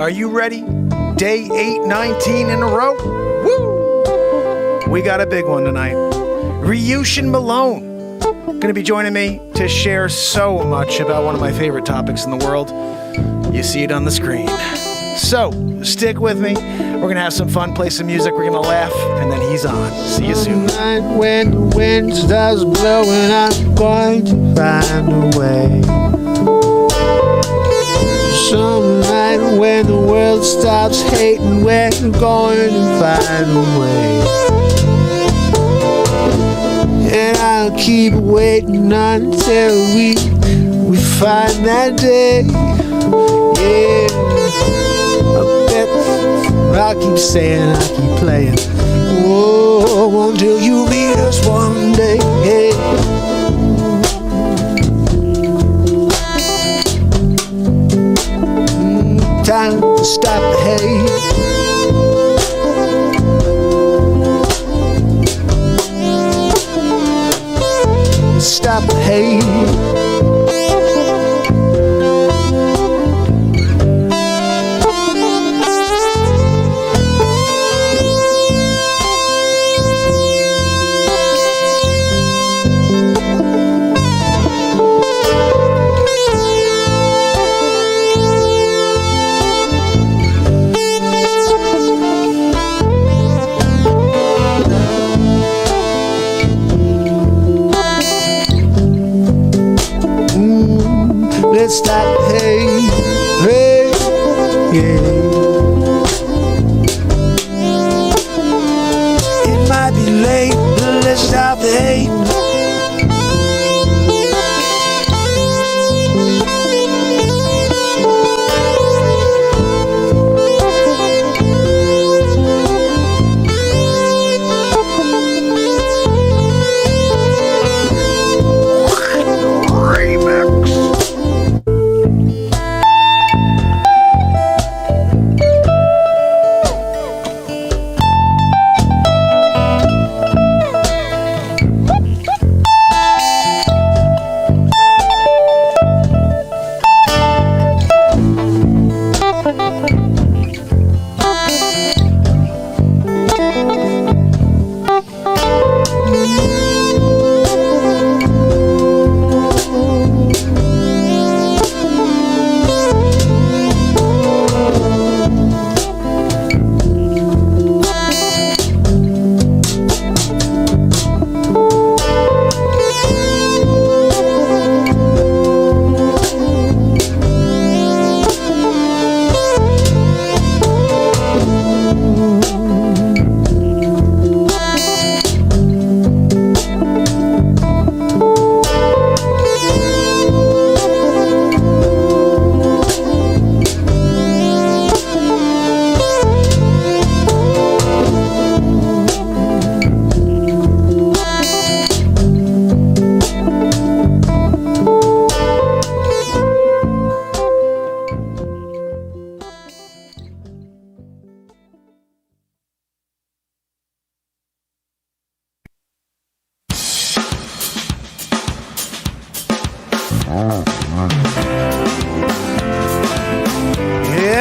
Are you ready? Day 819 in a row. Woo! We got a big one tonight. Ryushin Malone going to be joining me to share so much about one of my favorite topics in the world. You see it on the screen. So, stick with me. We're going to have some fun, play some music, we're going to laugh, and then he's on. See you soon. Night when the wind starts blowing, I'm going to find a way. Some night when the world stops hating, we're going to find a way. And I'll keep waiting until we find that day. Yeah. I'll keep saying, I'll keep playing. Whoa, until you meet us one day. Time to stop the hate. Stop the hate. Let's stop, hey, hey, yeah. It might be late, but let's stop, hey.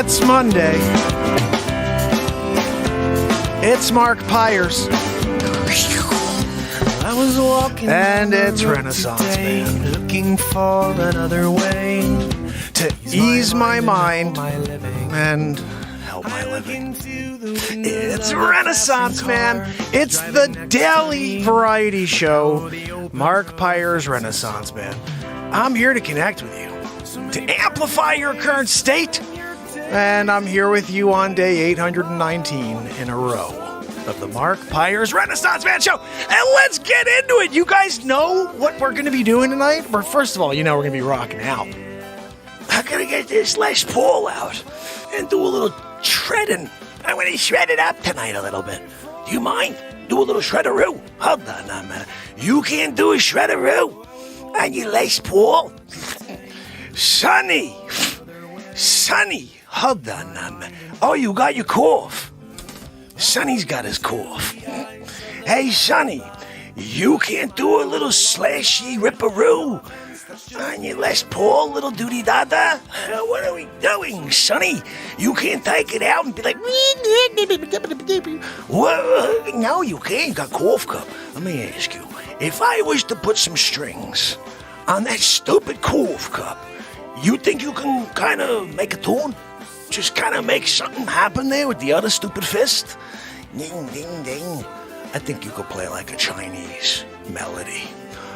It's Monday. It's Pires. I was walking and it's Renaissance Man. Looking for another way to ease my mind and help my living. It's Renaissance Man. It's the daily variety show, Pires Renaissance Man. I'm here to connect with you, to amplify your current state, and I'm here with you on day 819 in a row of the Pires Renaissance Man Show. And let's get into it. You guys know what we're going to be doing tonight? Well, first of all, you know we're going to be rocking out. I'm going to get this Les Paul out and do a little shredding. I'm going to shred it up tonight a little bit. Do you mind? Do a little shredderoo. Hold on a minute. You can't do a shredderoo on your Les Paul? Sonny, hold on a minute. Oh, you got your cough. Sonny's got his cough. Hey, Sonny, you can't do a little slashy ripperoo On your Les Paul, little doody dada? What are we doing, Sonny? You can't take it out and be like, whoa, no, you can't. Got cough cup. Let me ask you, if I was to put some strings on that stupid cough cup, you think you can kind of make a tune? Just kind of make something happen there with the other stupid fist? Ding, ding, ding. I think you could play like a Chinese melody.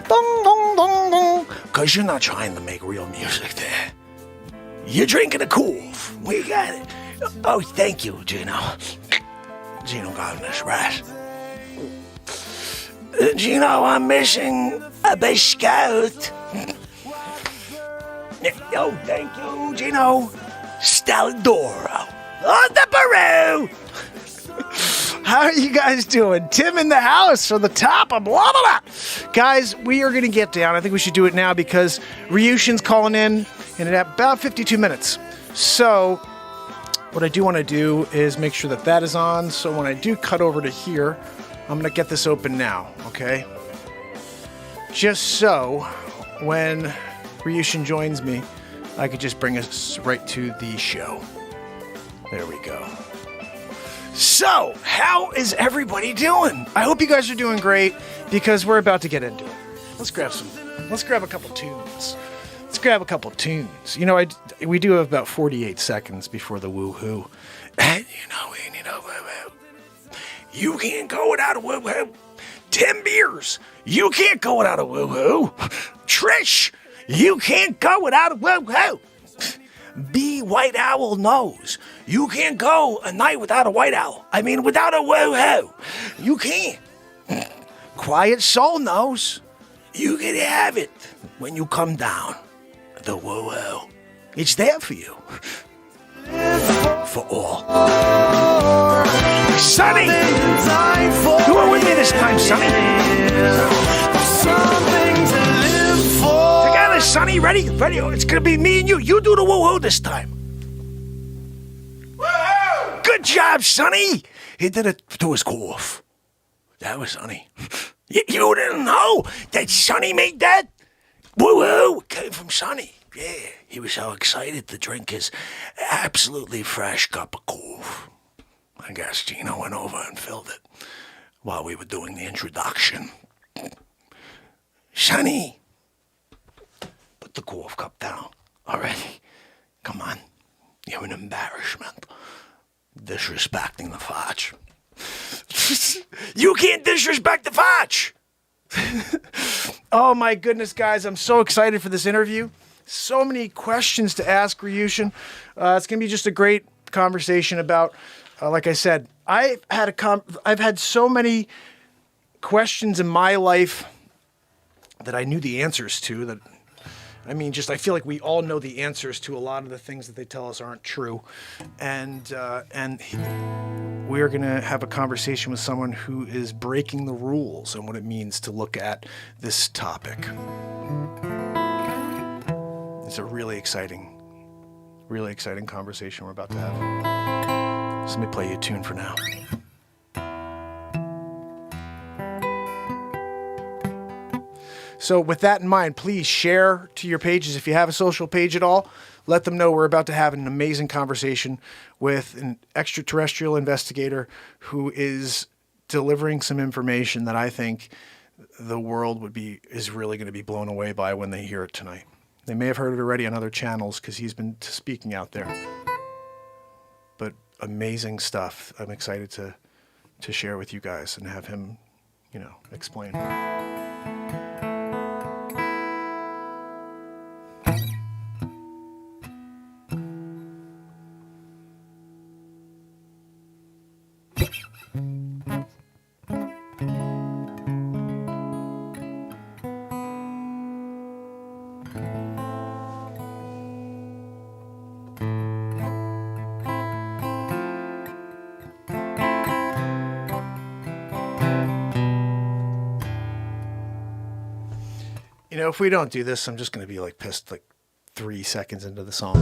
Dong, dong, dong, dong. Because you're not trying to make real music there. You're drinking a cough. We got it. Oh, thank you, Gino. Gino got this right. Gino, I'm missing a biscuit. Oh, thank you, Gino. Stalidoro. On the Peru. How are you guys doing? Tim in the house from the top of blah, blah, blah. Guys, we are going to get down. I think we should do it now because Ryushin's calling in about 52 minutes. So what I do want to do is make sure that that is on. So when I do cut over to here, I'm going to get this open now, okay? Just so when Ryushin joins me, I could just bring us right to the show. There we go. So, how is everybody doing? I hope you guys are doing great because we're about to get into it. Let's grab a couple tunes. You know, we do have about 48 seconds before the woo-hoo. And you know, woo-hoo. You can't go without a woo-hoo. 10 beers. You can't go without a woo-hoo. Trish, you can't go without a woo-hoo. B White Owl knows. You can't go a night without a white owl. I mean, without a woo-hoo. You can't. Quiet Soul knows. You can have it when you come down. The woo-hoo. It's there for you. For all. Sonny! Do it with me this time, Sonny. Together, Sonny. Ready? Ready? It's going to be me and you. You do the woo-hoo this time. Woo-hoo! Good job, Sonny. He did it to his cough. That was Sonny. You didn't know that Sonny made that? Woo-hoo! It came from Sonny. Yeah, he was so excited to drink his absolutely fresh cup of cough. I guess Gino went over and filled it while we were doing the introduction. Sonny, put the cough cup down already. Come on, you're an embarrassment. Disrespecting the Facce. You can't disrespect the Facce! Oh my goodness, guys, I'm so excited for this interview. So many questions to ask Ryushin. It's going to be just a great conversation about, like I said, I've had so many questions in my life that I knew the answers to. That I mean, just I feel like we all know the answers to a lot of the things that they tell us aren't true, and we're going to have a conversation with someone who is breaking the rules and what it means to look at this topic. It's a really exciting conversation we're about to have. So let me play you a tune for now. So with that in mind, please share to your pages. If you have a social page at all, let them know we're about to have an amazing conversation with an extraterrestrial investigator who is delivering some information that I think the world is really going to be blown away by when they hear it tonight. They may have heard it already on other channels because he's been speaking out there. But amazing stuff. I'm excited to share with you guys and have him, explain. If we don't do this, I'm just going to be pissed 3 seconds into the song.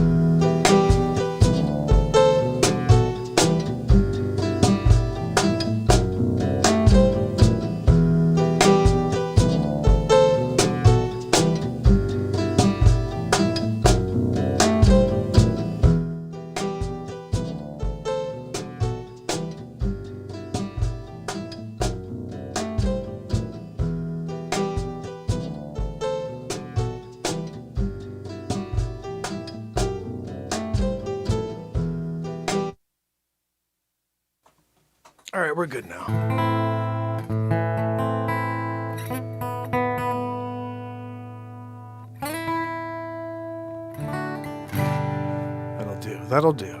All right, we're good now. That'll do.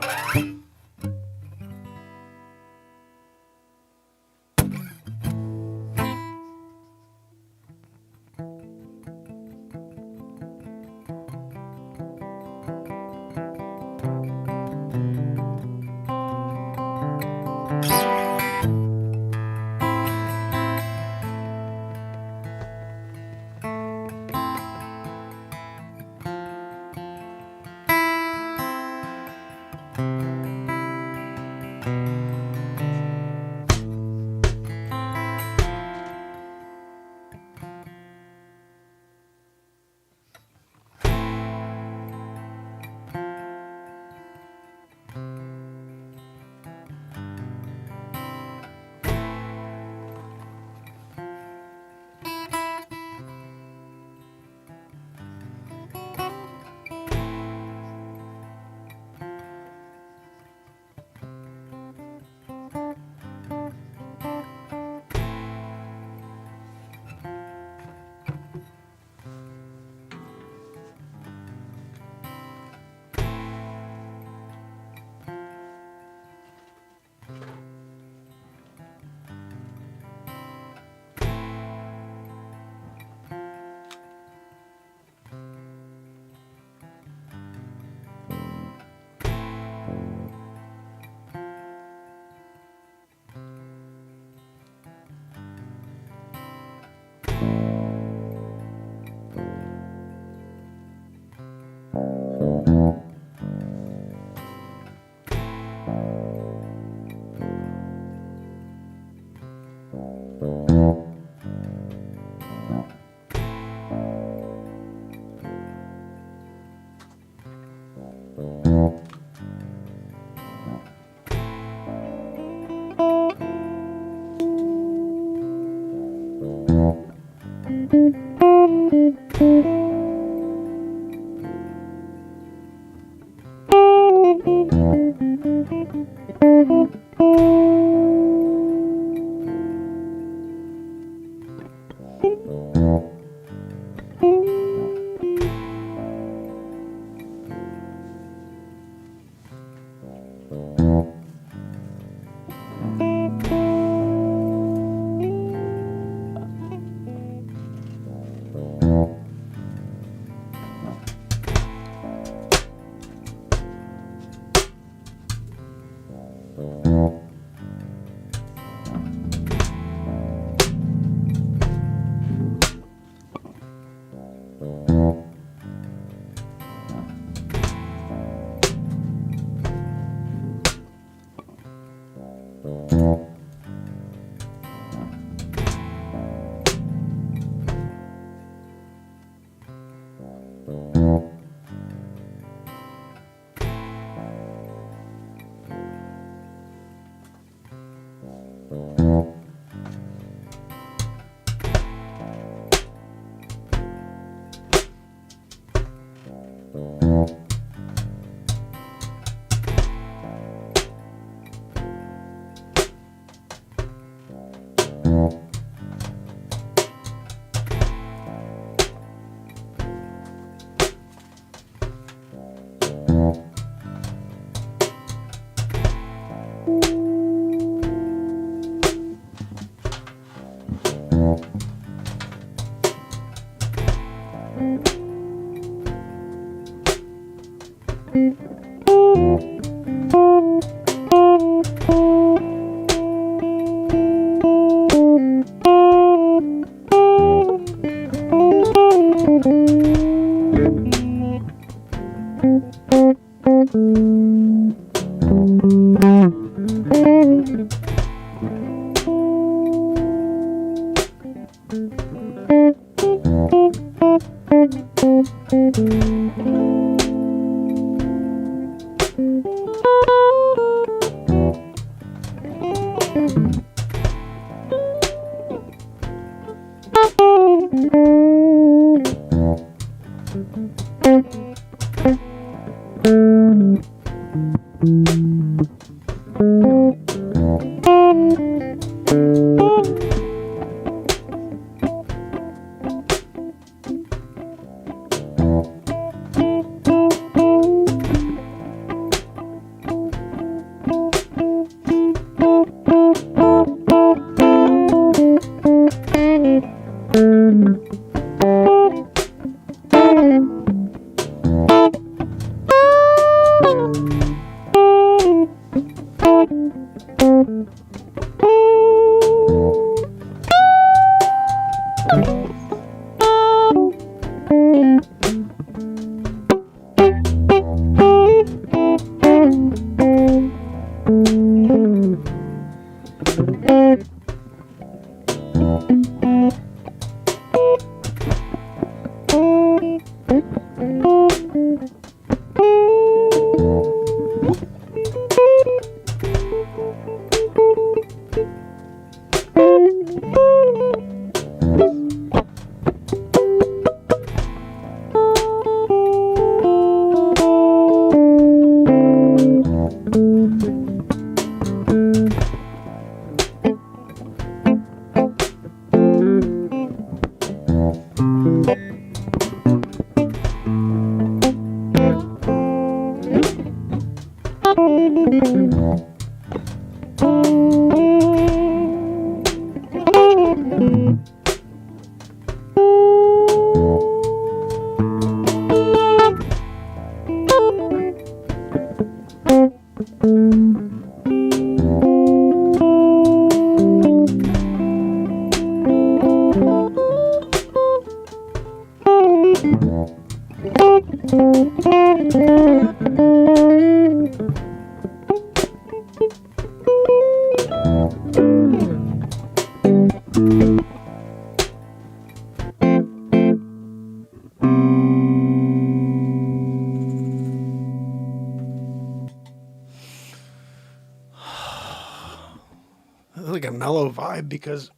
Like a mellow vibe because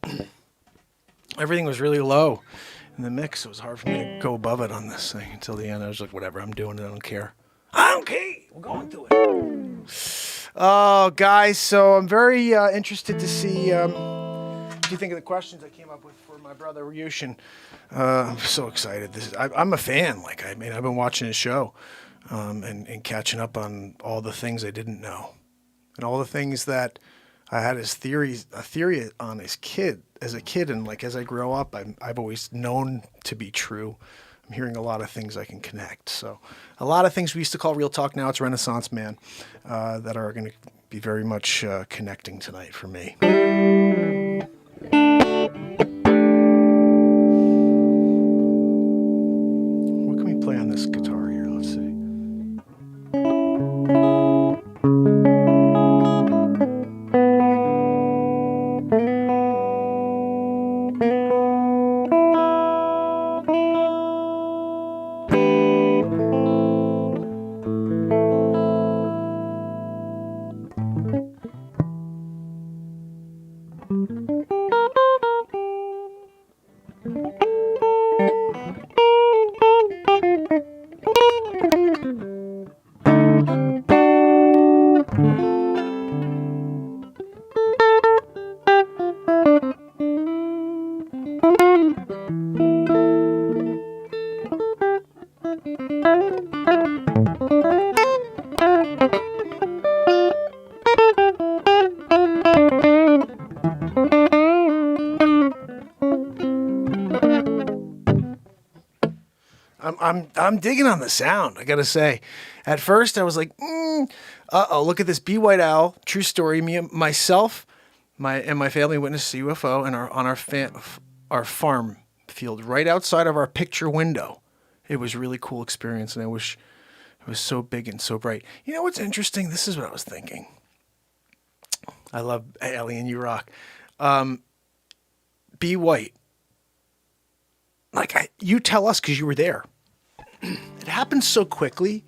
everything was really low in the mix. It was hard for me to go above it on this thing until the end. I was like, whatever, I'm doing it. I don't care. I don't care. We're going through it. Oh, guys, so I'm very interested to see what you think of the questions I came up with for my brother Ryushin. I'm so excited. I'm a fan. Like, I mean, I've been watching his show and catching up on all the things I didn't know and all the things that I had a theory on as a kid, and like as I grow up, I've always known to be true. I'm hearing a lot of things I can connect. So a lot of things we used to call real talk, now it's Renaissance Man, that are going to be very much connecting tonight for me. What can we play on this guitar here? Let's see. I'm digging on the sound, I gotta say. At first, I was like, look at this B. White Owl, true story. Myself, my family witnessed a UFO on our farm field right outside of our picture window. It was a really cool experience, and I wish it was so big and so bright. You know what's interesting? This is what I was thinking. I love Alien, you rock. B. White. Like, you tell us because you were there. It happens so quickly,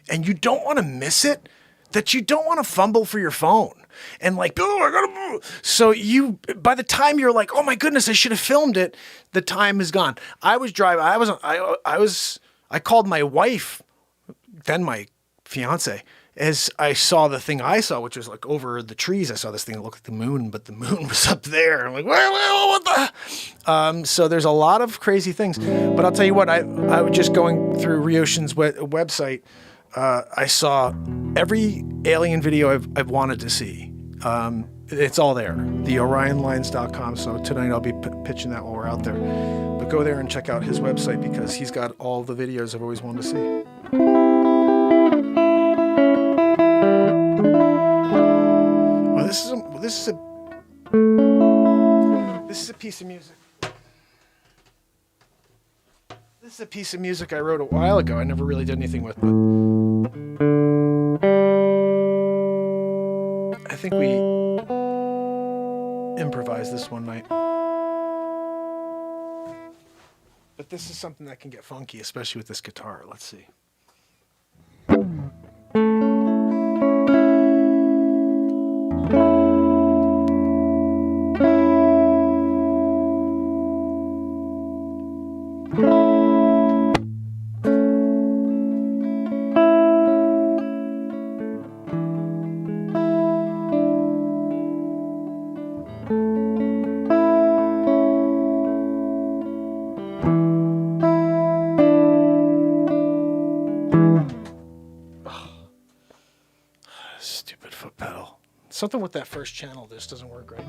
and you don't want to miss it, that you don't want to fumble for your phone. And like, oh, I gotta move. So by the time you're like, oh my goodness, I should have filmed it, the time is gone. I was driving. I called my wife, then my fiance, as I saw the thing I saw, which was like over the trees, I saw this thing that looked like the moon, but the moon was up there. I'm like, what the? So there's a lot of crazy things. But I'll tell you what, I was just going through Ryushin's website. I saw every alien video I've wanted to see. It's all there, theorionlines.com. So tonight I'll be pitching that while we're out there. But go there and check out his website because he's got all the videos I've always wanted to see. Well, this is a piece of music. This is a piece of music I wrote a while ago. I never really did anything with, but I think we improvised this one night. But this is something that can get funky, especially with this guitar. Let's see. Stupid foot pedal. Something with that first channel just doesn't work right.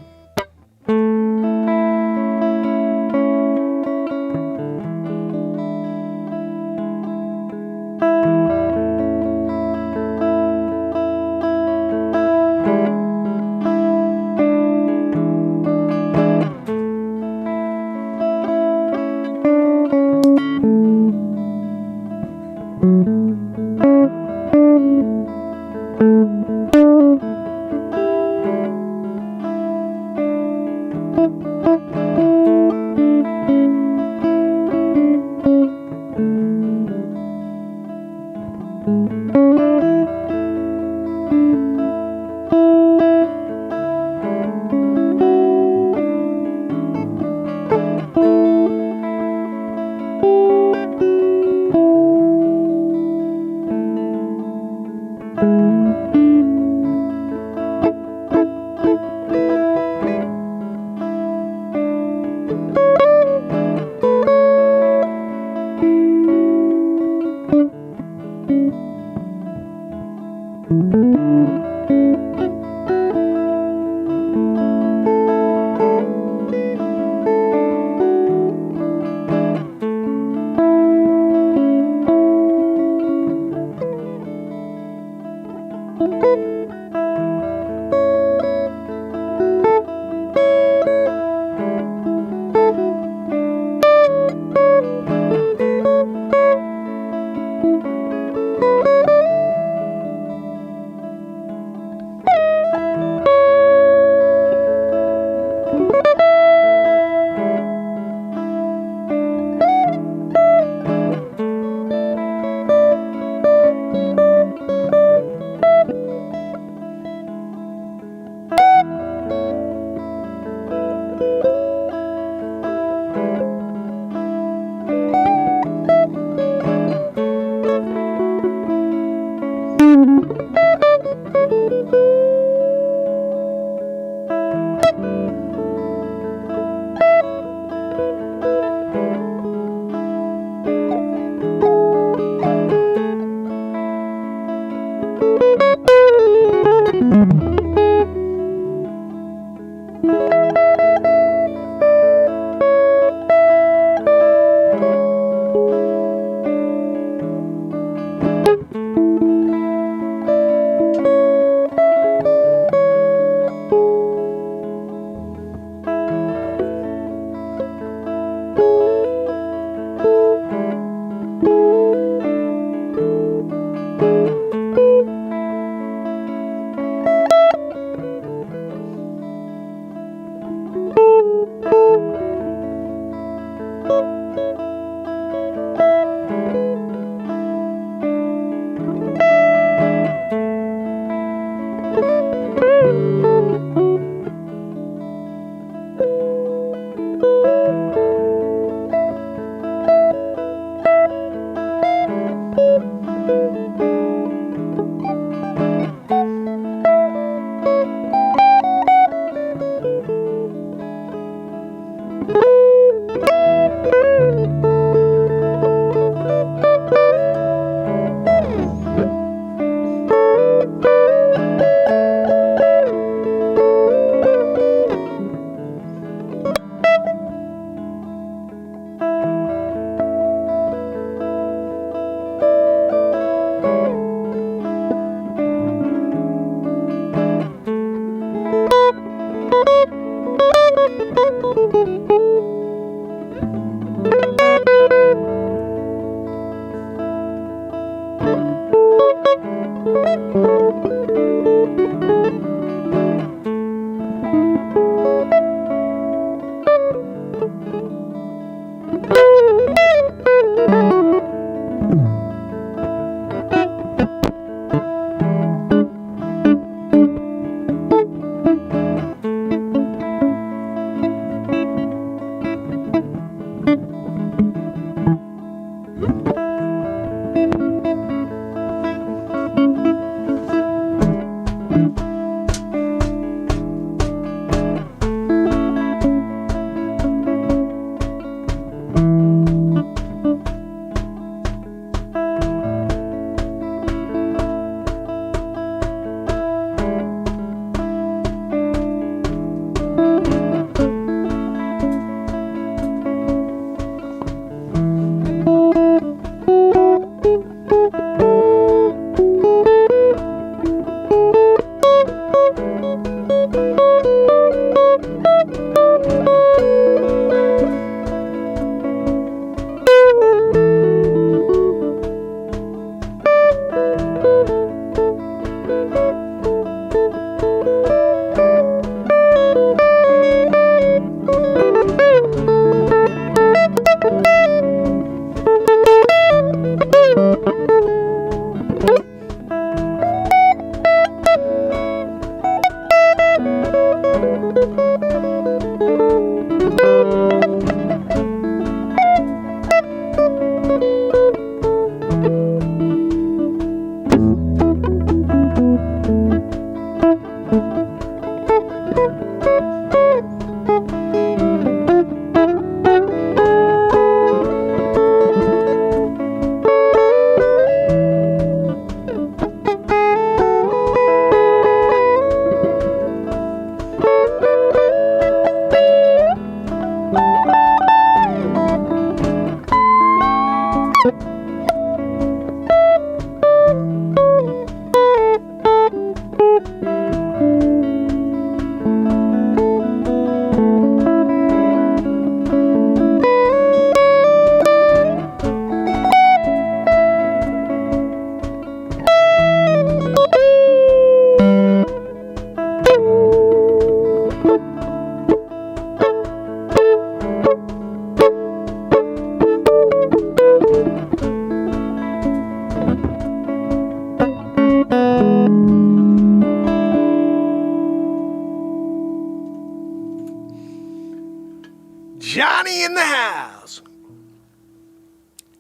Johnny in the house.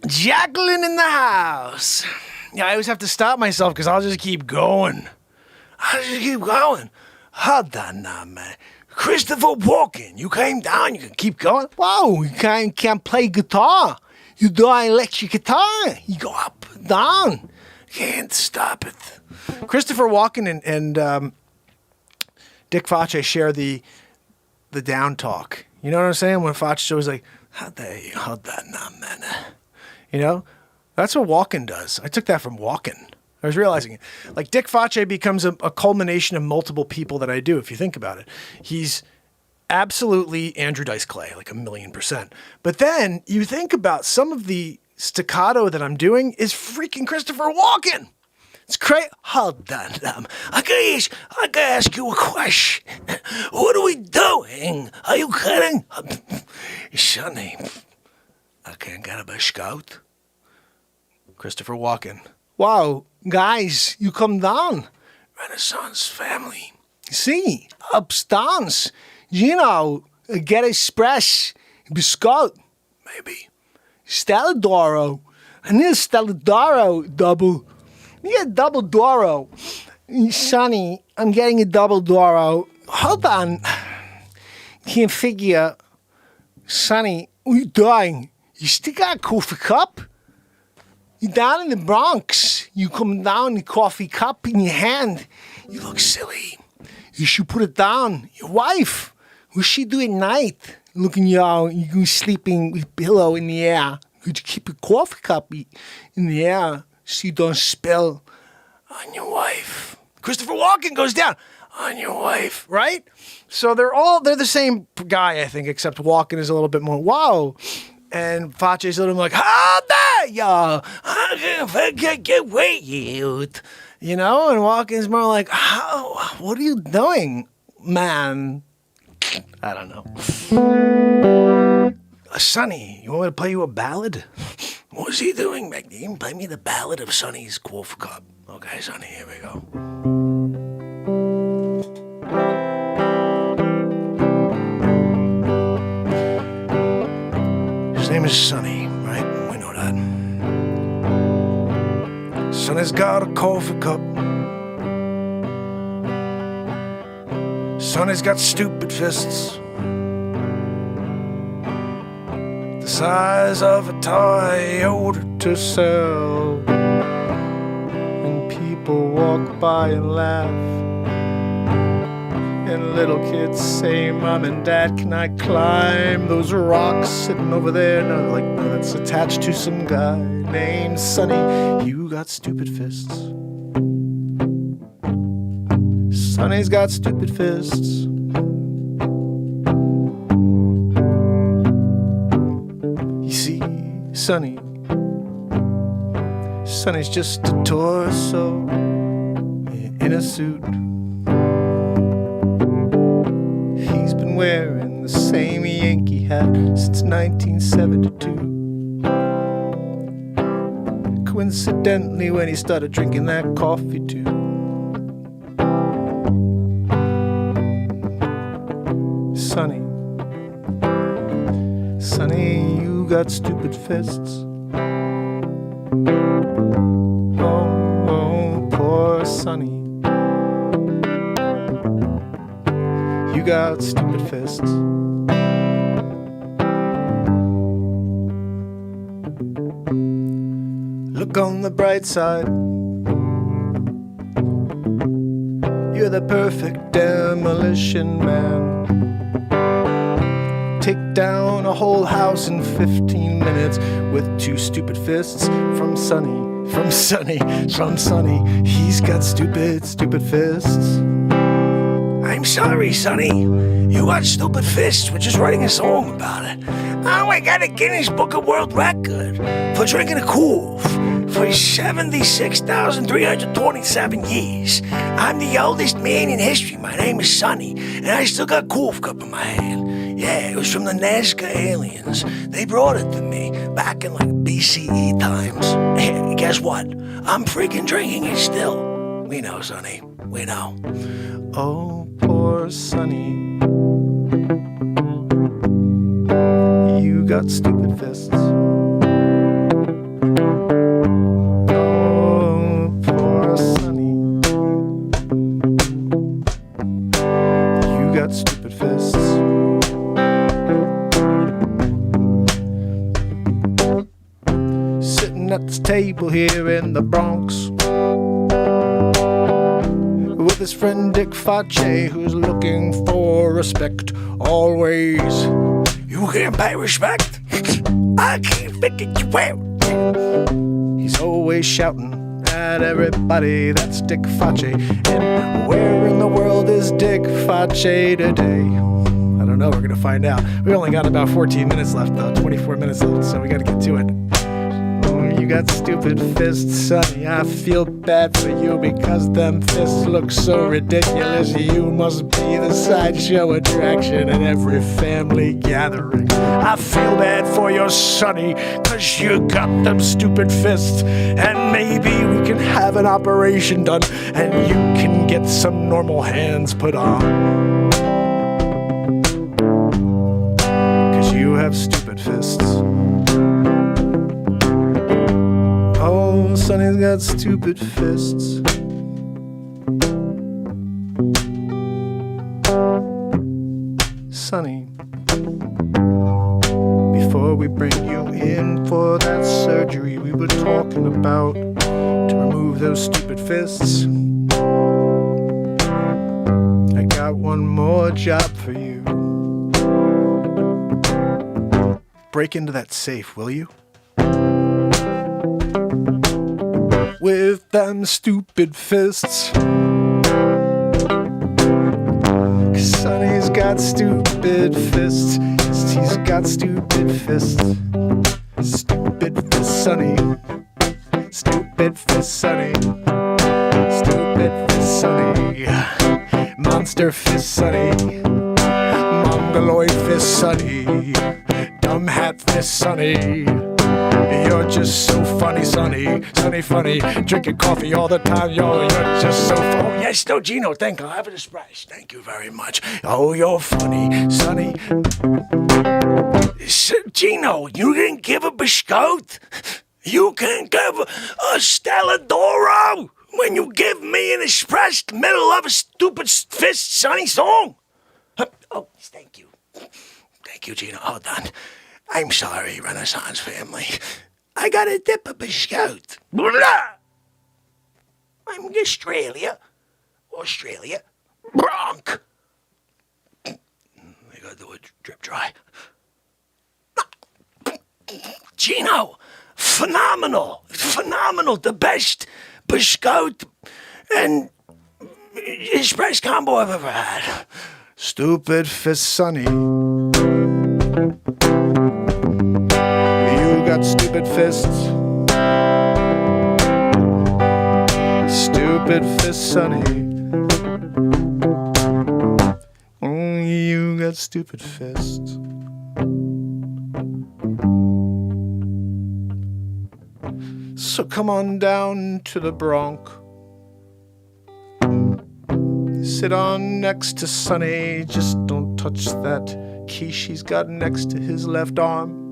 Jacqueline in the house. Yeah, I always have to stop myself because I'll just keep going. Hold on now, man. Christopher Walken, you came down, you can keep going. Whoa, you can't play guitar. You do an electric guitar. You go up, down. Can't stop it. Christopher Walken and Dick Facce share the down talk. You know what I'm saying? When Facce was like, how dare you hold that now, man? You know? That's what Walken does. I took that from Walken. I was realizing it. Like, Dick Facce becomes a culmination of multiple people that I do, if you think about it. He's absolutely Andrew Dice Clay, like 1,000,000%. But then you think about some of the staccato that I'm doing is freaking Christopher Walken. It's crazy. Hold on, I gotta ask you a question. What are we doing? Are you kidding? Sonny, I can't get a scout. Christopher Walken. Wow, guys, you come down. Renaissance family. See, upstairs. You know, get express. Biscotte. Maybe. Stelladoro. I need a Stelladoro double. You get a double Doro. Sonny, I'm getting a double Doro. Hold on. Can't figure. Sonny, what are you doing? You still got a coffee cup? You're down in the Bronx. You come down, the coffee cup in your hand. You look silly. You should put it down. Your wife, what's she do at night? Looking you sleeping with pillow in the air. Could you keep a coffee cup in the air so you don't spill? On your wife. Christopher Walken goes down. On your wife. Right? So they're the same guy, I think, except Walken is a little bit more, wow. And Facce's a little more like, how dare ya? I can't get with you. You know? And Walken's more like, what are you doing, man? I don't know. Sonny, you want me to play you a ballad? What was he doing back then? Play me the ballad of Sonny's Wolf Cup. Okay, Sonny, here we go. His name is Sonny, right? We know that. Sonny's got a coffee cup. Sonny's got stupid fists. The size of a Toyota to sell. And people walk by and laugh. And little kids say, Mom and Dad, can I climb those rocks sitting over there? No, they're like, no, that's attached to some guy named Sonny. You got stupid fists. Sonny's got stupid fists. You see, Sonny's just a torso in a suit. He's been wearing the same Yankee hat since 1972. Coincidentally, when he started drinking that coffee too. Sonny, you got stupid fists. Oh, poor Sonny. You got stupid fists. Look on the bright side. You're the perfect demolition man. Take down a whole house in 15 minutes with two stupid fists from Sonny. He's got stupid fists. I'm sorry, Sonny. You got stupid fists. We're just writing a song about it. Oh, I got a Guinness Book of World Record for drinking a coof for 76,327 years. I'm the oldest man in history. My name is Sonny, and I still got coof cup in my hand. Yeah, it was from the Nazca aliens. They brought it to me back in like BCE times. And guess what? I'm freaking drinking it still. We know, Sonny. We know. Oh, poor Sonny. got stupid fists. Oh, poor Sonny. You got stupid fists. Sitting at this table here in the Bronx with his friend Dick Facce, who's looking for respect always. You can't pay respect. I can't figure you out. He's always shouting at everybody. That's Dick Facce. And where in the world is Dick Facce today? I don't know. We're gonna find out. We only got about 14 minutes left, though. 24 minutes left, so we gotta get to it. You got stupid fists, Sonny. I feel bad for you because them fists look so ridiculous. You must be the sideshow attraction at every family gathering. I feel bad for your Sonny cause you got them stupid fists. And maybe we can have an operation done and you can get some normal hands put on. Cause you have stupid fists. Oh, Sonny's got stupid fists. Sonny, before we bring you in for that surgery we were talking about to remove those stupid fists, I got one more job for you. Break into that safe, will you? With them stupid fists. Cause Sonny's got stupid fists. Yes, he's got stupid fists. Stupid fist Sonny. Stupid fist Sonny. Stupid fist Sonny. Monster fist Sonny. Mongoloid fist Sonny. Dumb hat fist Sonny. You're just so funny, Sonny. Sonny funny. Drinking coffee all the time, yo. You're just so funny. Oh, yes, no, Gino, thank you. I'll have it express. Thank you very much. Oh, you're funny, Sonny. Gino, you didn't give a biscotte? You can give a Stelladoro when you give me an expressed middle of a stupid fist, Sonny song? Oh, thank you. Thank you, Gino. Hold on. I'm sorry, Renaissance family. I gotta dip a biscotte. I'm Australia. Bronx. I gotta do it drip dry. Gino, phenomenal. The best biscotte and express combo I've ever had. Stupid fist Sonny. You got stupid fists. Stupid fist Sonny. You got stupid fists. So come on down to the Bronx. Sit on next to Sonny. Just don't touch that quiche he's got next to his left arm.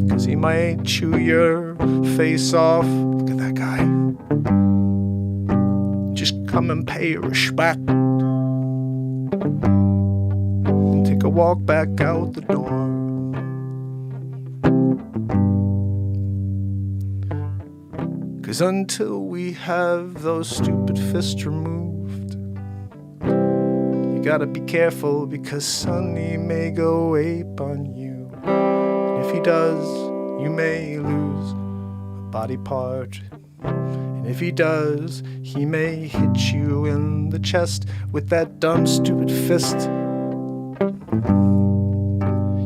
'Cause he might chew your face off. Look at that guy. Just come and pay your respect. And take a walk back out the door. Cause until we have those stupid fists removed, you gotta be careful because Sonny may go ape on you. And if he does, you may lose a body part. And if he does, he may hit you in the chest with that dumb stupid fist.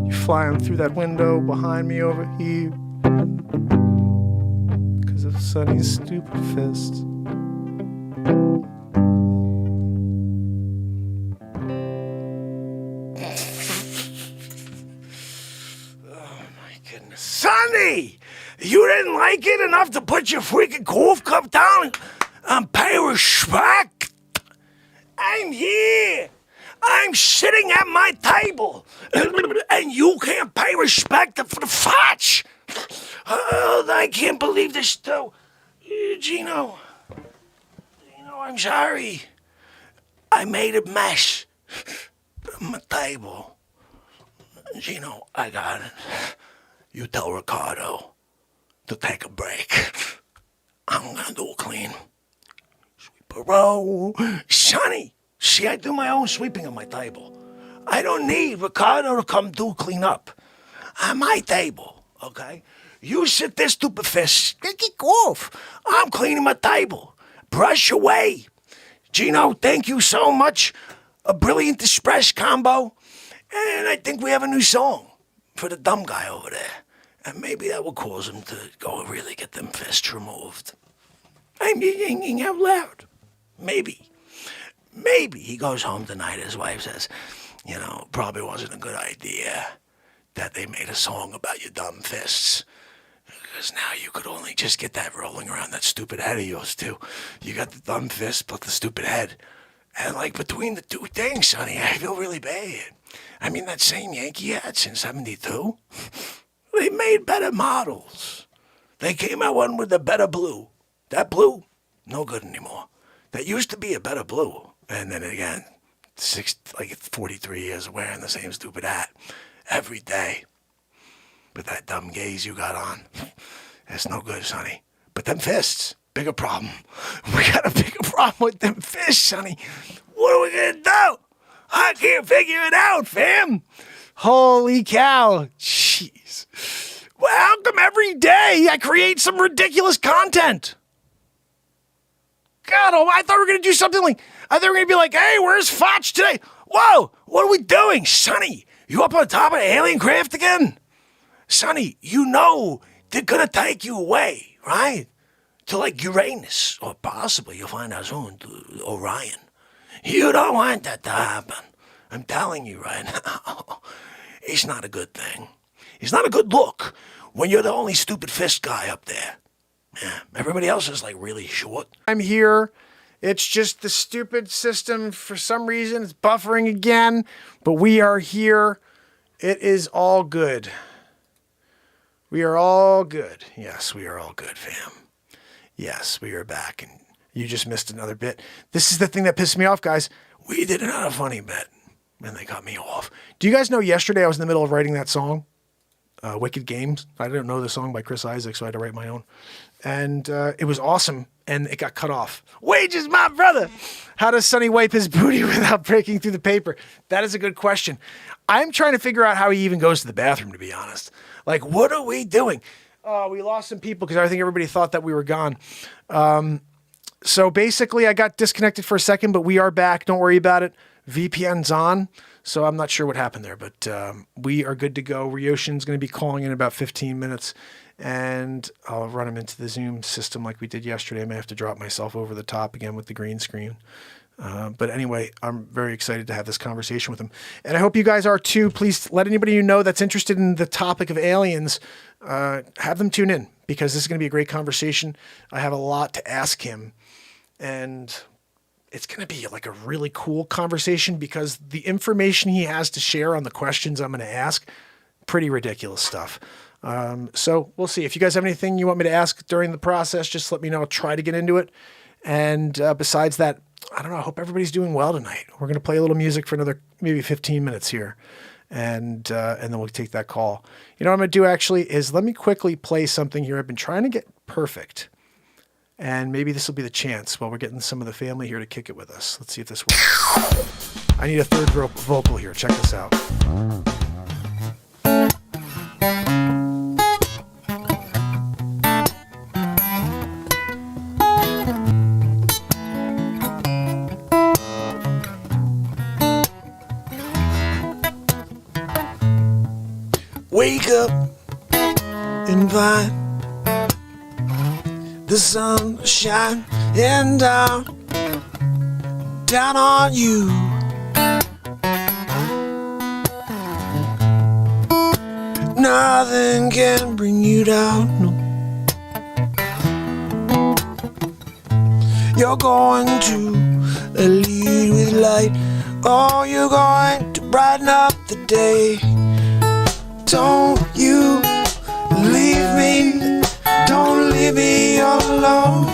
You fly him through that window behind me over here. Of Sonny's stupid fists. Oh my goodness. Sonny! You didn't like it enough to put your freaking cough cup down and pay respect? I'm here! I'm sitting at my table, and you can't pay respect for the Facce. I can't believe this, too. Gino, I'm sorry. I made a mess of my table. Gino, I got it. You tell Ricardo to take a break. I'm gonna do a clean. Bro, Sonny, see, I do my own sweeping on my table. I don't need Ricardo to come do clean up on my table, okay? You sit there, stupid fish. Get off. I'm cleaning my table. Brush away. Gino, thank you so much. A brilliant express combo. And I think we have a new song for the dumb guy over there. And maybe that will cause him to go and really get them fists removed. I'm thinking out loud. Maybe he goes home tonight. His wife says, probably wasn't a good idea that they made a song about your dumb fists. Because now you could only just get that rolling around that stupid head of yours, too. You got the dumb fist plus the stupid head. And, between the two things, Sonny, I feel really bad. I mean, that same Yankee hats in 72, they made better models. They came out one with a better blue. That blue, no good anymore. That used to be a better blue. And then again, 43 years of wearing the same stupid hat every day. But that dumb gaze you got on, that's no good, Sonny. But them fists, bigger problem. We got a bigger problem with them fists, Sonny. What are we gonna do? I can't figure it out, fam. Holy cow. Jeez. Well, how come every day I create some ridiculous content? God, I thought we were going to do something I thought we were going to be like, hey, where's Facce today? Whoa, what are we doing? Sonny, you up on top of the alien craft again? Sonny, they're going to take you away, right? To Uranus, or possibly you'll find out soon, to Orion. You don't want that to happen. I'm telling you right now. It's not a good thing. It's not a good look when you're the only stupid fist guy up there. Yeah, everybody else is really short. I'm here. It's just the stupid system. For some reason, it's buffering again. But we are here. It is all good. We are all good. Yes, we are all good, fam. Yes, we are back. And you just missed another bit. This is the thing that pissed me off, guys. We did not a funny bit. And they cut me off. Do you guys know yesterday I was in the middle of writing that song? Wicked Games. I didn't know the song by Chris Isaac, so I had to write my own. And it was awesome, and it got cut off. Wages, my brother! How does Sonny wipe his booty without breaking through the paper? That is a good question. I'm trying to figure out how he even goes to the bathroom, to be honest. What are we doing? We lost some people because I think everybody thought that we were gone. So basically, I got disconnected for a second, but we are back. Don't worry about it. VPN's on. So I'm not sure what happened there, but we are good to go. Ryushin's going to be calling in about 15 minutes, and I'll run him into the Zoom system like we did yesterday. I may have to drop myself over the top again with the green screen. But anyway, I'm very excited to have this conversation with him. And I hope you guys are too. Please let anybody you know that's interested in the topic of aliens, have them tune in, because this is going to be a great conversation. I have a lot to ask him, and it's going to be a really cool conversation because the information he has to share on the questions I'm going to ask, pretty ridiculous stuff. So we'll see. If you guys have anything you want me to ask during the process, just let me know. I'll try to get into it. And besides that, I don't know. I hope everybody's doing well tonight. We're going to play a little music for another maybe 15 minutes here. And then we'll take that call. You know what I'm going to do actually is let me quickly play something here. I've been trying to get perfect. And maybe this will be the chance while we're getting some of the family here to kick it with us. Let's see if this works. I need a third vocal here. Check this out. Wake up and find the sun shine and down on you. Nothing can bring you down. No. You're going to lead with light Oh, you're going to brighten up the day. Don't you leave me, don't leave me all alone.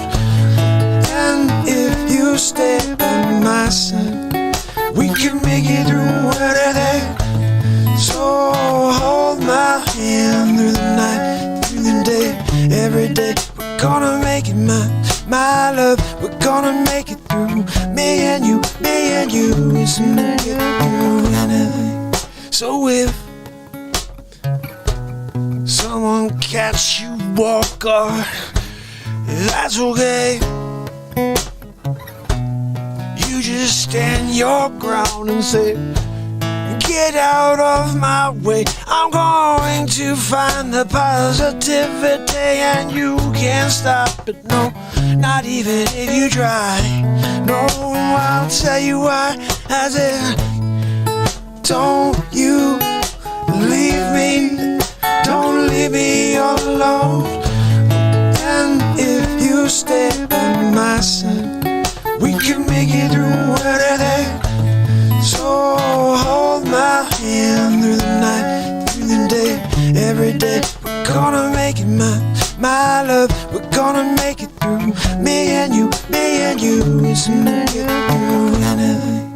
And if you stay by my side, we can make it through anything. So hold my hand through the night, through the day, every day. We're gonna make it, my love. We're gonna make it through. Me and you, it's gonna get through anything. So if someone catch you off guard, that's okay. You just stand your ground and say, get out of my way. I'm going to find the positivity, and you can't stop it, no, not even if you try. No, I'll tell you why. I said, don't you leave me, don't leave me all alone. And if you stay by my side, we can make it through anything. So hold my hand through the night, through the day, every day. We're gonna make it, my love. We're gonna make it through. Me and you, it's gonna get through anything.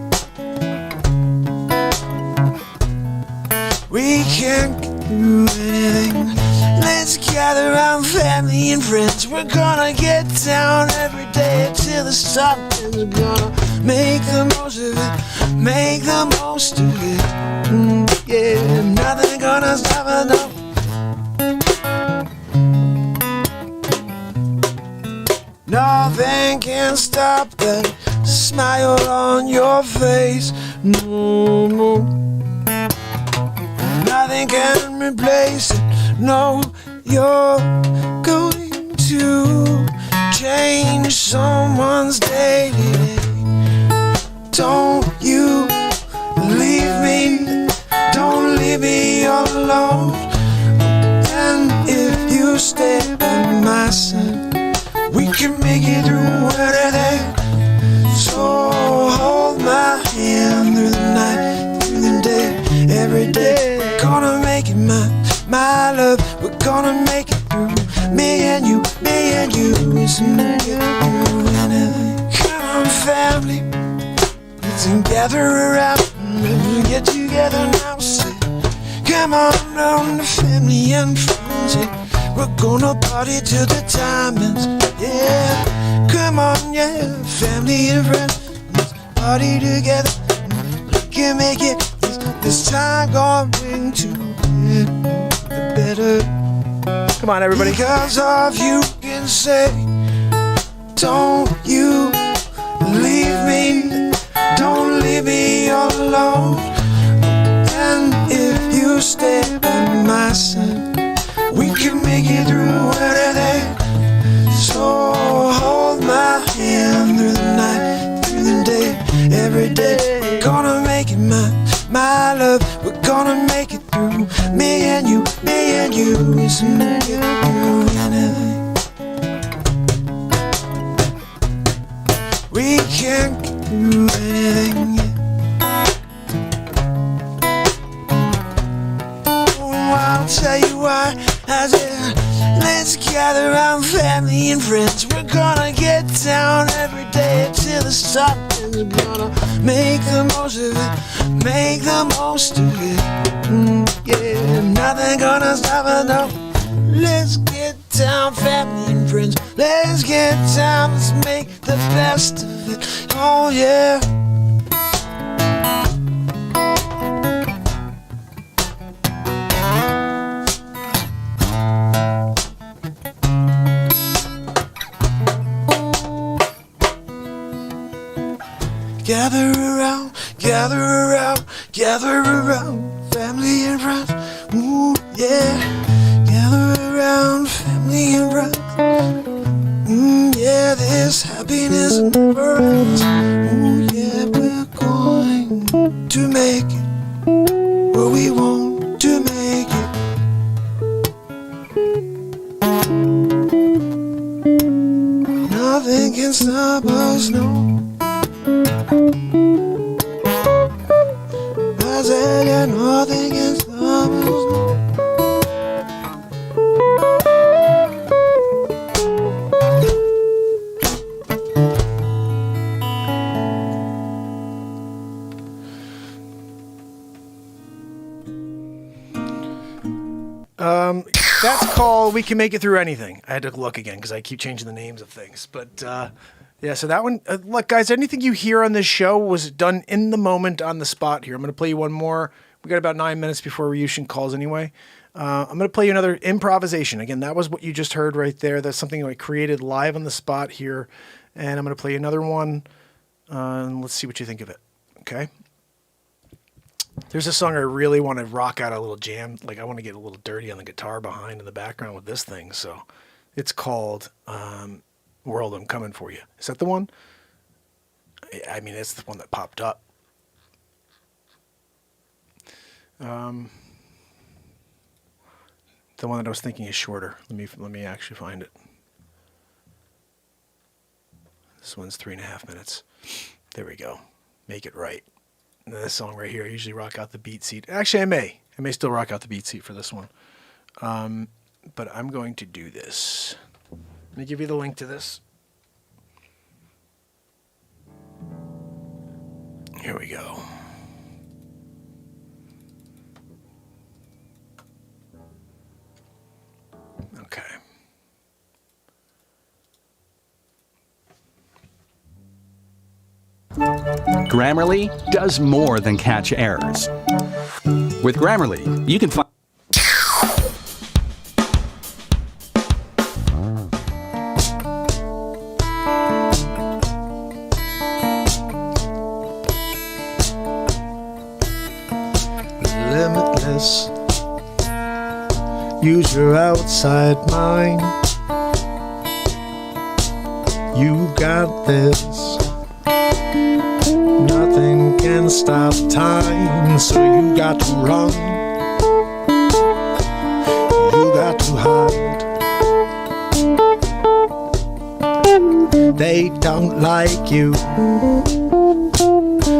We can't get through anything. Let's gather around family and friends. We're gonna get down every day till the sun ends. We're gonna make the most of it, make the most of it. Yeah, nothing gonna stop us, no. Nothing can stop that smile on your face. No, no. Nothing can replace it. No, you're going to change someone's day today. Don't you leave me, don't leave me all alone. And if you stay by my side, we can make it through anything. So hold my hand through the night, through the day, every day. We're gonna make it, my love. We're gonna make it through. Me and you, it's gonna get through anything. Come on, family, let's gather around. Let's get together now. Say, come on, the family and friends. Yeah, we're gonna party till the time ends. Yeah, come on, yeah, family and friends. Let's party together. We can make it. This time going to get better. Come on, everybody. Because of you can say, don't you leave me, don't leave me all alone. And if you stay by my side, we can make it through anything. So hold my hand through the night, through the day, every day. We're gonna make it, my love. We're gonna make it through. Me and you, it's gonna get through anything. We can't get through anything. Oh, I'll tell you why. I said, let's gather around family and friends. We're gonna get down every day till the sun ends. We're gonna make the most of it, make the most of it. Yeah, nothing gonna stop us, no. Let's get down, family and friends. Let's get down, let's make the best of it. Oh yeah. Gather around, gather around, gather around, family and friends. Ooh, yeah. Gather around, family and friends. Yeah, this happiness never ends. Ooh, yeah, we're going to make it. Well, we want to make it. Nothing can stop us, no. nothing is That's called We Can Make It Through Anything. I had to look again because I keep changing the names of things. But yeah, so that one, look, guys, anything you hear on this show was done in the moment on the spot here. I'm going to play you one more. We got about 9 minutes before Ryushin calls anyway. I'm going to play you another improvisation. Again, that was what you just heard right there. That's something I created live on the spot here. And I'm going to play you another one. And let's see what you think of it. Okay? There's a song I really want to rock out a little jam. Like, I want to get a little dirty on the guitar behind in the background with this thing. So it's called World, I'm Coming For You. Is that the one? I mean, it's the one that popped up. The one that I was thinking is shorter. Let me actually find it. This one's 3.5 minutes. There we go. Make It Right. And this song right here, I usually rock out the beat seat. Actually, I may still rock out the beat seat for this one. But I'm going to do this. Let me give you the link to this. Here we go. Okay. Grammarly does more than catch errors. With Grammarly, you can find limitless. Use your outside mind. You got this. Nothing can stop time, so you got to run. You got to hide. They don't like you.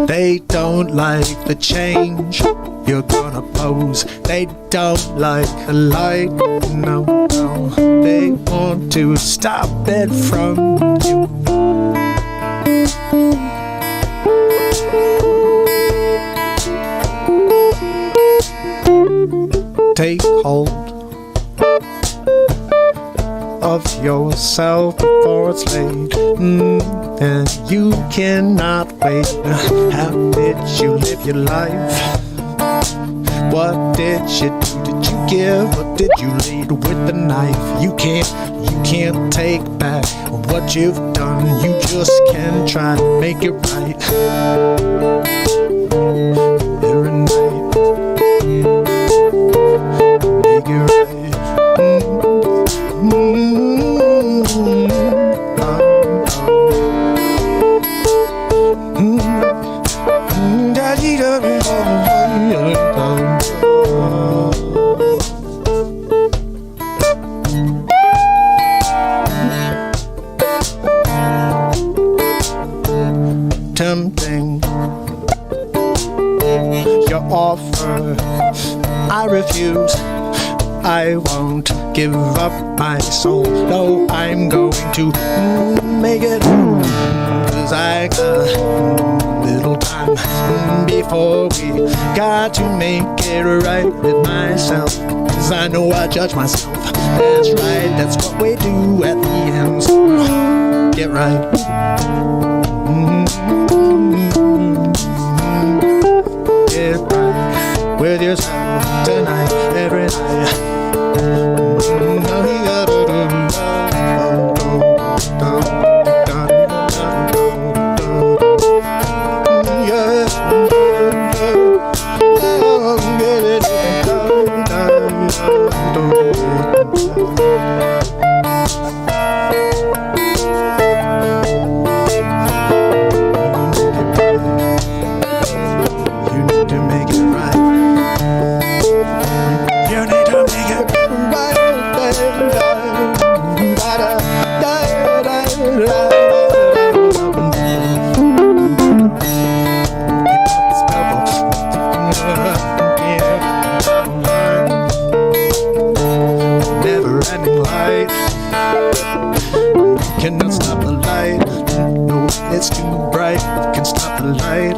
They don't like the change you're gonna pose. They don't like the light. No, no. They want to stop it from you. Take hold of yourself before it's late, and you cannot wait. How did you live your life? What did you do? Did you give or did you lead with the knife? You can't take back what you've done. You just can try to make it right. Every night. Make it right. Tempting your offer, I refuse. I won't give up my soul. No, I'm going to make it, 'cause I got little time before we got to make it right with myself. 'Cause I know I judge myself. That's right, that's what we do at the end. So get right. Get right with yourself tonight, every night. You need to make it right, baby. Cannot stop the light. No, it's too bright. Can stop the light.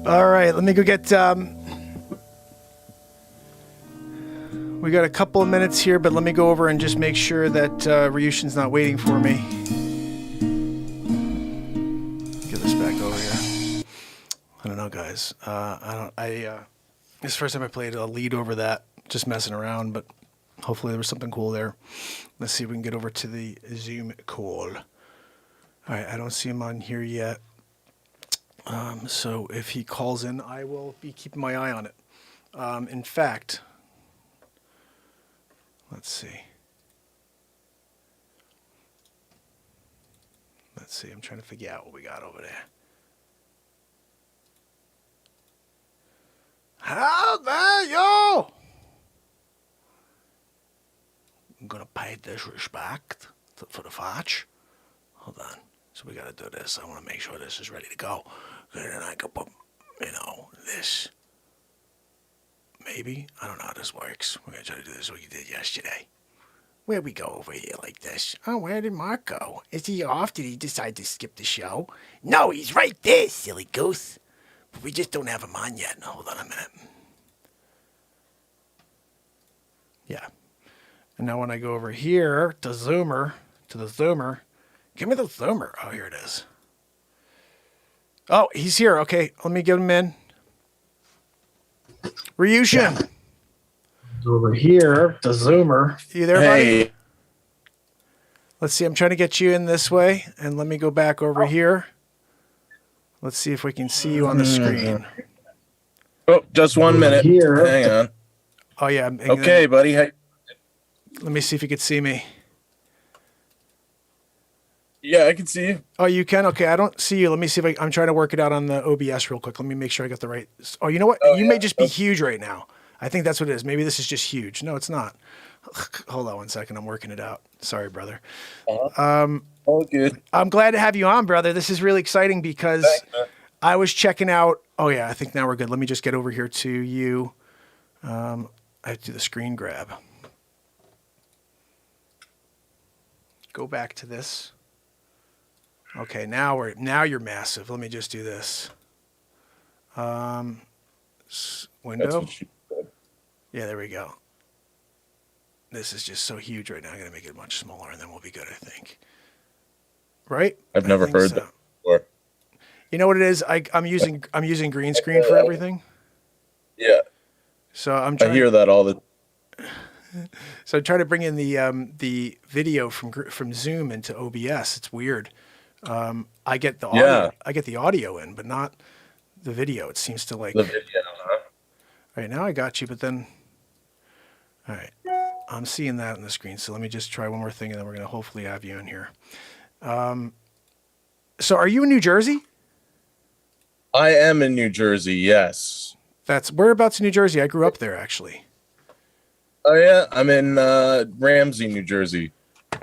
All right, let me go get. We got a couple of minutes here, but let me go over and just make sure that Ryushin's not waiting for me. Get this back over here. I don't know, guys. This is the first time I played a lead over that, just messing around, but hopefully there was something cool there. Let's see if we can get over to the Zoom call. All right, I don't see him on here yet. So if he calls in, I will be keeping my eye on it. In fact, let's see. I'm trying to figure out what we got over there. How dare you! I'm gonna pay disrespect for the Facce. Hold on. So we gotta do this. I wanna make sure this is ready to go. And then I can put, this. Maybe? I don't know how this works. We're gonna try to do this like we did yesterday. Where'd we go over here like this? Oh, where did Mark go? Is he off? Did he decide to skip the show? No, he's right there, silly goose. But we just don't have him on yet. Hold on a minute. Yeah. And now when I go over here to the Zoomer, give me the Zoomer. Oh, here it is. Oh, he's here. Okay, let me get him in. Ryushin. Yeah. Over here, the Zoomer. You there, buddy? Let's see. I'm trying to get you in this way, and let me go back over here. Let's see if we can see you on the screen. Oh, just 1 minute. Here. Hang on. Oh, yeah. Okay, buddy. Hey. Let me see if you could see me. Yeah, I can see you. Oh, you can? Okay, I don't see you. Let me see if I'm trying to work it out on the OBS real quick. Let me make sure I got the right. Oh, you know what? You may just be huge right now. I think that's what it is. Maybe this is just huge. No, it's not. Hold on 1 second. I'm working it out. Sorry, brother. All good. I'm glad to have you on, brother. This is really exciting because I was checking out. Oh, yeah, I think now we're good. Let me just get over here to you. I have to do the screen grab. Go back to this. Okay, now you're massive. Let me just do this. Window. Yeah, there we go. This is just so huge right now. I'm gonna make it much smaller, and then we'll be good, I think. Right? I've never heard that before. You know what it is? I'm using green screen for everything. Yeah. So I hear that all the. So I'm trying to bring in the video from Zoom into OBS. It's weird. I get the audio. Yeah. I get the audio in, but not the video. It seems to like. The video, huh? All right, now I got you, but then. All right, I'm seeing that on the screen. So let me just try one more thing, and then we're gonna hopefully have you in here. So are you in New Jersey? I am in New Jersey. Yes. That's whereabouts in New Jersey? I grew up there actually. Oh yeah, I'm in Ramsey, New Jersey.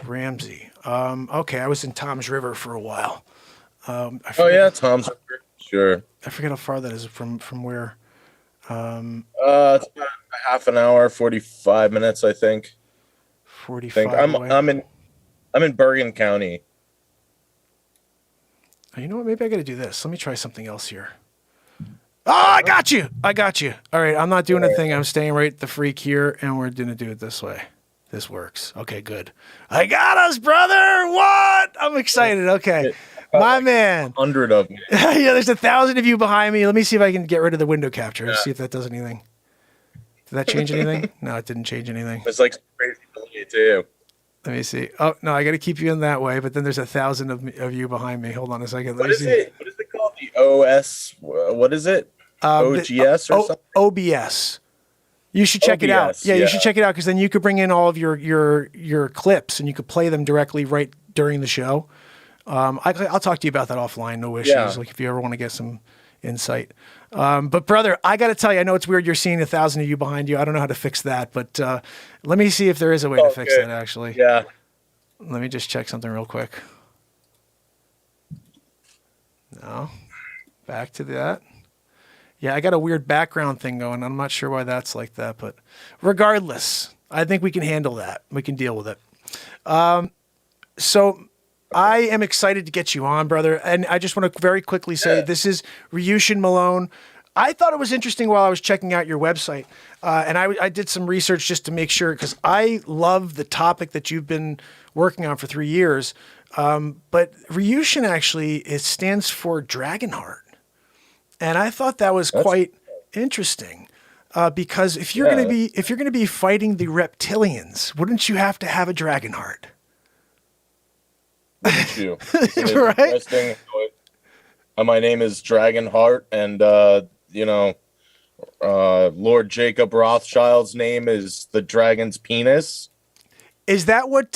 Ramsey. Okay, I was in Tom's River for a while. Oh yeah, Tom's River. Sure. I forget how far that is from where. It's about a half an hour, 45 minutes, I think. 45. I'm in Bergen County. Oh, you know what? Maybe I got to do this. Let me try something else here. Oh, I got you. All right, I'm not doing a thing. I'm staying right the freak here, and we're going to do it this way. This works. Okay, good. I got us, brother. What? I'm excited. Okay. My man. 100 of them. Yeah, there's 1,000 of you behind me. Let me see if I can get rid of the window capture. Let's see if that does anything. Did that change anything? No, it didn't change anything. It's like crazy delay too. Let me see. Oh, no, I got to keep you in that way, but then there's 1,000 of you behind me. Hold on a second. What is it called? The OS? What is it? OGS or something? OBS. You should check it out. Yeah, you should check it out because then you could bring in all of your clips and you could play them directly right during the show. I'll talk to you about that offline. No issues. Yeah. Like if you ever want to get some insight. But brother, I got to tell you, I know it's weird. You're seeing 1,000 of you behind you. I don't know how to fix that, but let me see if there is a way to fix that. Actually, yeah. Let me just check something real quick. Back to that. Yeah, I got a weird background thing going. I'm not sure why that's like that, but regardless, I think we can handle that. We can deal with it. So I am excited to get you on, brother. And I just want to very quickly say this is Ryushin Malone. I thought it was interesting while I was checking out your website. And I did some research just to make sure, because I love the topic that you've been working on for 3 years. But Ryushin actually, it stands for Dragonheart. And I thought that was quite interesting. Because if you're going to be fighting the reptilians, wouldn't you have to have a Dragonheart? You. Right? Interesting. My name is Dragonheart, and Lord Jacob Rothschild's name is the dragon's penis. Is that what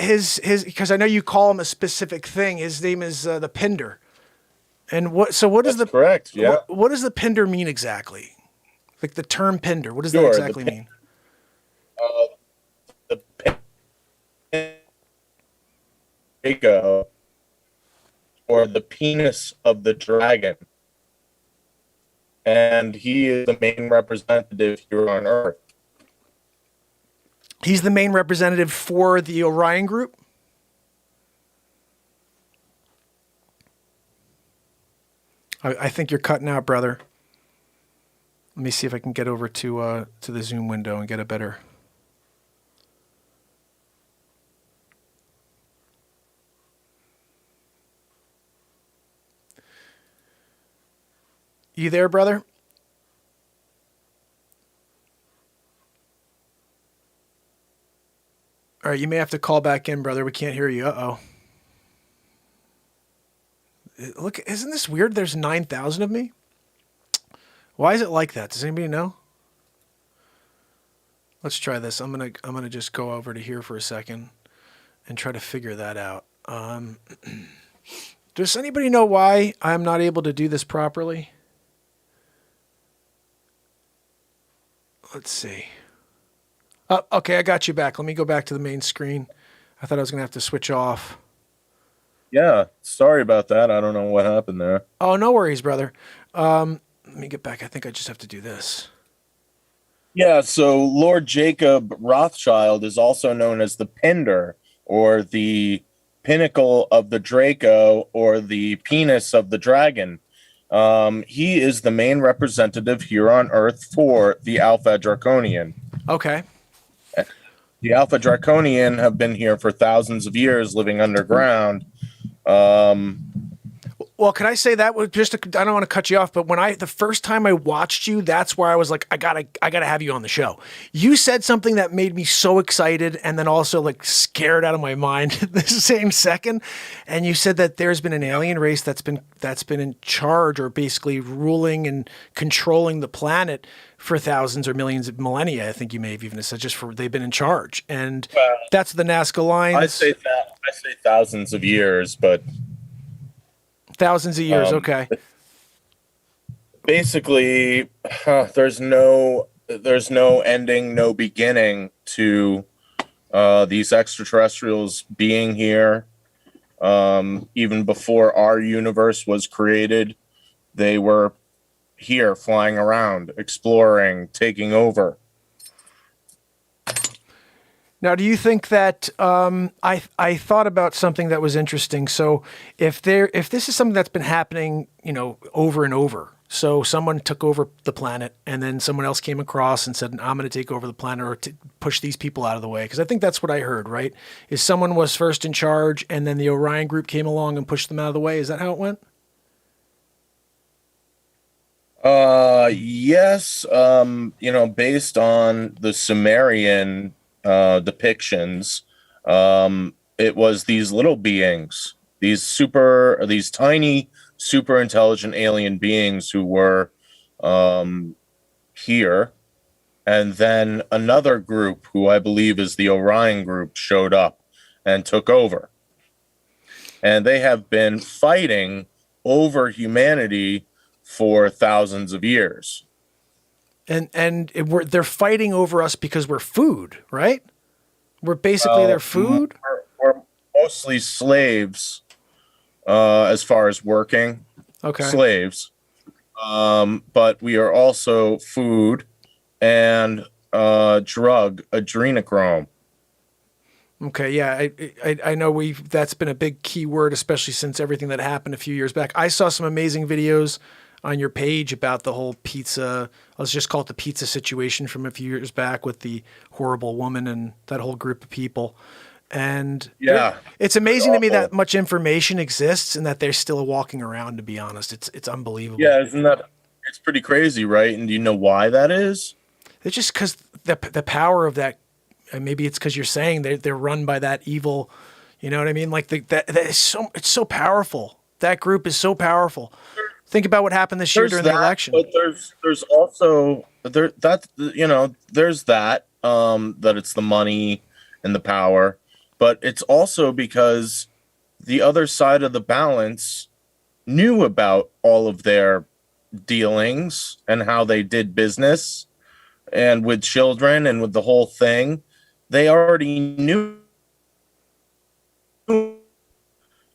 his because I know you call him a specific thing. His name is the Pinder. And what is the correct? Yeah. What does the Pinder mean exactly? Like the term Pinder, what does that exactly mean? The Draco, or the penis of the dragon, and he is the main representative here on Earth. He's the main representative for the Orion group? I think you're cutting out, brother. Let me see if I can get over to the Zoom window and get a better. You there, brother? All right, you may have to call back in, brother. We can't hear you. Uh-oh. Look, isn't this weird? There's 9,000 of me. Why is it like that? Does anybody know? Let's try this. I'm gonna just go over to here for a second and try to figure that out. Does anybody know why I'm not able to do this properly? Let's see. Oh, okay, I got you back. Let me go back to the main screen. I thought I was gonna have to switch off. Yeah, sorry about that. I don't know what happened there. Oh, no worries, brother. Let me get back. I think I just have to do this. Yeah, so Lord Jacob Rothschild is also known as the Pinder, or the pinnacle of the Draco, or the penis of the dragon. He is the main representative here on Earth for the Alpha Draconian. Okay. The Alpha Draconian have been here for thousands of years, living underground. Well, can I say that was just? I don't want to cut you off, but the first time I watched you, that's where I was like, I gotta have you on the show. You said something that made me so excited, and then also like scared out of my mind at the same second. And you said that there's been an alien race that's been in charge, or basically ruling and controlling the planet for thousands or millions of millennia. I think you may have even said they've been in charge, and that's the Nazca Alliance. I say thousands of years, but. Thousands of years, okay. Basically, there's no ending, no beginning to these extraterrestrials being here. Even before our universe was created, they were here, flying around, exploring, taking over. Now, do you think that I thought about something that was interesting? So, if this is something that's been happening, over and over. So, someone took over the planet, and then someone else came across and said, "I'm going to take over the planet, or push these people out of the way." Because I think that's what I heard. Right? Is someone was first in charge, and then the Orion group came along and pushed them out of the way? Is that how it went? Yes. Based on the Sumerian depictions, it was these little beings, these tiny, super intelligent alien beings who were here, and then another group, who I believe is the Orion group, showed up and took over, and they have been fighting over humanity for thousands of years. And they're fighting over us because we're food, right? We're basically their food. We're mostly slaves as far as working Okay. slaves. But we are also food and drug adrenochrome. Okay, yeah, I know that's been a big key word, especially since everything that happened a few years back. I saw some amazing videos on your page about the whole pizza. Let's just call it the pizza situation from a few years back with the horrible woman and that whole group of people. And Yeah, it's amazing to me awful. that much information exists and that they're still walking around. To be honest, it's unbelievable. Yeah, isn't that? It's pretty crazy, right? And do you know why that is? It's just because the power of that. And maybe it's because you're saying they're run by that evil. You know what I mean? Like that is it's so powerful. That group is so powerful. Think about what happened this year during the election. But there's also there's that that it's the money and the power, but it's also because the other side of the balance knew about all of their dealings and how they did business and with children and with the whole thing. They already knew.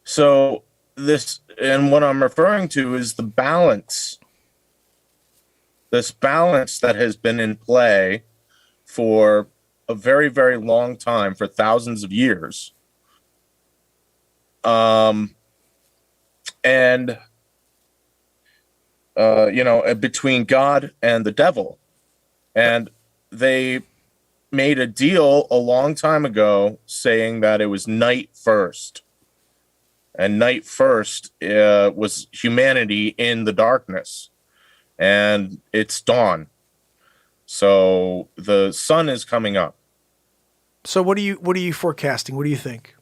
So this, and what I'm referring to is the balance. This balance that has been in play for a very, very long time, for thousands of years. Between God and the devil. And they made a deal a long time ago saying that it was night first. And night first was humanity in the darkness. And it's dawn. So the sun is coming up. So what are you forecasting? What do you think?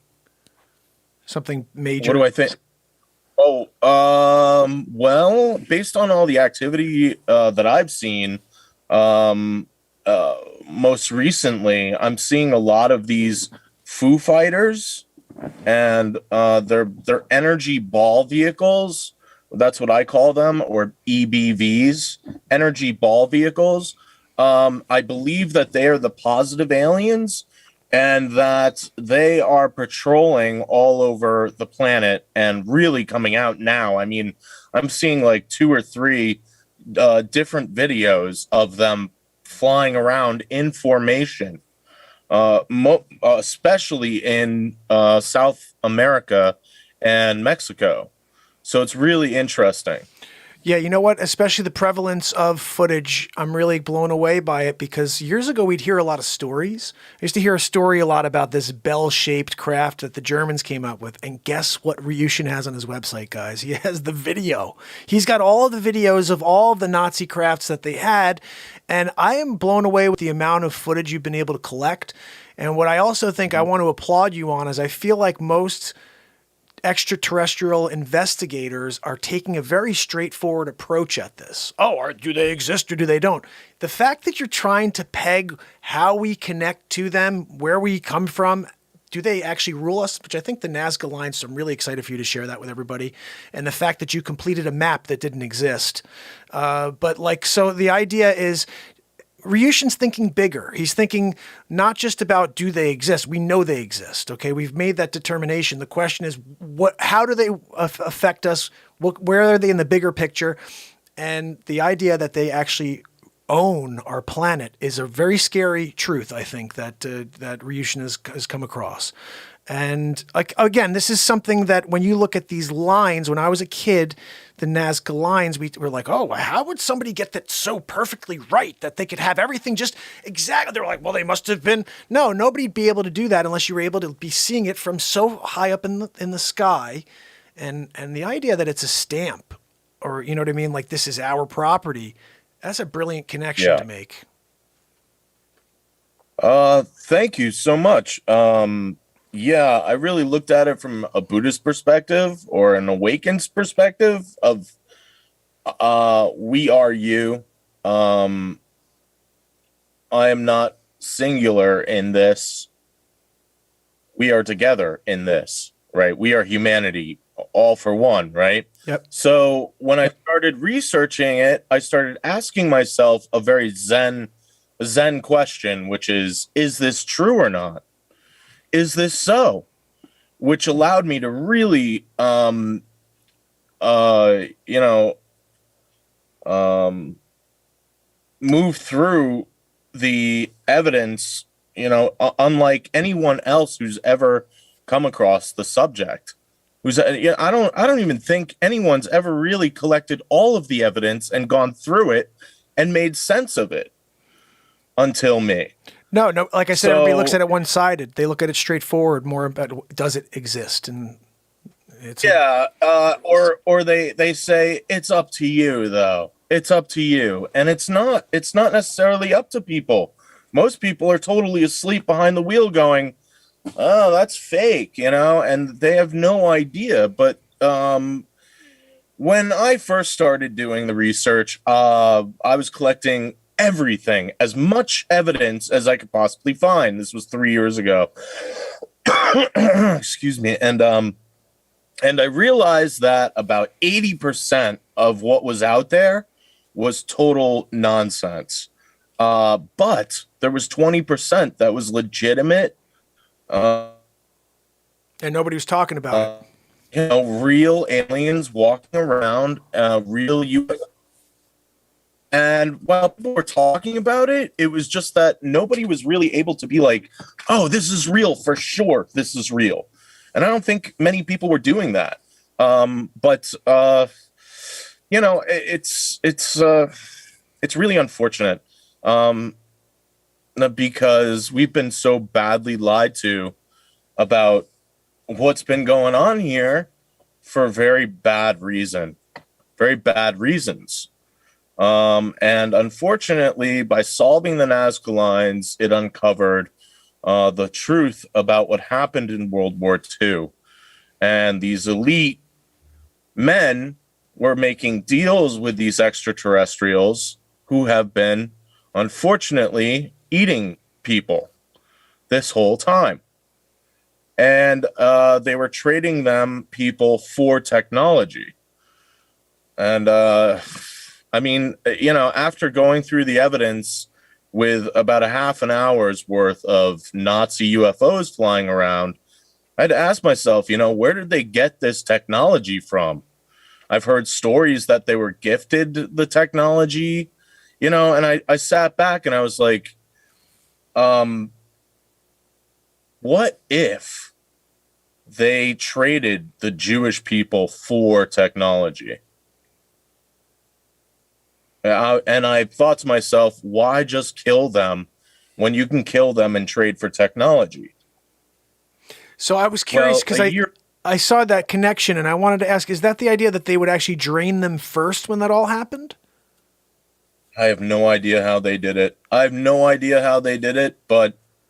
Something major? What do I think? Oh, well, based on all the activity that I've seen, most recently, I'm seeing a lot of these Foo Fighters and their energy ball vehicles. That's what I call them, or EBVs, energy ball vehicles. I believe that they are the positive aliens and that they are patrolling all over the planet and really coming out now. I mean, I'm seeing like 2 or 3 different videos of them flying around in formation, especially in South America and Mexico. So it's really interesting. Yeah, you know what? Especially the prevalence of footage, I'm really blown away by it because years ago we'd hear a lot of stories. I used to hear a story a lot about this bell-shaped craft that the Germans came up with. And guess what Ryushin has on his website, guys? He has the video. He's got all of the videos of all of the Nazi crafts that they had. And I am blown away with the amount of footage you've been able to collect. And what I also think I want to applaud you on is I feel like most extraterrestrial investigators are taking a very straightforward approach at this. Oh, do they exist or do they don't? The fact that you're trying to peg how we connect to them, where we come from, do they actually rule us? Which I think the Nazca lines, so I'm really excited for you to share that with everybody. And the fact that you completed a map that didn't exist. So the idea is Ryushin's thinking bigger. He's thinking not just about do they exist. We know they exist. Okay, we've made that determination. The question is, how do they affect us? Where are they in the bigger picture? And the idea that they actually own our planet is a very scary truth. I think that Ryushin has come across. And like again, this is something that when you look at these lines, when I was a kid, the Nazca lines, we were like, oh, how would somebody get that so perfectly right that they could have everything just exactly? They're like, well, they must have been. No, nobody'd be able to do that unless you were able to be seeing it from so high up in the sky. And the idea that it's a stamp, or you know what I mean, like this is our property. That's a brilliant connection to make. Thank you so much. Yeah, I really looked at it from a Buddhist perspective or an awakened perspective of we are you. I am not singular in this. We are together in this, right? We are humanity, all for one, right? Yep. So when I started researching it, I started asking myself a very Zen question, which is this true or not? Is this so? which allowed me to really, move through the evidence, unlike anyone else who's ever come across the subject. I don't even think anyone's ever really collected all of the evidence and gone through it and made sense of it until me. No. Like I said, everybody looks at it one-sided. They look at it straightforward, more about does it exist, and it's or they say it's up to you, though. It's up to you, and it's not necessarily up to people. Most people are totally asleep behind the wheel, going, "Oh, that's fake," and they have no idea. But when I first started doing the research, I was collecting everything, as much evidence as I could possibly find. This was 3 years ago. Excuse me. And I realized that about 80% of what was out there was total nonsense. But there was 20% that was legitimate. And nobody was talking about it. Real aliens walking around, real UFOs. And while people were talking about it, it was just that nobody was really able to be like, "Oh, this is real for sure. This is real." And I don't think many people were doing that. But it's really unfortunate because we've been so badly lied to about what's been going on here for very bad reasons. And unfortunately, by solving the Nazca lines, it uncovered the truth about what happened in World War II. And these elite men were making deals with these extraterrestrials who have been, unfortunately, eating people this whole time. And they were trading them people for technology. And after going through the evidence with about a half an hour's worth of Nazi UFOs flying around, I had to ask myself, where did they get this technology from? I've heard stories that they were gifted the technology, and I sat back and I was like, what if they traded the Jewish people for technology? And I thought to myself, why just kill them when you can kill them and trade for technology? So I was curious because I saw that connection and I wanted to ask, is that the idea that they would actually drain them first when that all happened? I have no idea how they did it. But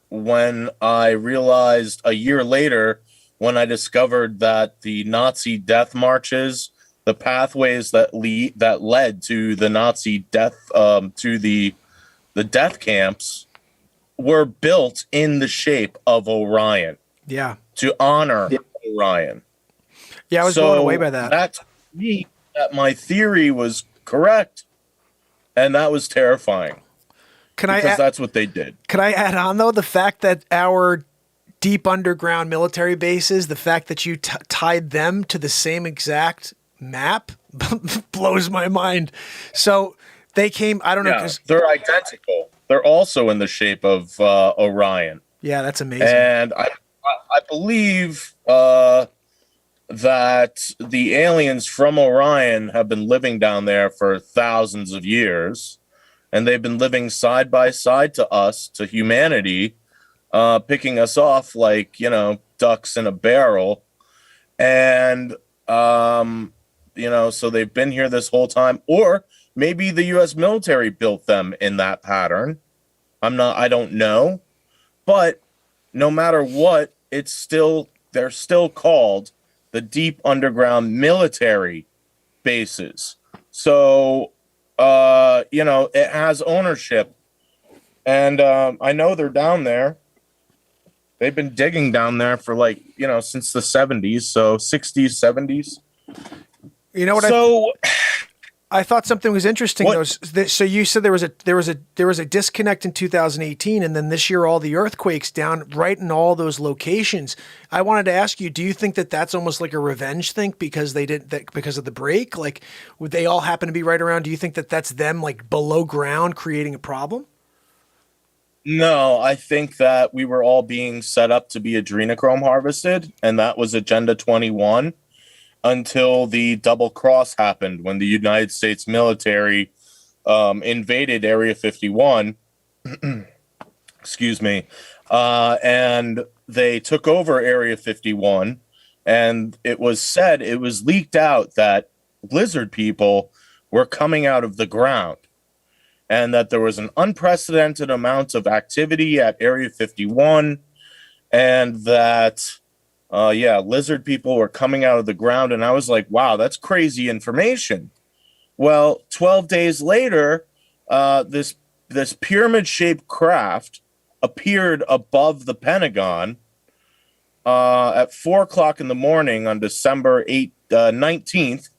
when I realized a year later, when I discovered that the Nazi death marches, the pathways that led to the Nazi death, to the death camps, were built in the shape of Orion. Yeah. To honor Orion. Yeah, I was blown away by that. That told me that my theory was correct, and that was terrifying. Because that's what they did. Can I add on, though, the fact that our deep underground military bases, the fact that you tied them to the same exact map blows my mind. So they came, I don't know. Yeah, they're identical. They're also in the shape of Orion. Yeah, that's amazing. And I believe that the aliens from Orion have been living down there for thousands of years, and they've been living side by side to us, to humanity, picking us off like, ducks in a barrel. And, so they've been here this whole time. Or maybe the U.S. military built them in that pattern. I don't know. But no matter what, they're still called the deep underground military bases. So, it has ownership. And I know they're down there. They've been digging down there for since the 70s, so 60s, 70s. You know what? I thought something was interesting though. So you said there was a disconnect in 2018, and then this year all the earthquakes down right in all those locations. I wanted to ask you, do you think that that's almost like a revenge thing because they did that because of the break? Like, would they all happen to be right around? Do you think that that's them like below ground creating a problem? No, I think that we were all being set up to be adrenochrome harvested, and that was Agenda 21. Until the double cross happened when the United States military invaded Area 51, excuse me, and they took over Area 51, and it was leaked out that lizard people were coming out of the ground, and that there was an unprecedented amount of activity at Area 51, and that lizard people were coming out of the ground. And I was like, wow, that's crazy information. Well, 12 days later, this pyramid-shaped craft appeared above the Pentagon at 4 o'clock in the morning on December 19th,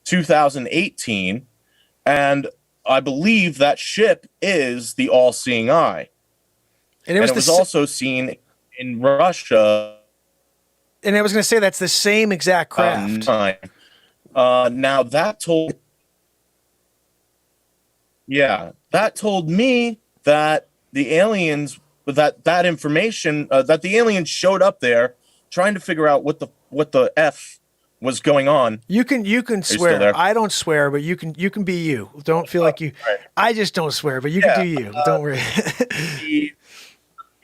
2018. And I believe that ship is the All-Seeing Eye. And it was also seen in Russia. And I was going to say that's the same exact craft. Now that told me that the aliens, that information, that the aliens showed up there trying to figure out what the F was going on. You can swear. I don't swear, but you can be you. Don't feel like you. Right. I just don't swear, but you can do you. Don't worry. The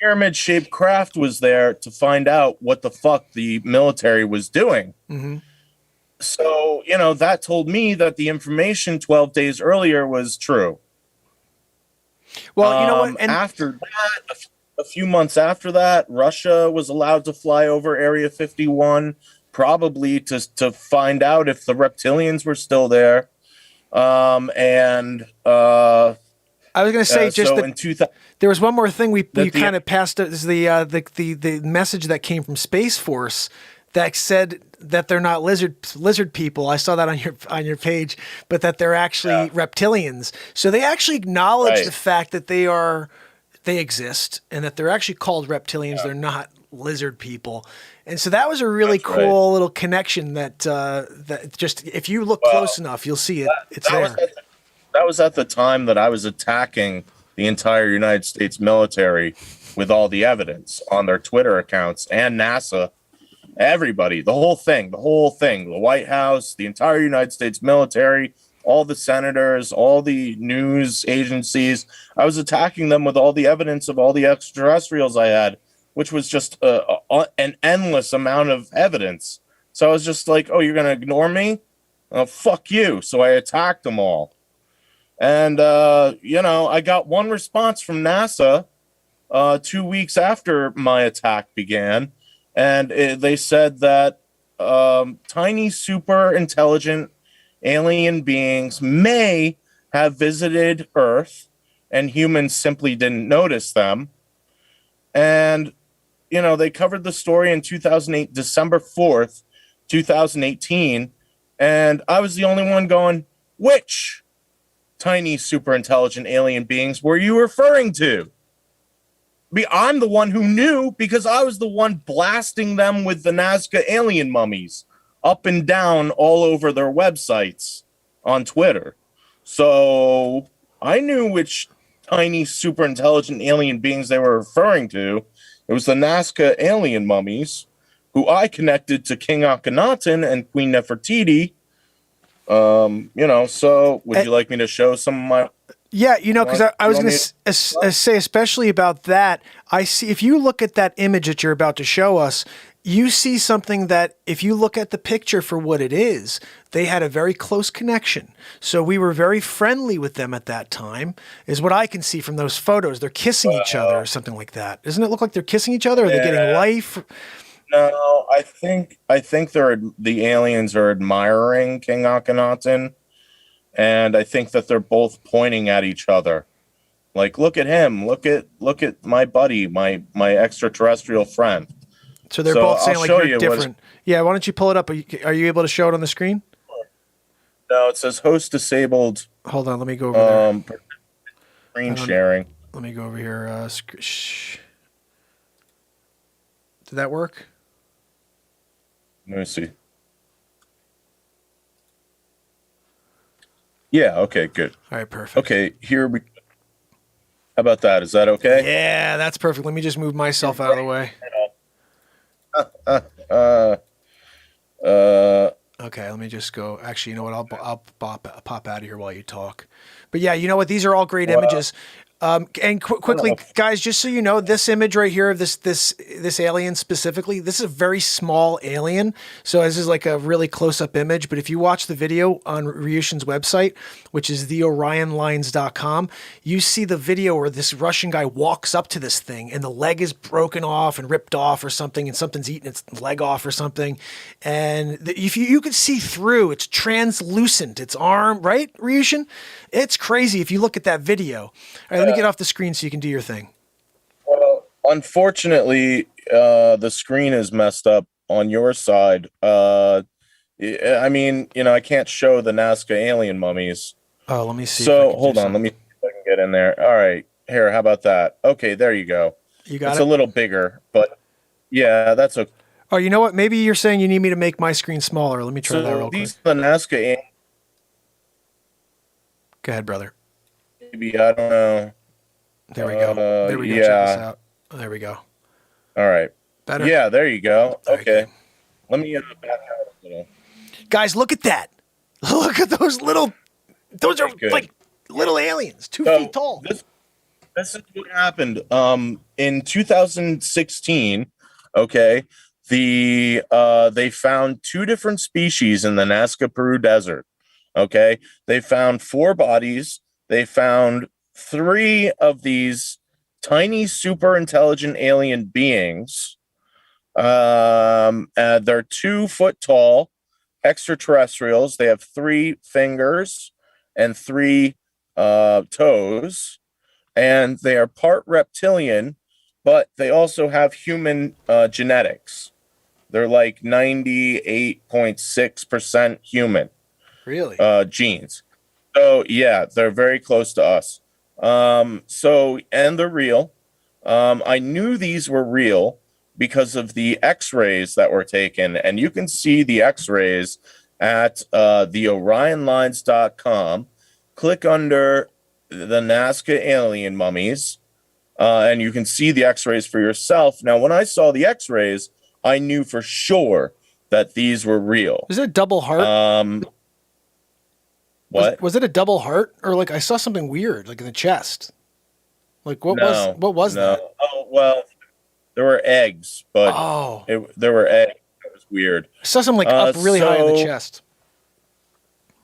pyramid-shaped craft was there to find out what the fuck the military was doing. Mm-hmm. So, that told me that the information 12 days earlier was true. Well, you know what? And after that, a few months after that, Russia was allowed to fly over Area 51, probably to find out if the reptilians were still there. I was going to say in 2000. There was one more thing we kind of passed. Is the message that came from Space Force that said that they're not lizard people. I saw that on your page, but that they're actually reptilians. So they actually acknowledge the fact that they exist and that they're actually called reptilians. They're not lizard people. And so that was a really cool little connection that just if you look close enough, you'll see it. It's there. That was at the time that I was attacking the entire United States military with all the evidence on their Twitter accounts and NASA, everybody, the whole thing, the White House, the entire United States military, all the senators, all the news agencies. I was attacking them with all the evidence of all the extraterrestrials I had, which was just an endless amount of evidence. So I was just like, oh, you're going to ignore me? Oh, fuck you. So I attacked them all. And, I got one response from NASA 2 weeks after my attack began. And they said that tiny, super intelligent alien beings may have visited Earth and humans simply didn't notice them. And, they covered the story in 2008, December 4th, 2018. And I was the only one going, which tiny, super intelligent alien beings were you referring to? I'm the one who knew because I was the one blasting them with the Nazca alien mummies up and down all over their websites on Twitter. So I knew which tiny, super intelligent alien beings they were referring to. It was the Nazca alien mummies who I connected to King Akhenaten and Queen Nefertiti. So would you like me to show some of my... Yeah, because I was going to say, especially about that, I see, if you look at that image that you're about to show us, you see something that if you look at the picture for what it is, they had a very close connection. So we were very friendly with them at that time, is what I can see from those photos. They're kissing each other or something like that. Doesn't it look like they're kissing each other? Are they getting life? No, I think the aliens are admiring King Akhenaten, and I think that they're both pointing at each other. Like, look at him, look at my buddy, my extraterrestrial friend. So they're both saying like you're different. Yeah, why don't you pull it up? Are you able to show it on the screen? No, it says host disabled. Hold on, let me go over there. Screen sharing. Let me go over here. Did that work? Let me see. Yeah, okay, good. All right, perfect. Okay, here we. How about that? Is that okay? Yeah, that's perfect. Let me just move myself out of the way. Okay, let me just go. Actually, you know what? I'll pop out of here while you talk. But yeah, you know what? These are all great images. And quickly, guys, just so you know, this image right here of this alien specifically, this is a very small alien. So this is like a really close-up image. But if you watch the video on Ryushin's website, which is theorionlines.com, you see the video where this Russian guy walks up to this thing and the leg is broken off and ripped off or something, and something's eaten its leg off or something. And if you could see through, it's translucent, its arm, right, Ryushin? It's crazy if you look at that video. All right, let me get off the screen so you can do your thing. Well, unfortunately, the screen is messed up on your side. I mean, I can't show the Nazca alien mummies. Oh, let me see. So hold on, let me see if I can get in there. All right, here, how about that? Okay, there you go. You got it's it? a little bigger, but yeah, that's okay. Oh, you know what? Maybe you're saying you need me to make my screen smaller. Let me try that real quick. These are the Nazca. Go ahead, brother. Maybe, I don't know. There we go. There we go. Yeah. Check this out. There we go. All right. Better? Yeah, there you go. Okay. Okay. Let me back out a little. Guys, look at that. Look at those little. Those are like little aliens, 2 feet tall. This is what happened. In 2016, okay, they found 2 different species in the Nazca Peru desert. Okay, they found 4 bodies. They found 3 of these tiny, super intelligent alien beings. They're 2 foot tall extraterrestrials. They have 3 fingers and 3 toes, and they are part reptilian, but they also have human genetics. They're like 98.6% human. Really? Genes. So yeah, they're very close to us. And they're real. I knew these were real because of the X-rays that were taken, and you can see the X-rays at theorionlines.com. Click under the Nazca alien mummies, and you can see the X-rays for yourself. Now, when I saw the X-rays, I knew for sure that these were real. Is it a double heart? What? Was it a double heart? Or like I saw something weird, like in the chest. Like what was that? Oh, well, there were eggs, but there were eggs. It was weird. I saw something like up really high in the chest.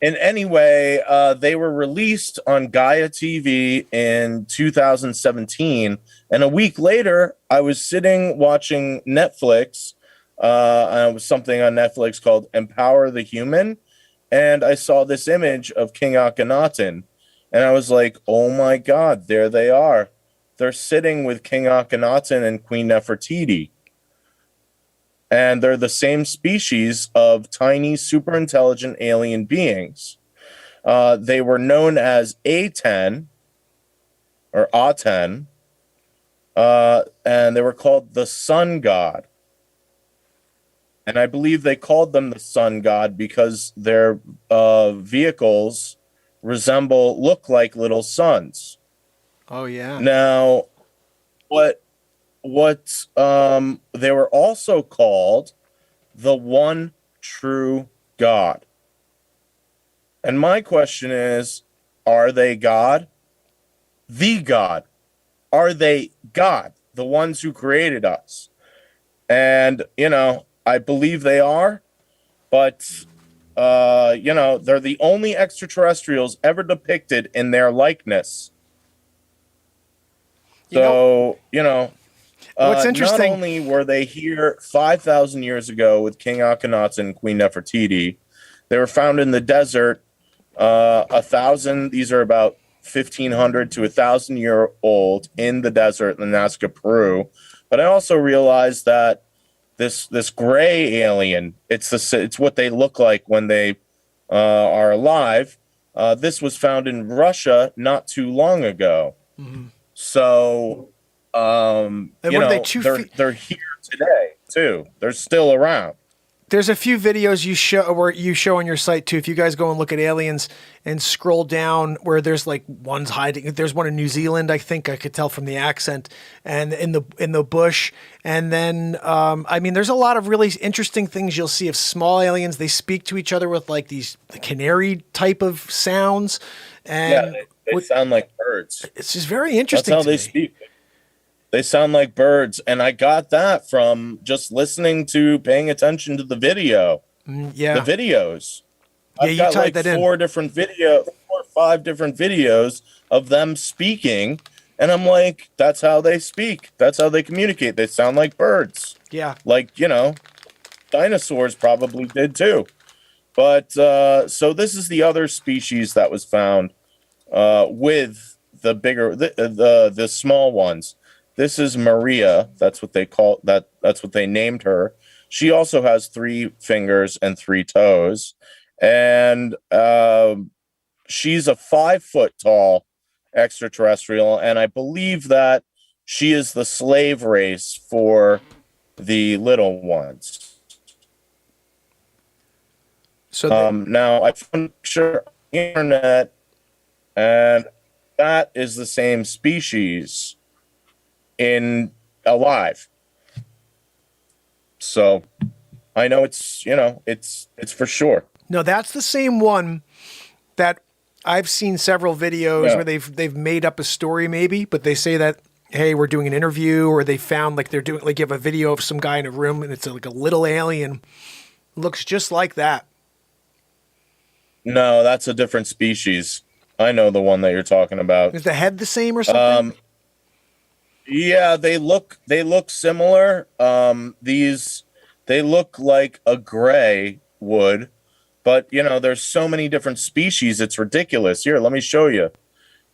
And anyway, they were released on Gaia TV in 2017. And a week later, I was sitting watching Netflix. It was something on Netflix called Empower the Human. And I saw this image of King Akhenaten. And I was like, oh my God, there they are. They're sitting with King Akhenaten and Queen Nefertiti. And they're the same species of tiny, super intelligent alien beings. They were known as A10 or Aten, and they were called the sun god. And I believe they called them the sun god because their vehicles look like little suns. Oh yeah. Now, what they were also called the one true God. And my question is, are they God? The God. Are they God? The ones who created us? And, I believe they are, but, they're the only extraterrestrials ever depicted in their likeness. What's interesting. Not only were they here 5,000 years ago with King Akhenaten and Queen Nefertiti, they were found in the desert. 1,000. These are about 1,500 to 1,000 year old in the desert in Nazca, Peru. But I also realized that this gray alien, it's what they look like when they are alive. This was found in Russia not too long ago. So, And you what are they, know, they're here today too. They're still around. There's a few videos you show on your site too. If you guys go and look at aliens and scroll down, where there's like one's hiding. There's one in New Zealand, I think I could tell from the accent, and in the bush. And then I mean, there's a lot of really interesting things you'll see of small aliens. They speak to each other with like these canary type of sounds, and they sound like birds. it's just very interesting. That's how they speak. They sound like birds, and I got that from just listening to, paying attention to the video. Yeah, the videos. Yeah, I've you got tied like that in. 4 or 5 different videos of them speaking, and I'm like, that's how they speak. That's how they communicate. They sound like birds. yeah. Like, you know, dinosaurs probably did too. But so this is the other species that was found with the bigger, the small ones. This is Maria. That's what they call that. That's what they named her. She also has 3 fingers and 3 toes, and she's a 5-foot tall extraterrestrial. And I believe that she is the slave race for the little ones. So now I found a picture on the internet, and that is the same species in Alive. So I know it's, you know, it's for sure. no, that's the same one that I've seen several videos where they've made up a story maybe, but they say that, hey, we're doing an interview, or they found like they're doing, like, you have a video of some guy in a room and it's like a little alien. Looks just like that. No, that's a different species. I know the one that you're talking about. Is the head the same or something? Yeah, they look similar. They look like a gray would, but you know, there's so many different species, it's ridiculous. Here, let me show you.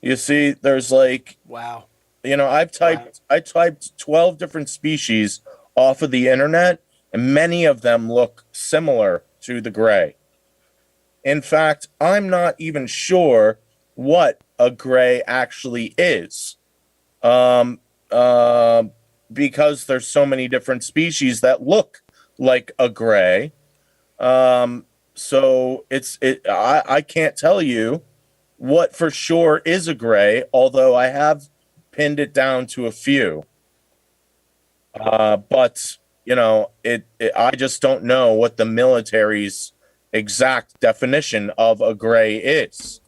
You see, there's like, Wow. you know, I typed 12 different species off of the internet, and many of them look similar to the gray. In fact, I'm not even sure what a gray actually is. Because there's so many different species that look like a gray. So I can't tell you what for sure is a gray, although I have pinned it down to a few. But you know, I just don't know what the military's exact definition of a gray is.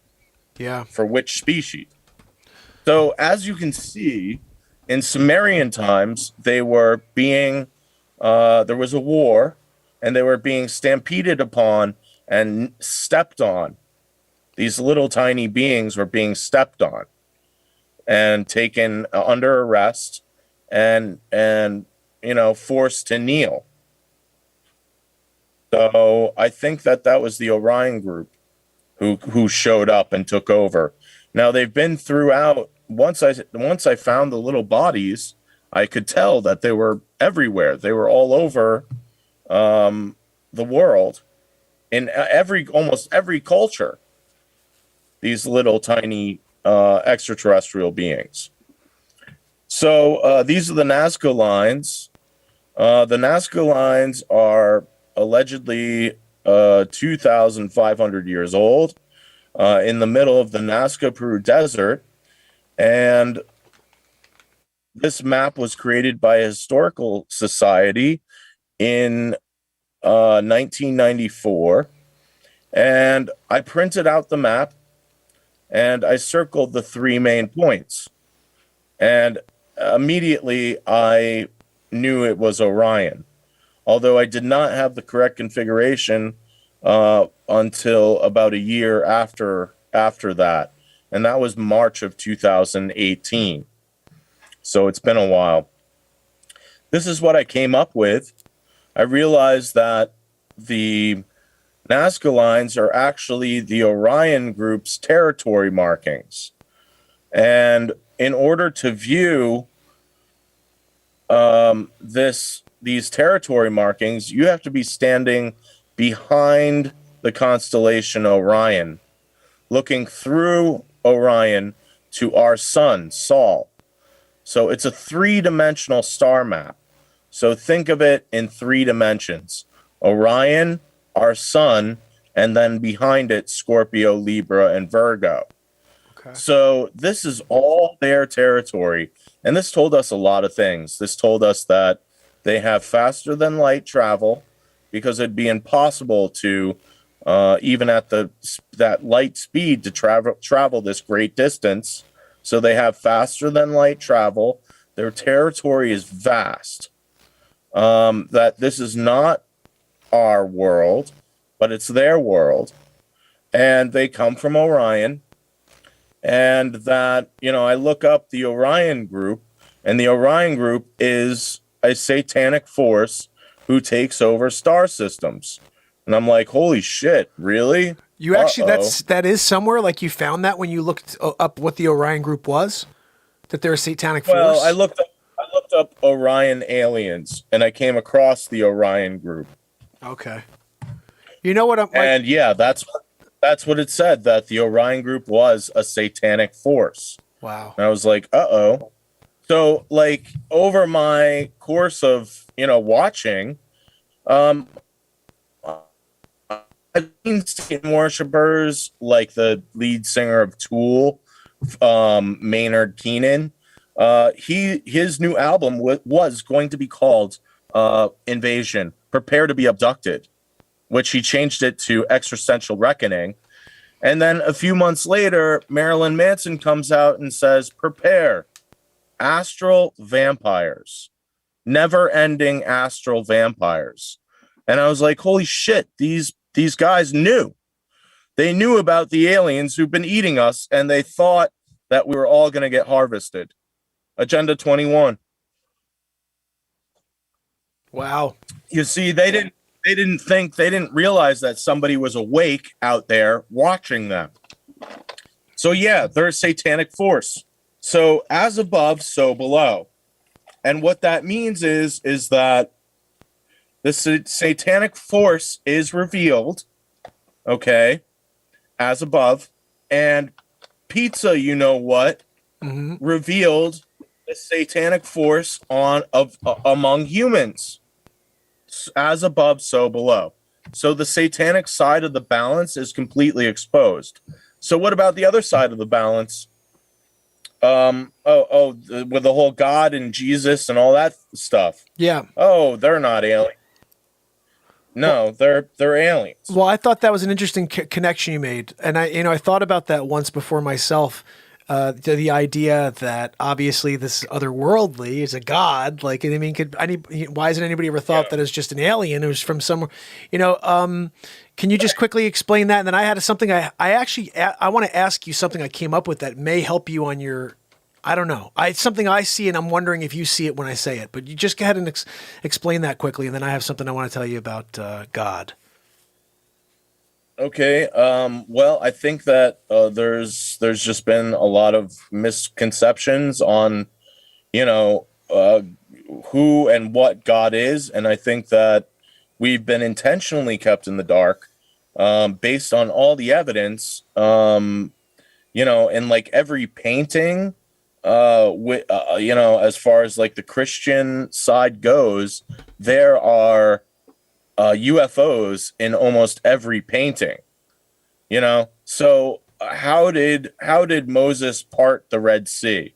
Yeah. For which species. So as you can see, in Sumerian times, they were being, there was a war, and they were being stampeded upon and stepped on. These little tiny beings were being stepped on and taken under arrest and you know, forced to kneel. So I think that was the Orion group who showed up and took over. Now they've been throughout. Once I found the little bodies, I could tell that they were everywhere. They were all over the world, in almost every culture. These little tiny extraterrestrial beings. So these are the Nazca lines. The Nazca lines are allegedly 2,500 years old, in the middle of the Nazca Peru Desert. And this map was created by a historical society in 1994. And I printed out the map and I circled the 3 main points. And immediately I knew it was Orion, although I did not have the correct configuration until about a year after that. And that was March of 2018. So it's been a while. This is what I came up with. I realized that the Nazca lines are actually the Orion group's territory markings. And in order to view these territory markings, you have to be standing behind the constellation Orion, looking through Orion to our sun, Sol. So it's a 3-dimensional star map. So think of it in 3 dimensions. Orion, our sun, and then behind it, Scorpio, Libra, and Virgo. Okay. So this is all their territory. And this told us a lot of things. This told us that they have faster than light travel, because it'd be impossible to, even at that light speed, to travel this great distance. So they have faster than light travel. Their territory is vast. That this is not our world, but it's their world. And they come from Orion. And that, I look up the Orion group, and the Orion group is a satanic force who takes over star systems. And I'm like, holy shit, really? You actually, that is somewhere, like you found that when you looked up what the Orion group was? That they're a satanic force? Well, I looked up Orion aliens, and I came across the Orion group. Okay. You know what I'm like? And yeah, that's what it said, that the Orion group was a satanic force. Wow. And I was like, uh-oh. So, like, over my course of, watching, I've seen Satan worshippers, like the lead singer of Tool, Maynard Keenan. His new album was going to be called Invasion, Prepare to be Abducted, which he changed it to Existential Reckoning. And then a few months later, Marilyn Manson comes out and says, prepare, astral vampires, never-ending astral vampires. And I was like, holy shit, these guys knew. They knew about the aliens who've been eating us, and they thought that we were all going to get harvested. Agenda 21. Wow. You see, they didn't realize that somebody was awake out there watching them. So yeah, they're a satanic force. So as above, so below. And what that means is that the satanic force is revealed, okay, as above, and pizza, revealed the satanic force among humans. As above, so below. So the satanic side of the balance is completely exposed. So what about the other side of the balance? With the whole God and Jesus and all that stuff. Yeah. Oh, they're not alien. No, they're aliens. Well, I thought that was an interesting connection you made, and I thought about that once before myself. The idea that obviously this otherworldly is a god. Like, I mean, why hasn't anybody ever thought that it's just an alien who's from somewhere? Can you just quickly explain that? And then I had something I want to ask you something I came up with that may help you on your. I don't know. It's something I see, and I'm wondering if you see it when I say it. But you just go ahead and explain that quickly, and then I have something I want to tell you about God. Okay. Well, I think that there's just been a lot of misconceptions on, who and what God is, and I think that we've been intentionally kept in the dark, based on all the evidence. And like every painting, as far as like the Christian side goes, there are UFOs in almost every painting, so how did Moses part the Red Sea?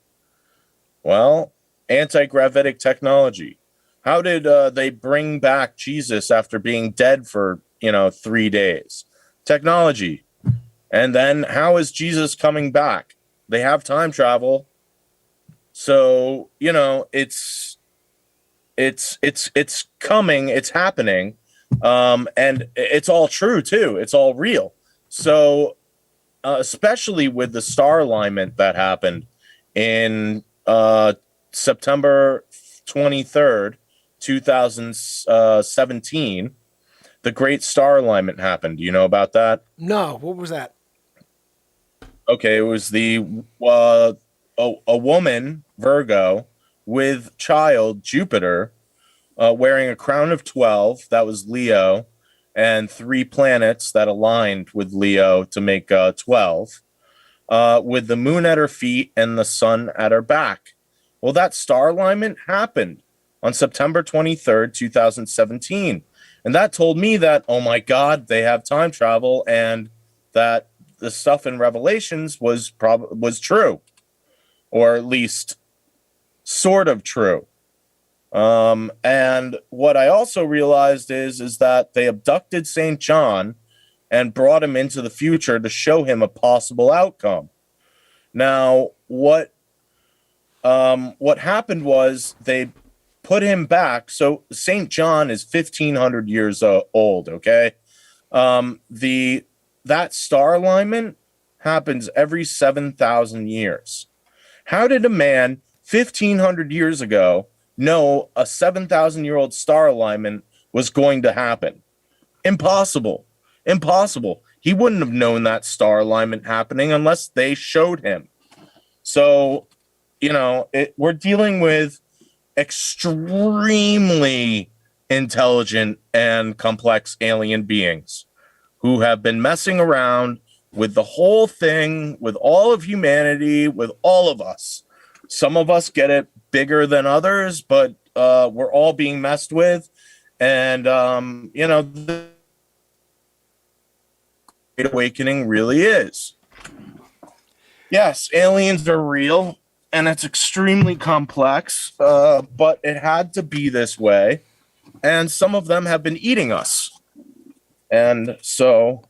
Well, anti-gravitic technology. How did they bring back Jesus after being dead for 3 days? Technology. And then how is Jesus coming back? They have time travel. So it's coming, it's happening. And it's all true too. It's all real. So, especially with the star alignment that happened in September 23rd, 2017, the great star alignment happened. Do you know about that? No. What was that? Okay. It was a woman, Virgo, with child, Jupiter, wearing a crown of 12, that was Leo, and 3 planets that aligned with Leo to make 12, with the moon at her feet and the sun at her back. Well, that star alignment happened on September 23rd, 2017. And that told me that, oh my God, they have time travel, and that the stuff in Revelations was true, or at least sort of true. And what I also realized is that they abducted St. John and brought him into the future to show him a possible outcome. Now, what happened was they put him back. So St. John is 1,500 years old, okay? That star alignment happens every 7,000 years. How did a man 1,500 years ago know a 7,000-year-old star alignment was going to happen? Impossible. He wouldn't have known that star alignment happening unless they showed him. So, we're dealing with extremely intelligent and complex alien beings who have been messing around with the whole thing, with all of humanity, with all of us. Some of us get it bigger than others, but we're all being messed with. And, the Great Awakening really is. Yes, aliens are real, and it's extremely complex, but it had to be this way. And some of them have been eating us. And so...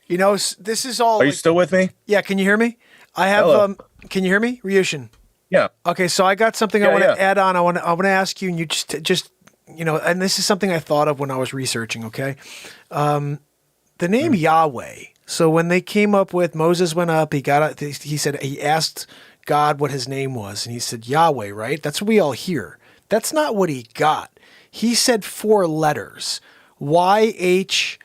this is all... Are you still with me? Yeah, can you hear me? I have... Hello. Can you hear me? Ryushin? Yeah. Okay, so I got something I want to add on. I want to ask you, and you just and this is something I thought of when I was researching, okay? The name Yahweh. So when they came up with, Moses went up, he said, he asked God what his name was, and he said Yahweh, right? That's what we all hear. That's not what he got. He said 4 letters, YHWH.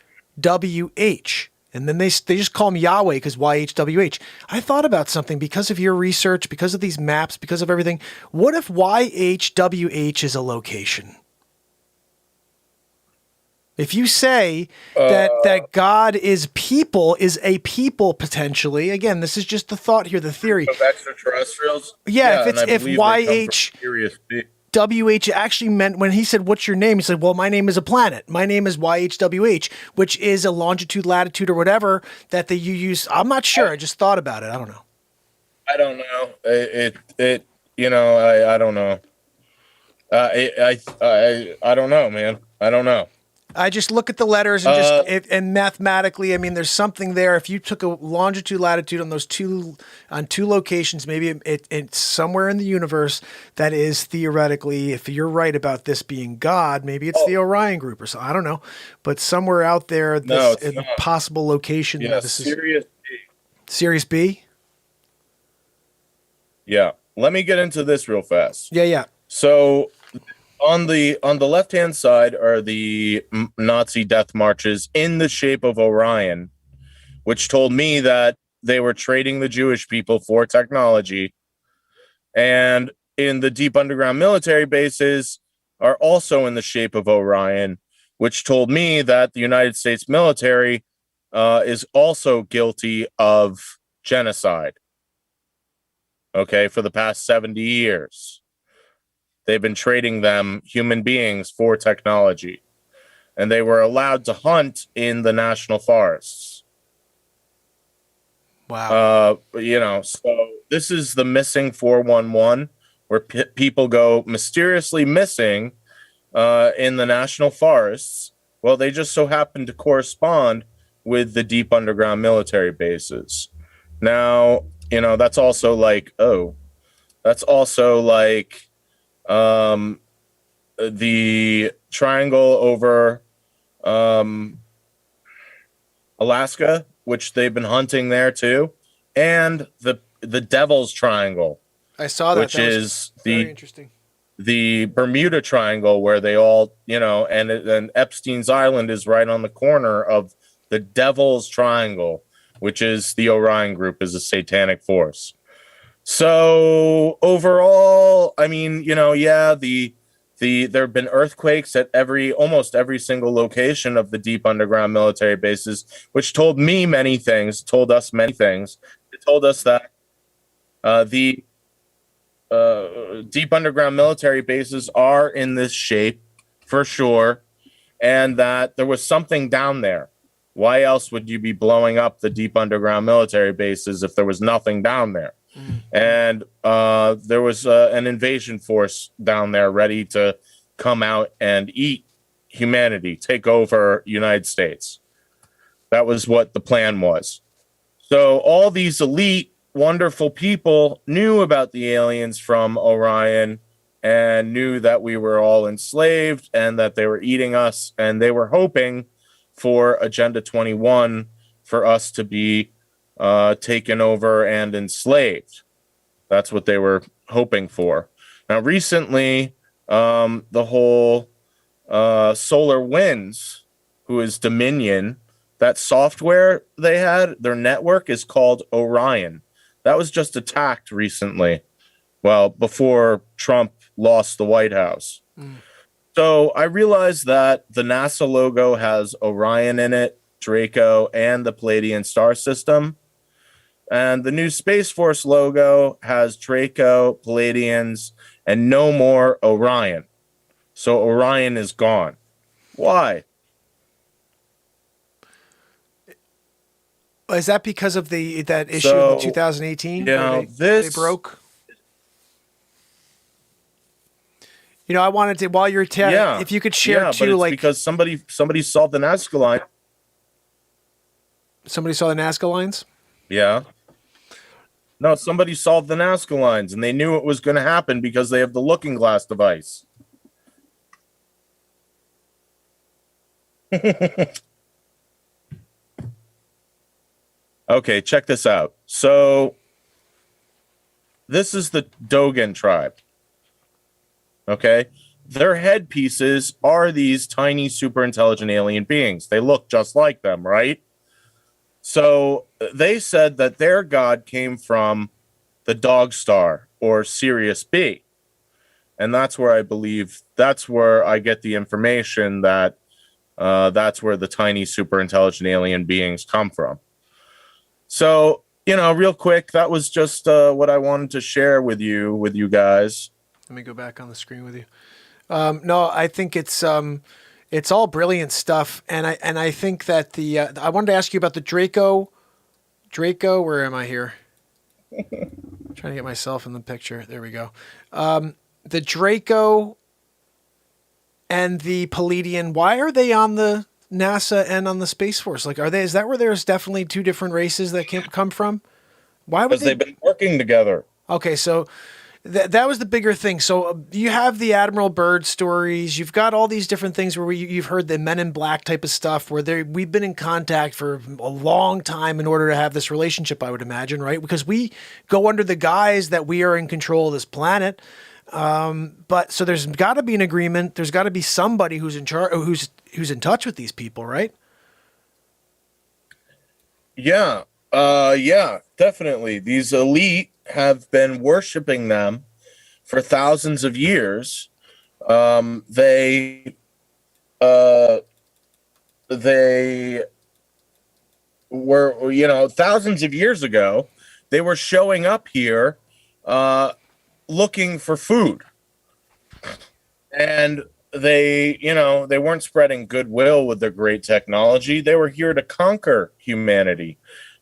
And then they just call him Yahweh because YHWH. I thought about something because of your research, because of these maps, because of everything. What if YHWH is a location? If you say that God is a people potentially, again, this is just the thought here, the theory. Of extraterrestrials? Yeah, if YHWH actually meant, when he said, what's your name? He said, well, my name is a planet. My name is YHWH, which is a longitude, latitude, or whatever that you use. I'm not sure. I just thought about it. I don't know. I don't know. I don't know. I don't know, man. I don't know. I just look at the letters and and mathematically, I mean, there's something there. If you took a longitude, latitude on two locations, maybe it's somewhere in the universe that is theoretically, if you're right about this being God, maybe it's the Orion group or something. I don't know, but somewhere out there, this possible location. Yeah, this Sirius B. Sirius B. Yeah, let me get into this real fast. Yeah. So on the left-hand side are the Nazi death marches in the shape of Orion, which told me that they were trading the Jewish people for technology. And in the deep underground military bases are also in the shape of Orion, which told me that the United States military is also guilty of genocide. Okay, for the past 70 years. They've been trading them, human beings, for technology. And they were allowed to hunt in the national forests. Wow. So this is the missing 411, where people go mysteriously missing in the national forests. Well, they just so happen to correspond with the deep underground military bases. Now, that's also like the triangle over Alaska, which they've been hunting there too, and the Devil's Triangle. I saw that. Which is very interesting. The Bermuda Triangle, where they all, and Epstein's Island is right on the corner of the Devil's Triangle, which is the Orion Group, is a satanic force. So overall, I mean, the There have been earthquakes at almost every single location of the deep underground military bases, which told me many things, told us many things. It told us that the deep underground military bases are in this shape for sure, and that there was something down there. Why else would you be blowing up the deep underground military bases if there was nothing down there? And there was an invasion force down there ready to come out and eat humanity, take over United States. That was what the plan was. So all these elite, wonderful people knew about the aliens from Orion and knew that we were all enslaved and that they were eating us, and they were hoping for Agenda 21 for us to be taken over and enslaved. That's what they were hoping for. Now, recently, the whole Solar Winds, who is Dominion, that software they had, their network is called Orion. That was just attacked recently. Well, before Trump lost the White House. So I realized that the NASA logo has Orion in it, Draco, and the Palladian star system. And the new Space Force logo has Draco, Palladians, and no more Orion. So Orion is gone. Why? Is that because of that issue in 2018? Yeah, they broke. I wanted to, while you're telling, if you could share too, but it's because somebody saw the Nazca line. Somebody saw the Nazca lines? Yeah. No, somebody solved the Nazca lines, and they knew it was going to happen because they have the looking glass device. Okay, check this out. So this is the Dogon tribe. Okay? Their headpieces are these tiny, super intelligent alien beings. They look just like them, right? So they said that their god came from the Dog Star or Sirius B. And that's where I get the information that that's where the tiny, super intelligent alien beings come from. So, real quick, that was just what I wanted to share with you guys. Let me go back on the screen with you. No, I think it's all brilliant stuff, and I think that I wanted to ask you about the Draco. Where am I here? Trying to get myself in the picture. There we go. The Draco and the Palladian. Why are they on the NASA and on the Space Force? Like, is that where there's definitely two different races that come from? Why would because they've been working together? Okay, so that was the bigger thing. So you have the Admiral Byrd stories. You've got all these different things where you've heard the Men in Black type of stuff where we've been in contact for a long time in order to have this relationship, I would imagine, right? Because we go under the guise that we are in control of this planet. But so there's got to be an agreement. There's got to be somebody who's in charge, who's in touch with these people, right? Yeah. Yeah, definitely. These elite have been worshiping them for thousands of years. They were, thousands of years ago, they were showing up here looking for food. And they weren't spreading goodwill with their great technology. They were here to conquer humanity.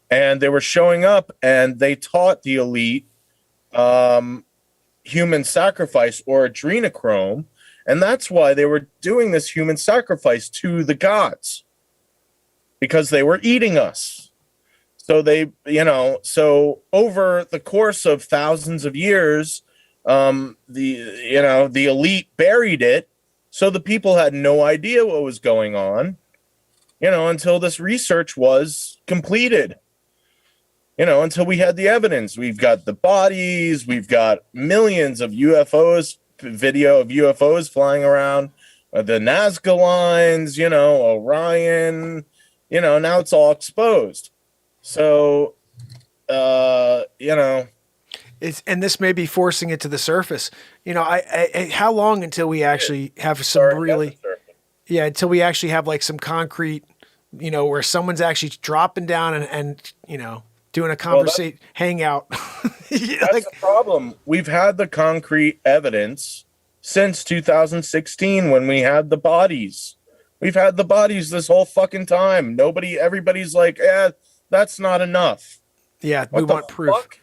And they were showing up and they taught the elite human sacrifice or adrenochrome. And that's why they were doing this human sacrifice to the gods, because they were eating us. So so over the course of thousands of years, the elite buried it. So the people had no idea what was going on, until this research was completed. Until we had the evidence. We've got the bodies, we've got millions of UFOs, video of UFOs flying around, the Nazca lines, Orion, now it's all exposed. So, and this may be forcing it to the surface. You know, how long until we actually have some really, until we actually have like some concrete, you know, where someone's actually dropping down and you know, doing a conversation, hangout. That's the problem. We've had the concrete evidence since 2016 when we had the bodies. We've had the bodies this whole fucking time. Everybody's like, that's not enough. Yeah, we want proof. Fuck?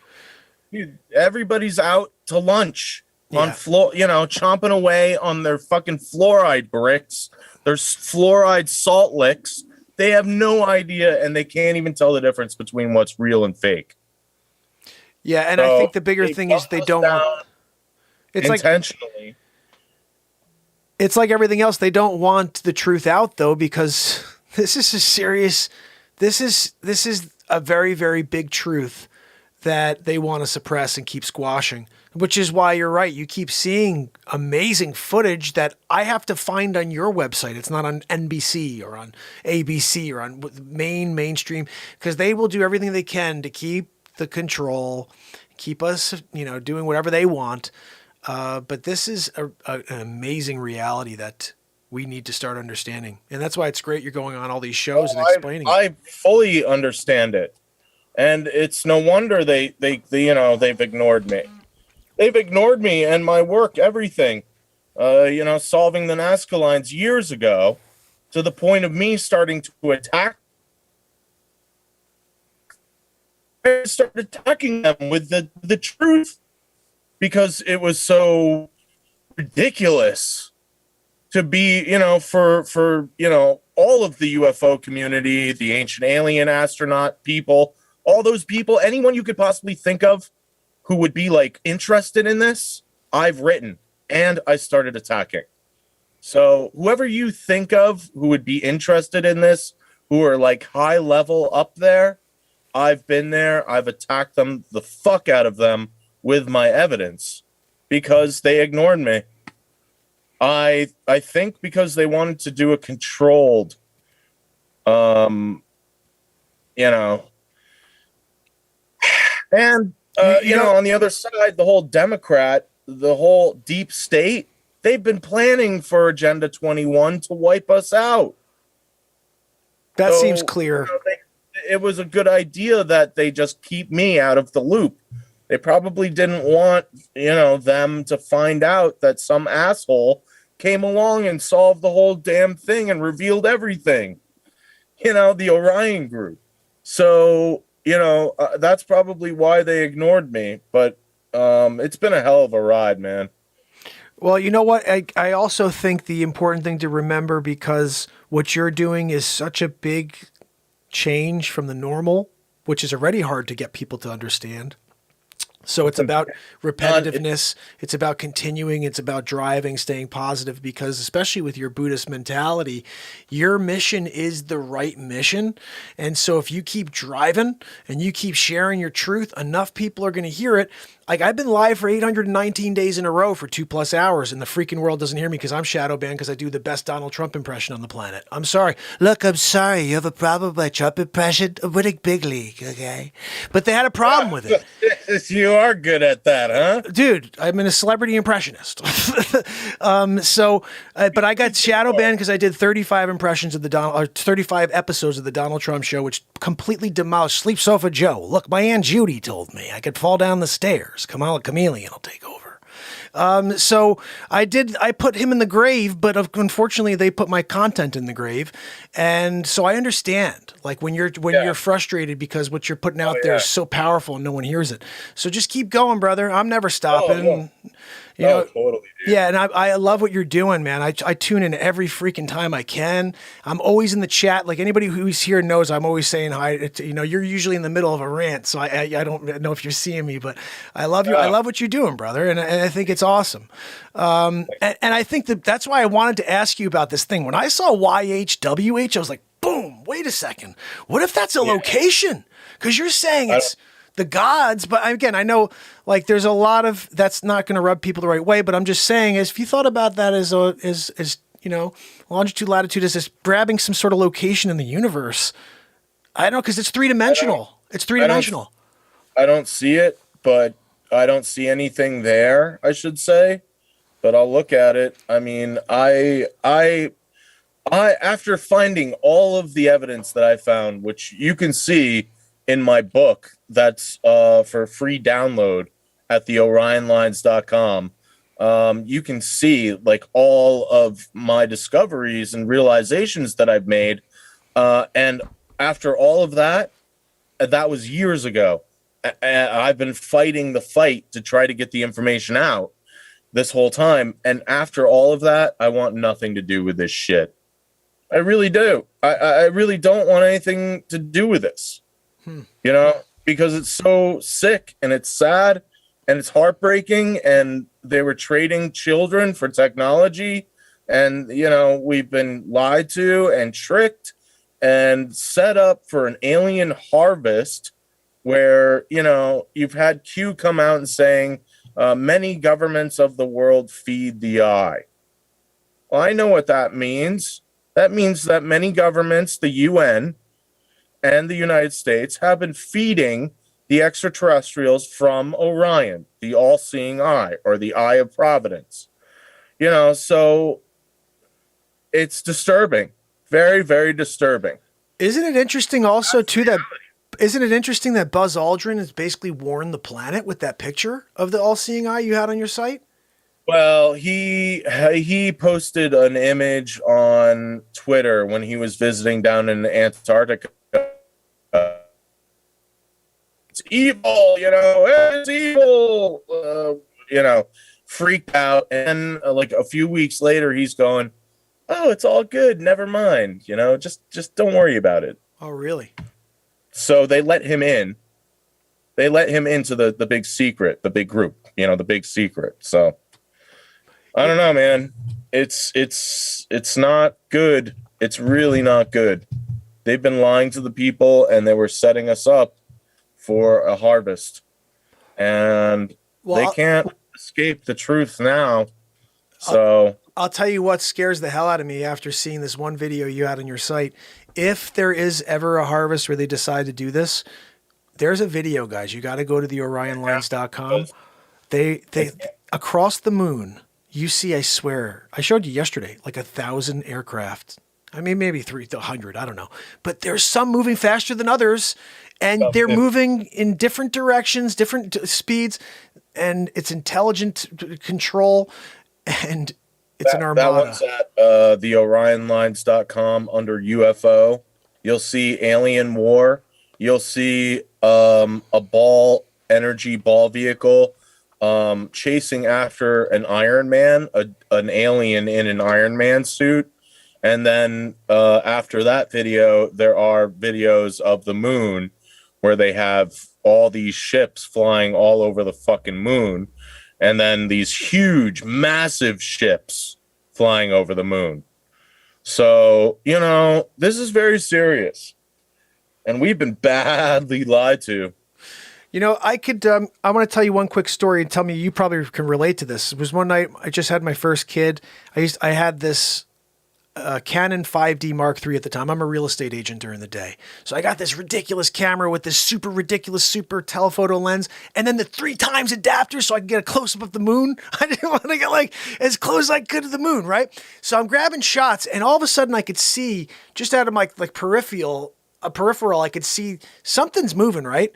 Dude, everybody's out to lunch on chomping away on their fucking fluoride bricks. There's fluoride salt licks. They have no idea, and they can't even tell the difference between what's real and fake. Yeah, and I think the bigger thing is they don't want... It's intentionally. It's like everything else. They don't want the truth out, though, because this is a serious... This is a very, very big truth that they want to suppress and keep squashing, which is why you're right. You keep seeing amazing footage that I have to find on your website. It's not on NBC or on ABC or on mainstream, because they will do everything they can to keep the control, keep us, you know, doing whatever they want. But this is an amazing reality that we need to start understanding. And that's why it's great you're going on all these shows and explaining it. I fully understand it. And it's no wonder they've ignored me. They've ignored me and my work, everything. Solving the Nazca lines years ago, to the point of me starting to attack. I started attacking them with the truth because it was so ridiculous to be, for all of the UFO community, the ancient alien astronaut people, all those people, anyone you could possibly think of who would be like interested in this, I've written and I started attacking. So whoever you think of who would be interested in this, who are like high level up there, I've been there. I've attacked them, the fuck out of them with my evidence because they ignored me. I think because they wanted to do a controlled, And, on the other side, the whole Democrat, the whole deep state, they've been planning for Agenda 21 to wipe us out. That seems clear. It was a good idea that they just keep me out of the loop. They probably didn't want, them to find out that some asshole came along and solved the whole damn thing and revealed everything. The Orion group. So... that's probably why they ignored me, but it's been a hell of a ride, man. Well, you know what? I also think the important thing to remember, because what you're doing is such a big change from the normal, which is already hard to get people to understand. So it's about repetitiveness. It's about continuing. It's about driving, staying positive, because especially with your Buddhist mentality, your mission is the right mission. And so if you keep driving and you keep sharing your truth, enough people are going to hear it. Like, I've been live for 819 days in a row for 2+ hours, and the freaking world doesn't hear me because I'm shadow banned because I do the best Donald Trump impression on the planet. I'm sorry. Look, I'm sorry. You have a problem with my Trump impression? I'm winning big league, okay? But they had a problem with it. You are good at that, huh? Dude, I'm a celebrity impressionist. But I got shadow banned because I did 35 impressions of 35 episodes of the Donald Trump show, which completely demolished Sleep Sofa Joe. Look, my Aunt Judy told me I could fall down the stairs. Kamala Chameleon will take over. So I put him in the grave, but unfortunately they put my content in the grave. And so I understand, like, when you're frustrated because what you're putting out there is so powerful and no one hears it. So just keep going, brother. I'm never stopping. Totally, dude. Yeah, and I love what you're doing, man. I tune in every freaking time I can. I'm always in the chat. Like, anybody who's here knows I'm always saying hi. You're usually in the middle of a rant, so I don't know if you're seeing me, but I love you. I love what you're doing, brother, and I think it's awesome. And I think that's why I wanted to ask you about this thing. When I saw YHWH, I was like, boom, wait a second. What if that's a location? Because you're saying it's the gods, but again, I know, like, there's a lot of that's not going to rub people the right way. But I'm just saying, if you thought about that as longitude, latitude, as just grabbing some sort of location in the universe, I don't know, because it's 3-dimensional. It's 3-dimensional. I don't see it, but I don't see anything there, I should say, but I'll look at it. I mean, I after finding all of the evidence that I found, which you can see in my book that's for free download at the orionlines.com, you can see like all of my discoveries and realizations that I've made. And after all of that, that was years ago. I've been fighting the fight to try to get the information out this whole time. And after all of that, I want nothing to do with this shit. I really do. I really don't want anything to do with this, you know, because it's so sick and it's sad and it's heartbreaking. And they were trading children for technology. And, you know, we've been lied to and tricked and set up for an alien harvest where, you know, you've had Q come out and saying many governments of the world feed the eye. Well, I know what that means. That means that many governments, the UN and the United States, have been feeding the extraterrestrials from Orion, the all-seeing eye, or the eye of Providence. You know, so it's disturbing. Very, very disturbing. Isn't it interesting also, too, that... Isn't it interesting that Buzz Aldrin has basically warned the planet with that picture of the all-seeing eye you had on your site? Well, he posted an image on Twitter when he was visiting down in Antarctica. It's evil, you know, it's evil, you know, freaked out. And like a few weeks later, he's going, oh, it's all good. Never mind. You know, just don't worry about it. Oh, really? So they let him in. They let him into the big secret, the big group, you know, the big secret. So I don't know, man. It's not good. It's really not good. They've been lying to the people and they were setting us up for a harvest. And they can't escape the truth now. So I'll tell you what scares the hell out of me after seeing this one video you had on your site. If there is ever a harvest where they decide to do this, there's a video, guys. You got to go to the orionlines.com. They across the moon, you see, I swear, I showed you yesterday, like 1,000 aircraft. I mean, maybe 300, I don't know. But there's some moving faster than others, and they're moving in different directions, different speeds, and it's intelligent control, and it's an armada. That one's at the orionlines.com under UFO. You'll see alien war. You'll see a energy ball vehicle chasing after an Iron Man, an alien in an Iron Man suit. And then after that video, there are videos of the moon where they have all these ships flying all over the fucking moon. And then these huge, massive ships flying over the moon. So, you know, this is very serious. And we've been badly lied to. You know, I want to tell you one quick story and tell me you probably can relate to this. It was one night I just had my first kid. I had this Canon 5D Mark III at the time. I'm a real estate agent during the day. So I got this ridiculous camera with this super ridiculous super telephoto lens and then the 3 times adapter so I could get a close-up of the moon. I didn't want to get like as close as I could to the moon, right? So I'm grabbing shots and all of a sudden I could see just out of my like peripheral, I could see something's moving, right?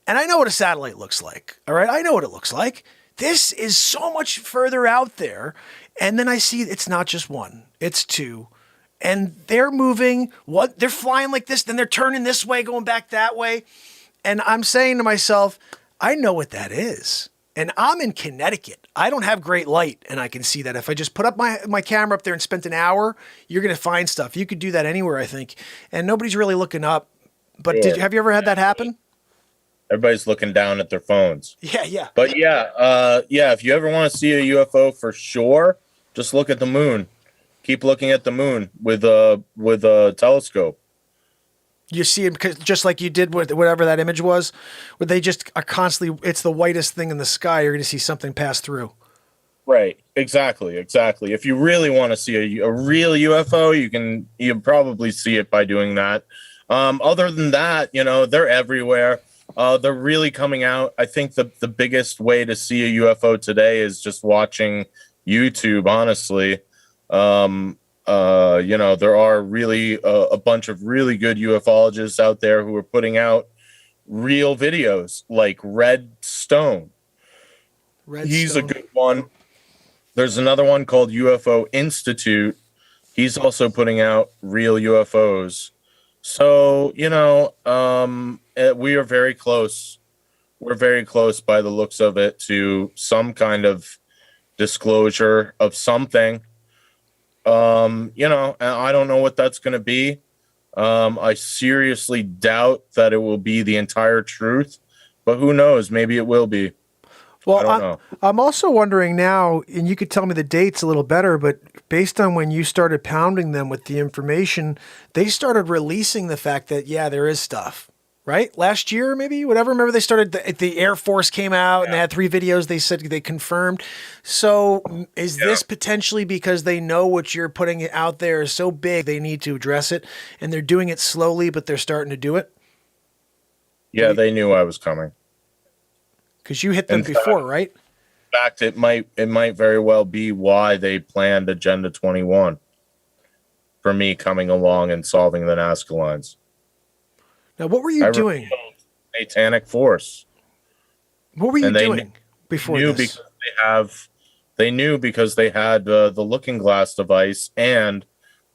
And I know what a satellite looks like, all right? I know what it looks like. This is so much further out there. And then I see it's not just one, it's 2. And they're moving, they're flying like this, then they're turning this way, going back that way. And I'm saying to myself, I know what that is. And I'm in Connecticut. I don't have great light, and I can see that. If I just put up my camera up there and spent an hour, you're going to find stuff. You could do that anywhere, I think. And nobody's really looking up. But have you ever had that happen? Everybody's looking down at their phones. Yeah. But if you ever want to see a UFO for sure, just look at the moon. Keep looking at the moon with a telescope. You see them just like you did with whatever that image was, where they just are constantly, it's the whitest thing in the sky. You're going to see something pass through. Right. Exactly. If you really want to see a real UFO, you probably see it by doing that. Other than that, you know, they're everywhere. They're really coming out. I think the biggest way to see a UFO today is just watching YouTube, honestly. There are really a bunch of really good ufologists out there who are putting out real videos, like Redstone. He's a good one. There's another one called UFO Institute. He's also putting out real UFOs. So, we are very close. We're very close by the looks of it to some kind of disclosure of something. I don't know what that's going to be. I seriously doubt that it will be the entire truth, but who knows? Maybe it will be. Well, I don't know. I'm also wondering now, and you could tell me the dates a little better, but based on when you started pounding them with the information, they started releasing the fact that, yeah, there is stuff, right? Last year, maybe, whatever. Remember they started, the Air Force came out and they had 3 videos they said they confirmed. So is this potentially because they know what you're putting out there is so big, they need to address it, and they're doing it slowly, but they're starting to do it? Yeah, they knew I was coming. Because you hit them before, right? In fact, it might very well be why they planned Agenda 21 for me coming along and solving the Nazca lines. Now, what were you doing? Satanic force. What were you doing before this? They knew because they had the Looking Glass device and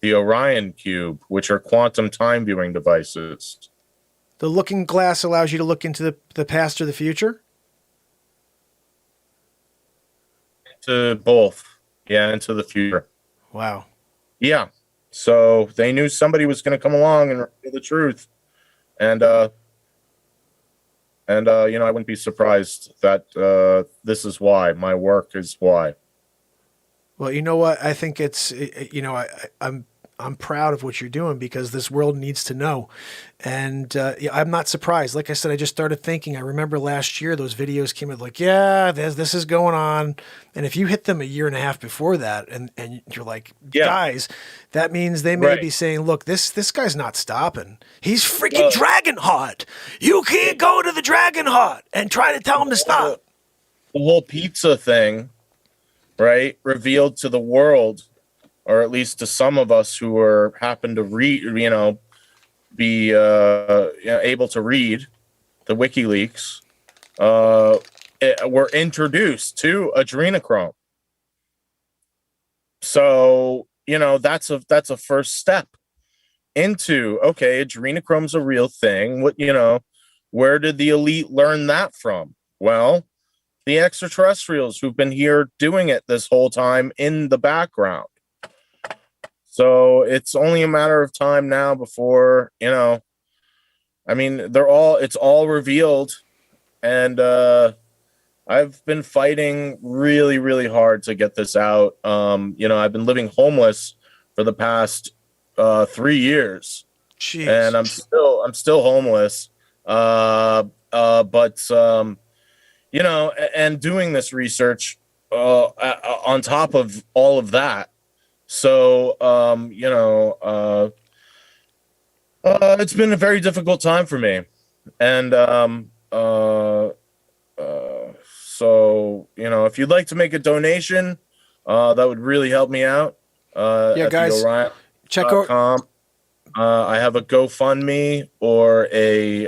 the Orion Cube, which are quantum time viewing devices. The Looking Glass allows you to look into the past or the future? To both. Yeah, into the future. Wow. Yeah. So they knew somebody was going to come along and reveal the truth. And I wouldn't be surprised that this is why. My work is why. Well, you know what? I think I'm proud of what you're doing because this world needs to know. And I'm not surprised. Like I said, I just started thinking. I remember last year those videos came out like, yeah, this is going on. And if you hit them a year and a half before that and you're like, guys, that means they may be saying, look, this guy's not stopping. He's freaking dragon hot. You can't go to the dragon hot and try to tell him to stop. The whole pizza thing, right, revealed to the world, or at least to some of us who happen to read, be able to read the WikiLeaks, were introduced to adrenochrome. So, that's a first step into, okay, adrenochrome's a real thing. Where did the elite learn that from? Well, the extraterrestrials who've been here doing it this whole time in the background. So it's only a matter of time now before, it's all revealed. And I've been fighting really, really hard to get this out. I've been living homeless for the past 3 years. Jeez. And I'm still homeless. And doing this research on top of all of that. So, it's been a very difficult time for me. And, if you'd like to make a donation, that would really help me out. At guys, check out. I have a GoFundMe or a,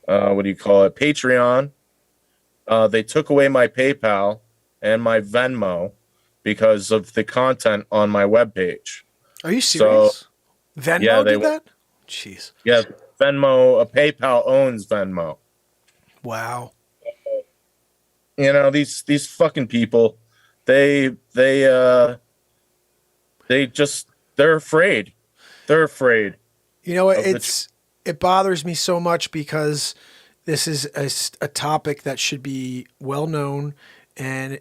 Patreon. They took away my PayPal and my Venmo because of the content on my webpage. Are you serious? So, Venmo did that? Jeez. Yeah, Venmo, PayPal owns Venmo. Wow. These fucking people, they're afraid. They're afraid. It bothers me so much because this is a topic that should be well known, and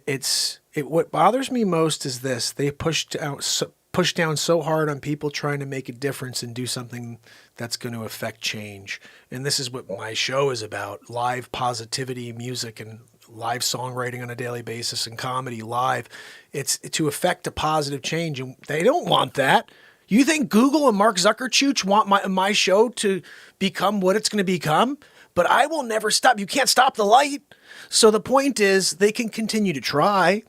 what bothers me most is this: they push down so hard on people trying to make a difference and do something that's going to affect change. And this is what my show is about: live positivity, music, and live songwriting on a daily basis, and comedy live. It's to affect a positive change, and they don't want that. You think Google and Mark Zuckerberg want my show to become what it's going to become? but I will never stop. You can't stop the light. So the point is they can continue to try,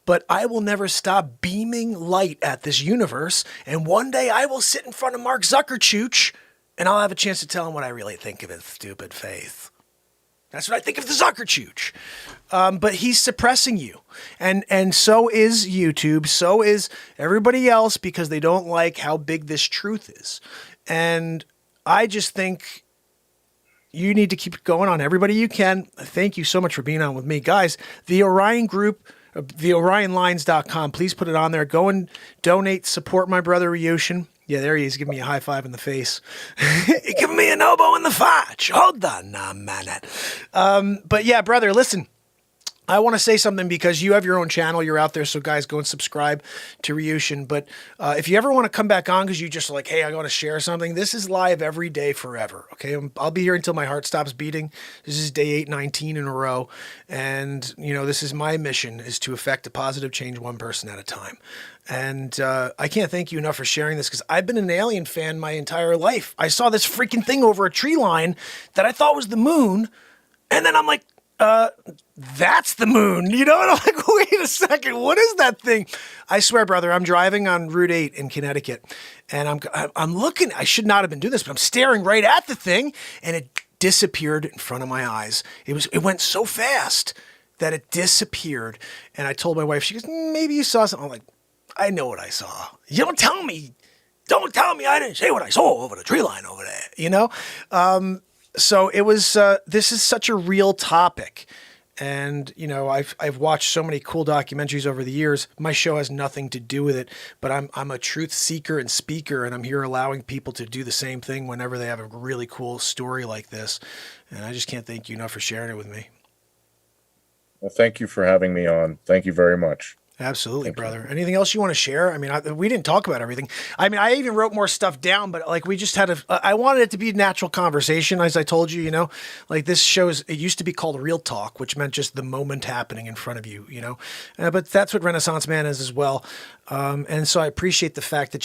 but I will never stop beaming light at this universe. And one day I will sit in front of Mark Zuckerchooch and I'll have a chance to tell him what I really think of his stupid faith. That's what I think of the Zuckerchooch. But he's suppressing you. And so is YouTube. So is everybody else because they don't like how big this truth is. And I just think you need to keep going on everybody you can. Thank you so much for being on with me. Guys, the Orion Group, the OrionLines.com. Please put it on there. Go and donate. Support my brother Ryushin. Yeah, there he is, giving me a high five in the face. Giving me an elbow in the fudge. Hold on now, man. But yeah, brother, listen. I want to say something because you have your own channel. You're out there, so guys, go and subscribe to Ryushin. But if you ever want to come back on because you just like, hey, I want to share something, this is live every day forever, okay? I'll be here until my heart stops beating. This is day 819 in a row. And, you know, this is my mission, is to effect a positive change one person at a time. And I can't thank you enough for sharing this because I've been an Alien fan my entire life. I saw this freaking thing over a tree line that I thought was the moon. And then I'm like, that's the moon, you know? And I'm like, wait a second, what is that thing? I swear, brother, I'm driving on Route 8 in Connecticut, and I'm looking. I should not have been doing this, but I'm staring right at the thing, and it disappeared in front of my eyes. It went so fast that it disappeared, and I told my wife. She goes, maybe you saw something. I'm like, I know what I saw. You don't tell me I didn't say what I saw over the tree line over there, you know? So it was, this is such a real topic. And, you know, I've watched so many cool documentaries over the years. My show has nothing to do with it, but I'm a truth seeker and speaker, and I'm here allowing people to do the same thing whenever they have a really cool story like this. And I just can't thank you enough for sharing it with me. Well, thank you for having me on. Thank you very much. Absolutely, brother. Anything else you want to share? I mean, we didn't talk about everything. I mean, I even wrote more stuff down, but like we just had I wanted it to be a natural conversation, as I told you, you know, like this show it used to be called Real Talk, which meant just the moment happening in front of you, you know, but that's what Renaissance Man is as well. And so I appreciate the fact that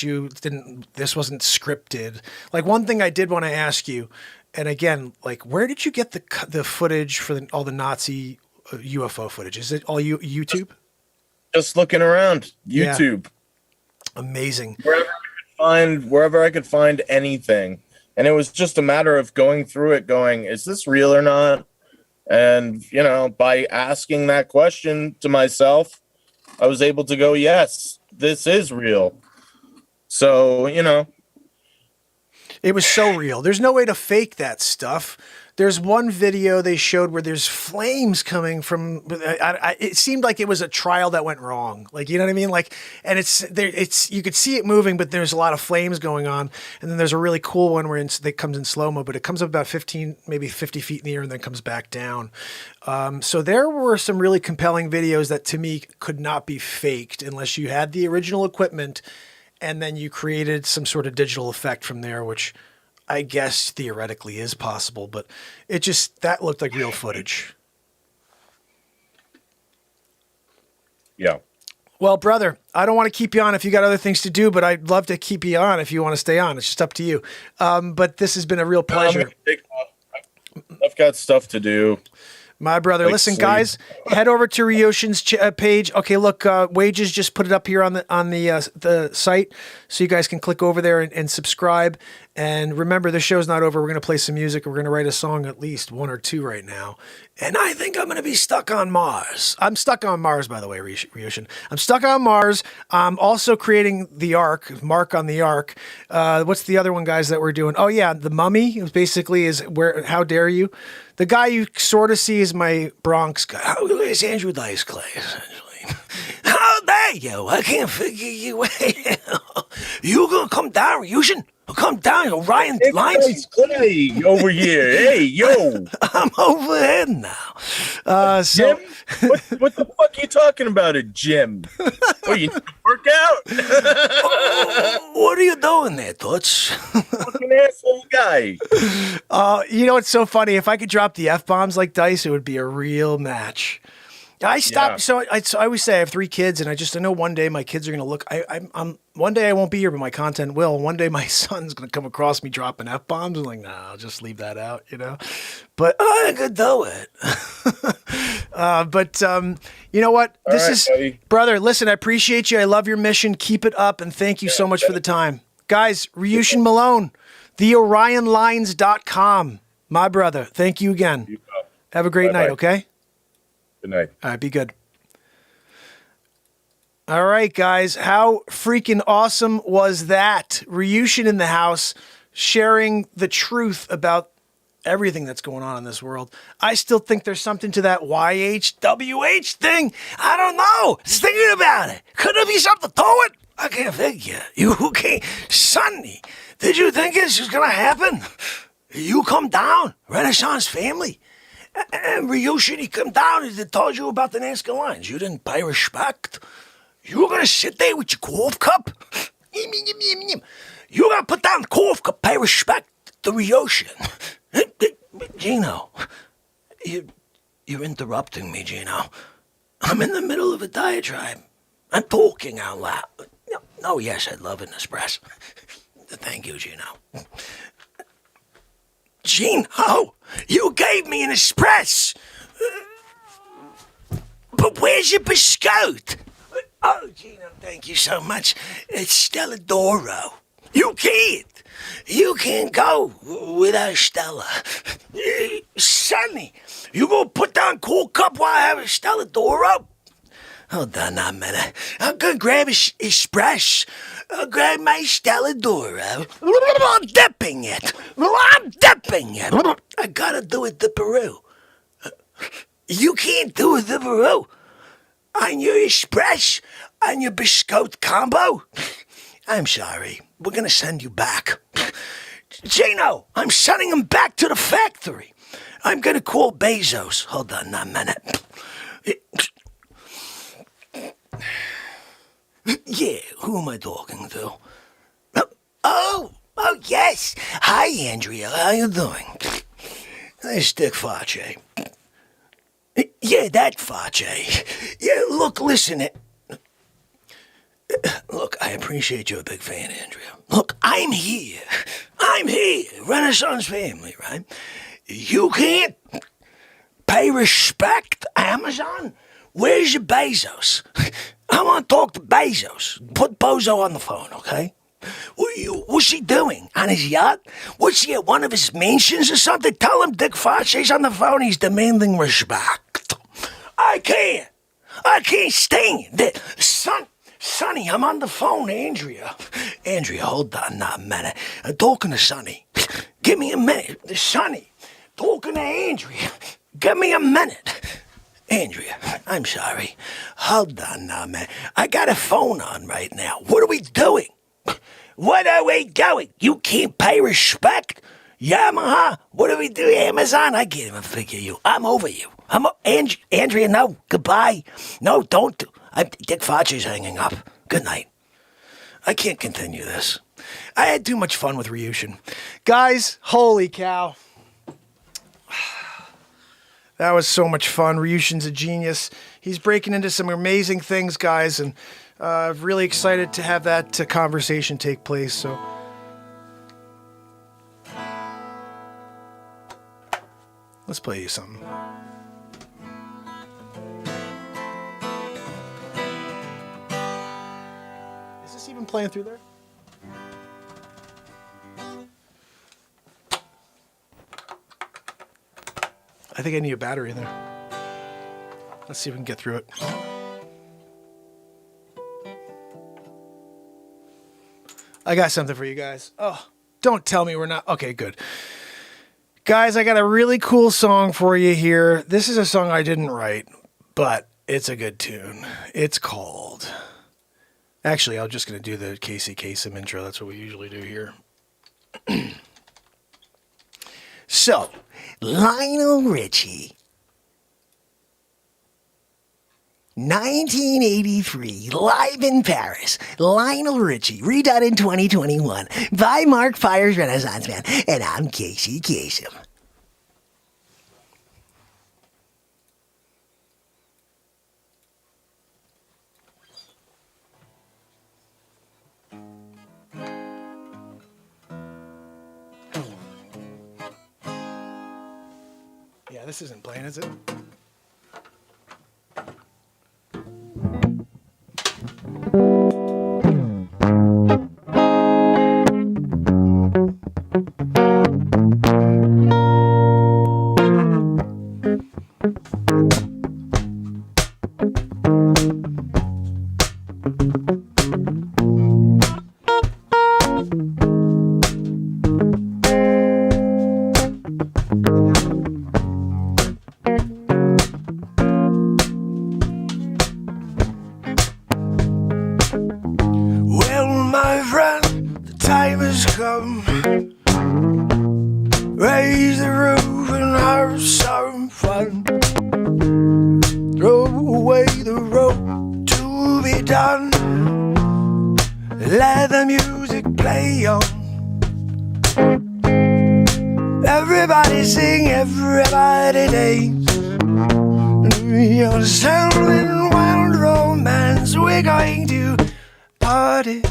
this wasn't scripted. Like one thing I did want to ask you, and again, like, where did you get the footage for all the Nazi UFO footage? Is it all YouTube? Just looking around YouTube. Yeah. Amazing. Wherever I could find anything. And it was just a matter of going through it going, is this real or not? And, you know, by asking that question to myself, I was able to go, yes, this is real. So, you know. It was so real. There's no way to fake that stuff. There's one video they showed where there's flames coming from. It seemed like it was a trial that went wrong. Like, you know what I mean? Like, and it's you could see it moving, but there's a lot of flames going on. And then there's a really cool one where it comes in slow mo, but it comes up about 15, maybe 50 feet in the air, and then comes back down. So there were some really compelling videos that to me could not be faked unless you had the original equipment, and then you created some sort of digital effect from there, which I guess theoretically is possible, but that looked like real footage. Yeah. Well, brother, I don't want to keep you on if you got other things to do, but I'd love to keep you on if you want to stay on. It's just up to you. But this has been a real pleasure. I've got stuff to do. My brother, like listen, sleep. Guys, head over to Ryushin's page. Okay, look, Wages just put it up here on the site, so you guys can click over there and subscribe. And remember, the show's not over. We're going to play some music. We're going to write a song, at least one or two right now. And I think I'm going to be stuck on Mars. I'm stuck on Mars, by the way, Ryushin. I'm stuck on Mars. I'm also creating the Ark, Mark on the Ark. What's the other one, guys, that we're doing? Oh, yeah, the Mummy basically is where. How dare you? The guy you sort of see is my Bronx guy. How is Andrew Dice Clay, essentially? How dare you? I can't figure you out. You gonna come down, Ryushin? Come down, Orion Lines. Dice Clay over here. Hey, yo. I'm over here now. Jim? What the fuck are you talking about at gym? What, you need to work out? What are you doing there, Toots? Fucking asshole guy. You know, it's so funny. If I could drop the F-bombs like Dice, it would be a real match. I stopped. Yeah. So I always say I have 3 kids, and I know one day my kids are going to look. I'm one day I won't be here, but my content will. One day my son's going to come across me dropping F-bombs. I'm like, nah, I'll just leave that out, But I could do it. But you know what? All right, buddy. Brother. Listen, I appreciate you. I love your mission. Keep it up, and thank you so much for the time, guys. Ryushin Malone, theorionlines.com. My brother. Thank you again. Have a great night. Okay. Good night. All right, be good. All right, guys. How freaking awesome was that? Ryushin in the house, sharing the truth about everything that's going on in this world. I still think there's something to that YHWH thing. I don't know. Just thinking about it. Could there be something to it? I can't figure. You can't. Sonny, did you think this was going to happen? You come down, Renaissance family. And Ryushin, he come down and he told you about the Nazca lines. You didn't pay respect. You were going to sit there with your cough cup. You got to put down the cough cup, pay respect to Ryushin. Gino, you're interrupting me, Gino. I'm in the middle of a diatribe. I'm talking out loud. No, yes, I'd love an espresso. Thank you, Gino. Gino, you gave me an espresso. But where's your biscotti? Oh, Gino, thank you so much. It's Stella Doro. You can't go without Stella. Sonny, you gonna put down cool cup while I have a Stella Doro? Hold on a minute. I'm gonna grab a espresso. I'll grab my Stella Doro. I'm dipping it. I gotta do it the Peru. You can't do it the Peru. On your espresso, on your biscotti combo. I'm sorry. We're gonna send you back. Gino, I'm sending him back to the factory. I'm gonna call Bezos. Hold on a minute. Yeah, who am I talking to? Oh, yes. Hi, Andrea. How you doing? Nice Dick Facce. Yeah, that Facce. Yeah, look, listen. Look, I appreciate you're a big fan, Andrea. Look, I'm here. Renaissance family, right? You can't pay respect, Amazon? Where's your Bezos? I want to talk to Bezos. Put Bozo on the phone, okay? What's he doing? On his yacht? What's he at one of his mansions or something? Tell him Dick Facce's on the phone. He's demanding respect. I can't stand it. Sonny, I'm on the phone, Andrea. Andrea, hold on a minute. I'm talking to Sonny. Give me a minute. Sonny, talking to Andrea. Give me a minute. Andrea, I'm sorry. Hold on now, man. I got a phone on right now. What are we doing? You can't pay respect? Yamaha? What do we do? Amazon? I can't even figure you. I'm over you. Andrea, no. Goodbye. No, don't. Dick Facce's hanging up. Good night. I can't continue this. I had too much fun with Ryushin. Guys, holy cow. That was so much fun. Ryushin's a genius. He's breaking into some amazing things, guys, and I'm really excited to have that conversation take place. So, let's play you something. Is this even playing through there? I think I need a battery in there. Let's see if we can get through it. I got something for you guys. Oh, don't tell me we're not. Okay, good. Guys, I got a really cool song for you here. This is a song I didn't write, but it's a good tune. It's called... Actually, I'm just going to do the Casey Kasem intro. That's what we usually do here. So, Lionel Richie, 1983, live in Paris. Lionel Richie, redone in 2021 by Mark Pires Renaissance Man, and I'm Casey Kasem. this isn't playing, is it? Well, my friend, the time has come. Raise the roof and have some fun. Throw away the rope to be done. Let the music play on. Everybody sing, everybody dance. Yourself in wild romance. We're going to party,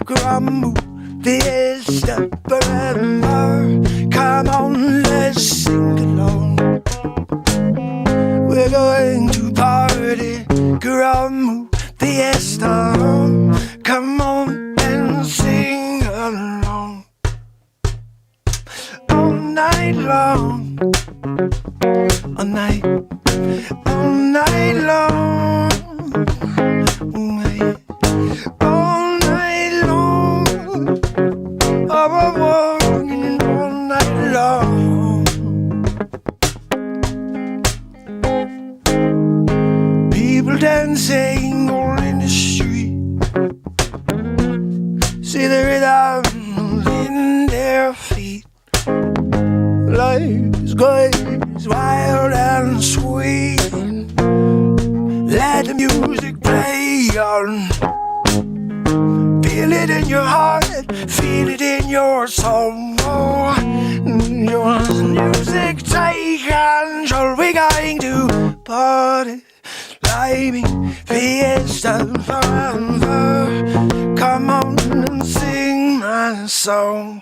grumble, fiesta, forever. Come on, let's sing along. We're going to party, grumble, fiesta. Come on and sing along. All night long, all night long. All night long, all night long, all night long. People dancing all in the street, see the rhythm in their feet. Life is great, it's wild and sweet. Let the music play on. Feel it in your heart, feel it in your soul. Your music take control. We're going to party, climbing, fiesta, forever. Come on and sing my song.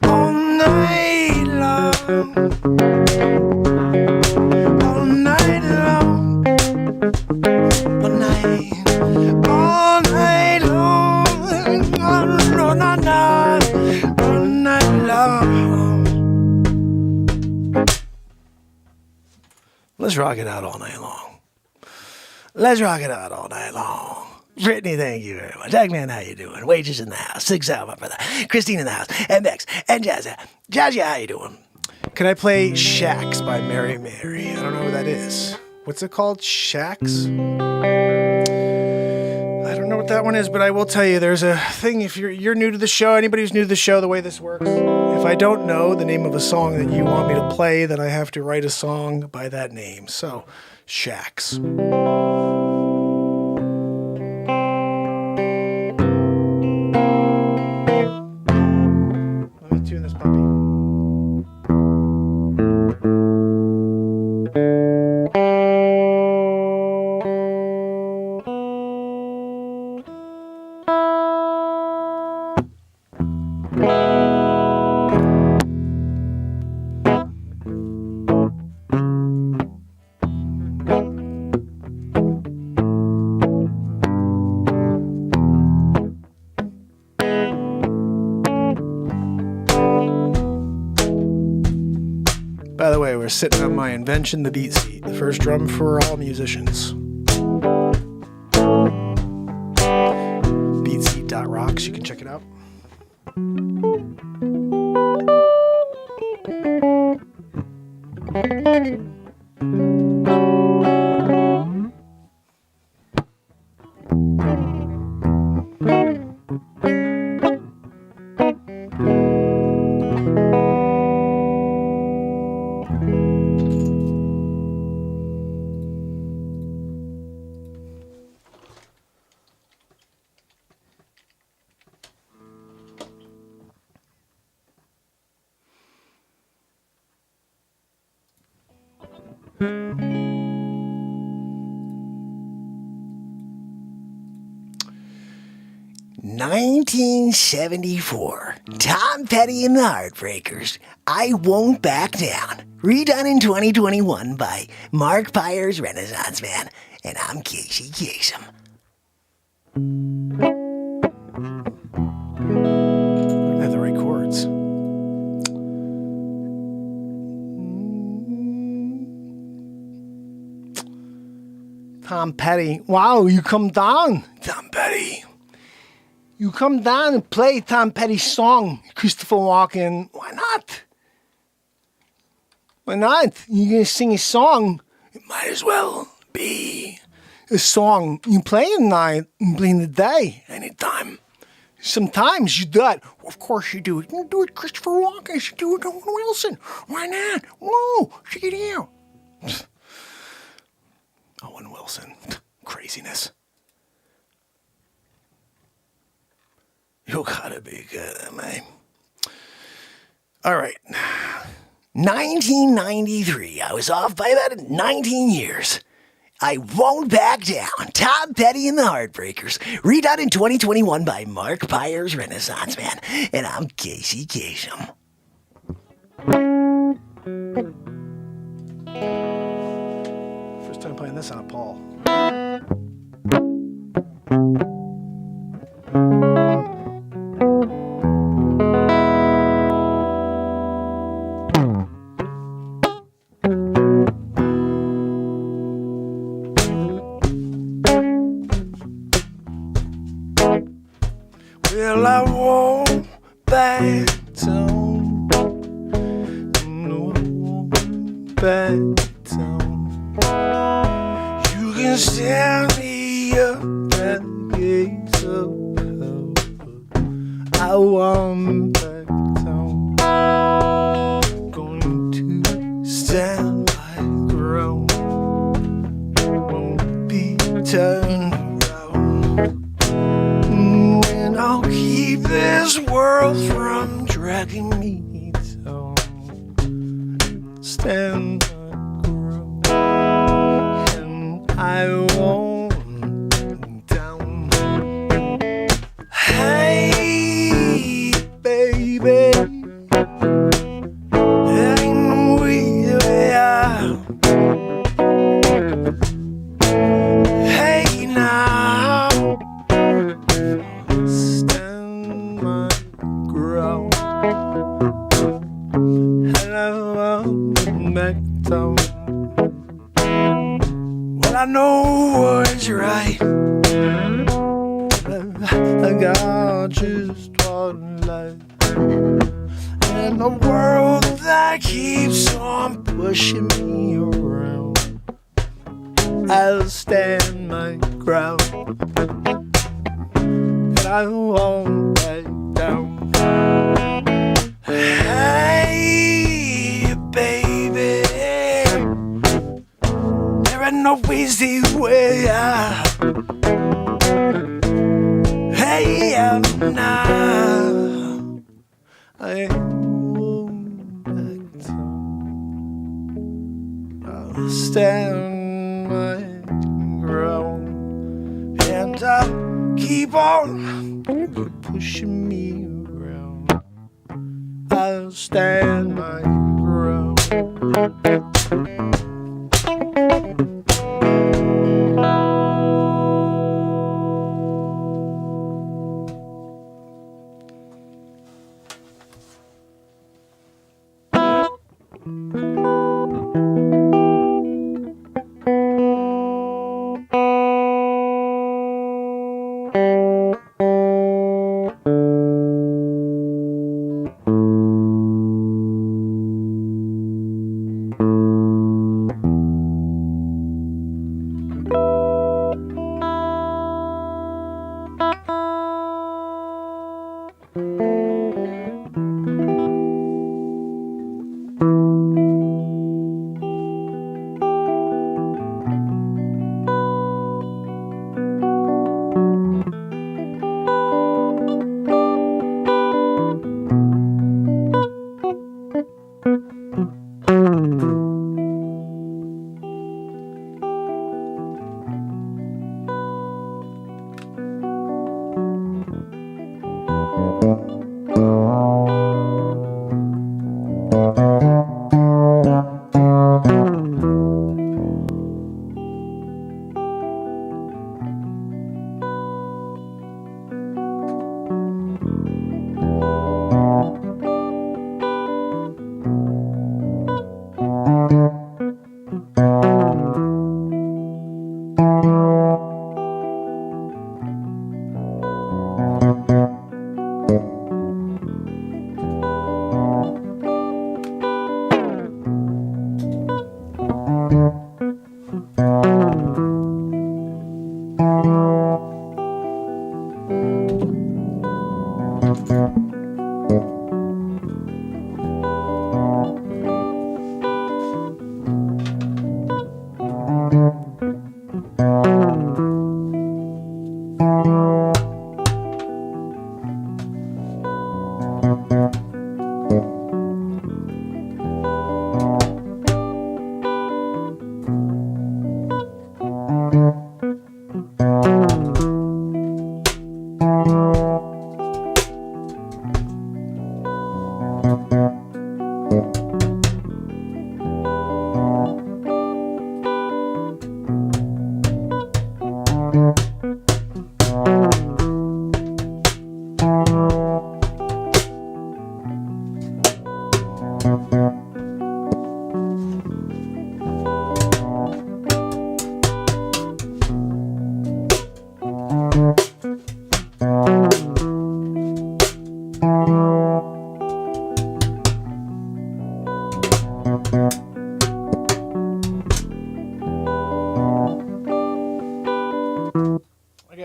All night long, all night long, all night, all night long, all night long. Let's rock it out all night long. Let's rock it out all night long. Brittany, thank you very much. Eggman, how you doing? Wages in the house. 6 out, my brother. Christine in the house. MX and Jazzy. Jazzy, how you doing? Can I play Shacks by Mary Mary? I don't know who that is. What's it called? Shacks? I don't know what that one is, but I will tell you there's a thing. If you're new to the show, anybody who's new to the show, the way this works, if I don't know the name of a song that you want me to play, then I have to write a song by that name. So, Shacks. Let me tune this puppy. By the way, we're sitting on my invention, the beat seat, the first drum for all musicians. Beatseat.rocks, you can check it out. 1974. Tom Petty and the Heartbreakers. I Won't Back Down. Redone in 2021 by Mark Pires, Renaissance Man. And I'm Casey Kasem. I have the right chords. Tom Petty. Wow, you come down. Tom Petty. You come down and play Tom Petty's song, Christopher Walken. Why not? Why not? You're going to sing a song. It might as well be A song. You play at night and play in the day. anytime. Sometimes you do it. Of course you do it. You do it, Christopher Walken. You do it, Owen Wilson. Why not? Whoa, check it out. Owen Wilson. Craziness. You gotta be kidding me. All right. 1993. I was off by about 19 years. I Won't Back Down. Tom Petty and the Heartbreakers. Redone in 2021 by Mark Pires, Renaissance Man. And I'm Casey Kasem. First time playing this on a Paul. Well, I won't back down. No, I won't back down. You can stand me up and gaze up. I won't back down. Going to stand my ground. Won't be turned around. And I'll keep this world from dragging me down. Stand my ground. And I won't down. Hey, baby. Ain't we out? Hey, now. Stand my ground. And I won't back down. Well, I know what's right. I got just one life. And the world that keeps on pushing me around. I'll stand my ground. And I won't back down. Hey, baby. There ain't no easy way out. Hey, now I won't back down. I'll stand my ground. And I'll keep on pushing me around. I'll stand my ground.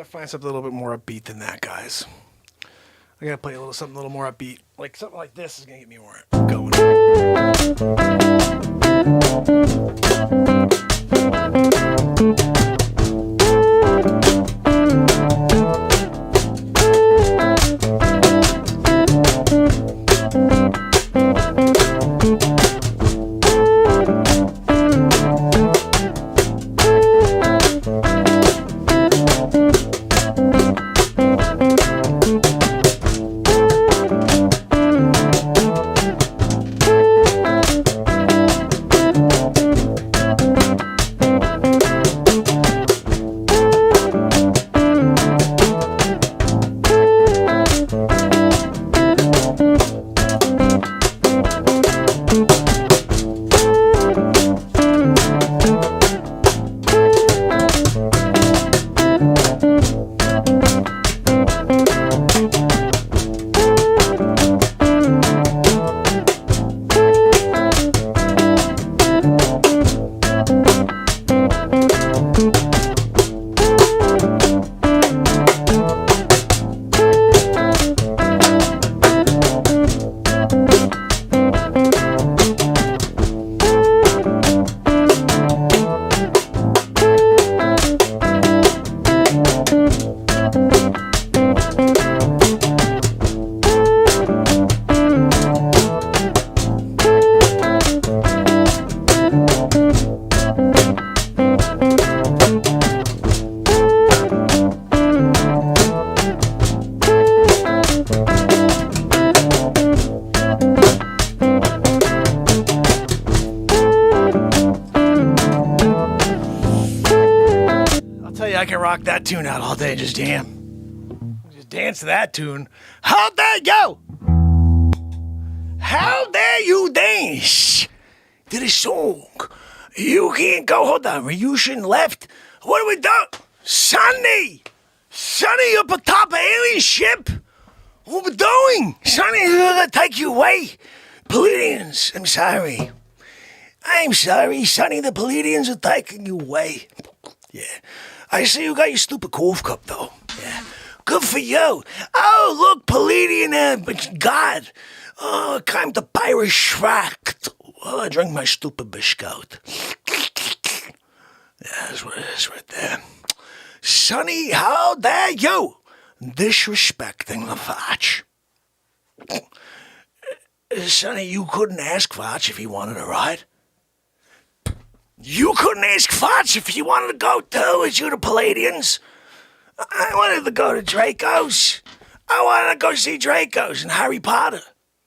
Find something a little bit more upbeat than that, guys. I gotta play something a little more upbeat. Like something like this is gonna get me more going. I can rock that tune out all day, just dance to that tune. How dare you? How dare you dance to the song? You can't go. Hold on, Ryushin left. What are we doing? Sonny up atop an alien ship. What are we doing? Sonny, we're gonna take you away. Palladians, I'm sorry. Sonny. The Palladians are taking you away. Yeah. I see you got your stupid cough cup, though. Yeah. Good for you. Oh, look, Palladian God. Oh, came to Pires Schracht. Oh, I drank my stupid biscotti. Yeah, that's what it is right there. Sonny, how dare you? Disrespecting the Facce. Sonny, you couldn't ask Facce if he wanted to ride. You couldn't ask Facce if you wanted to go too, as you the Palladians. I wanted to go to Draco's. I wanted to go see Draco's and Harry Potter.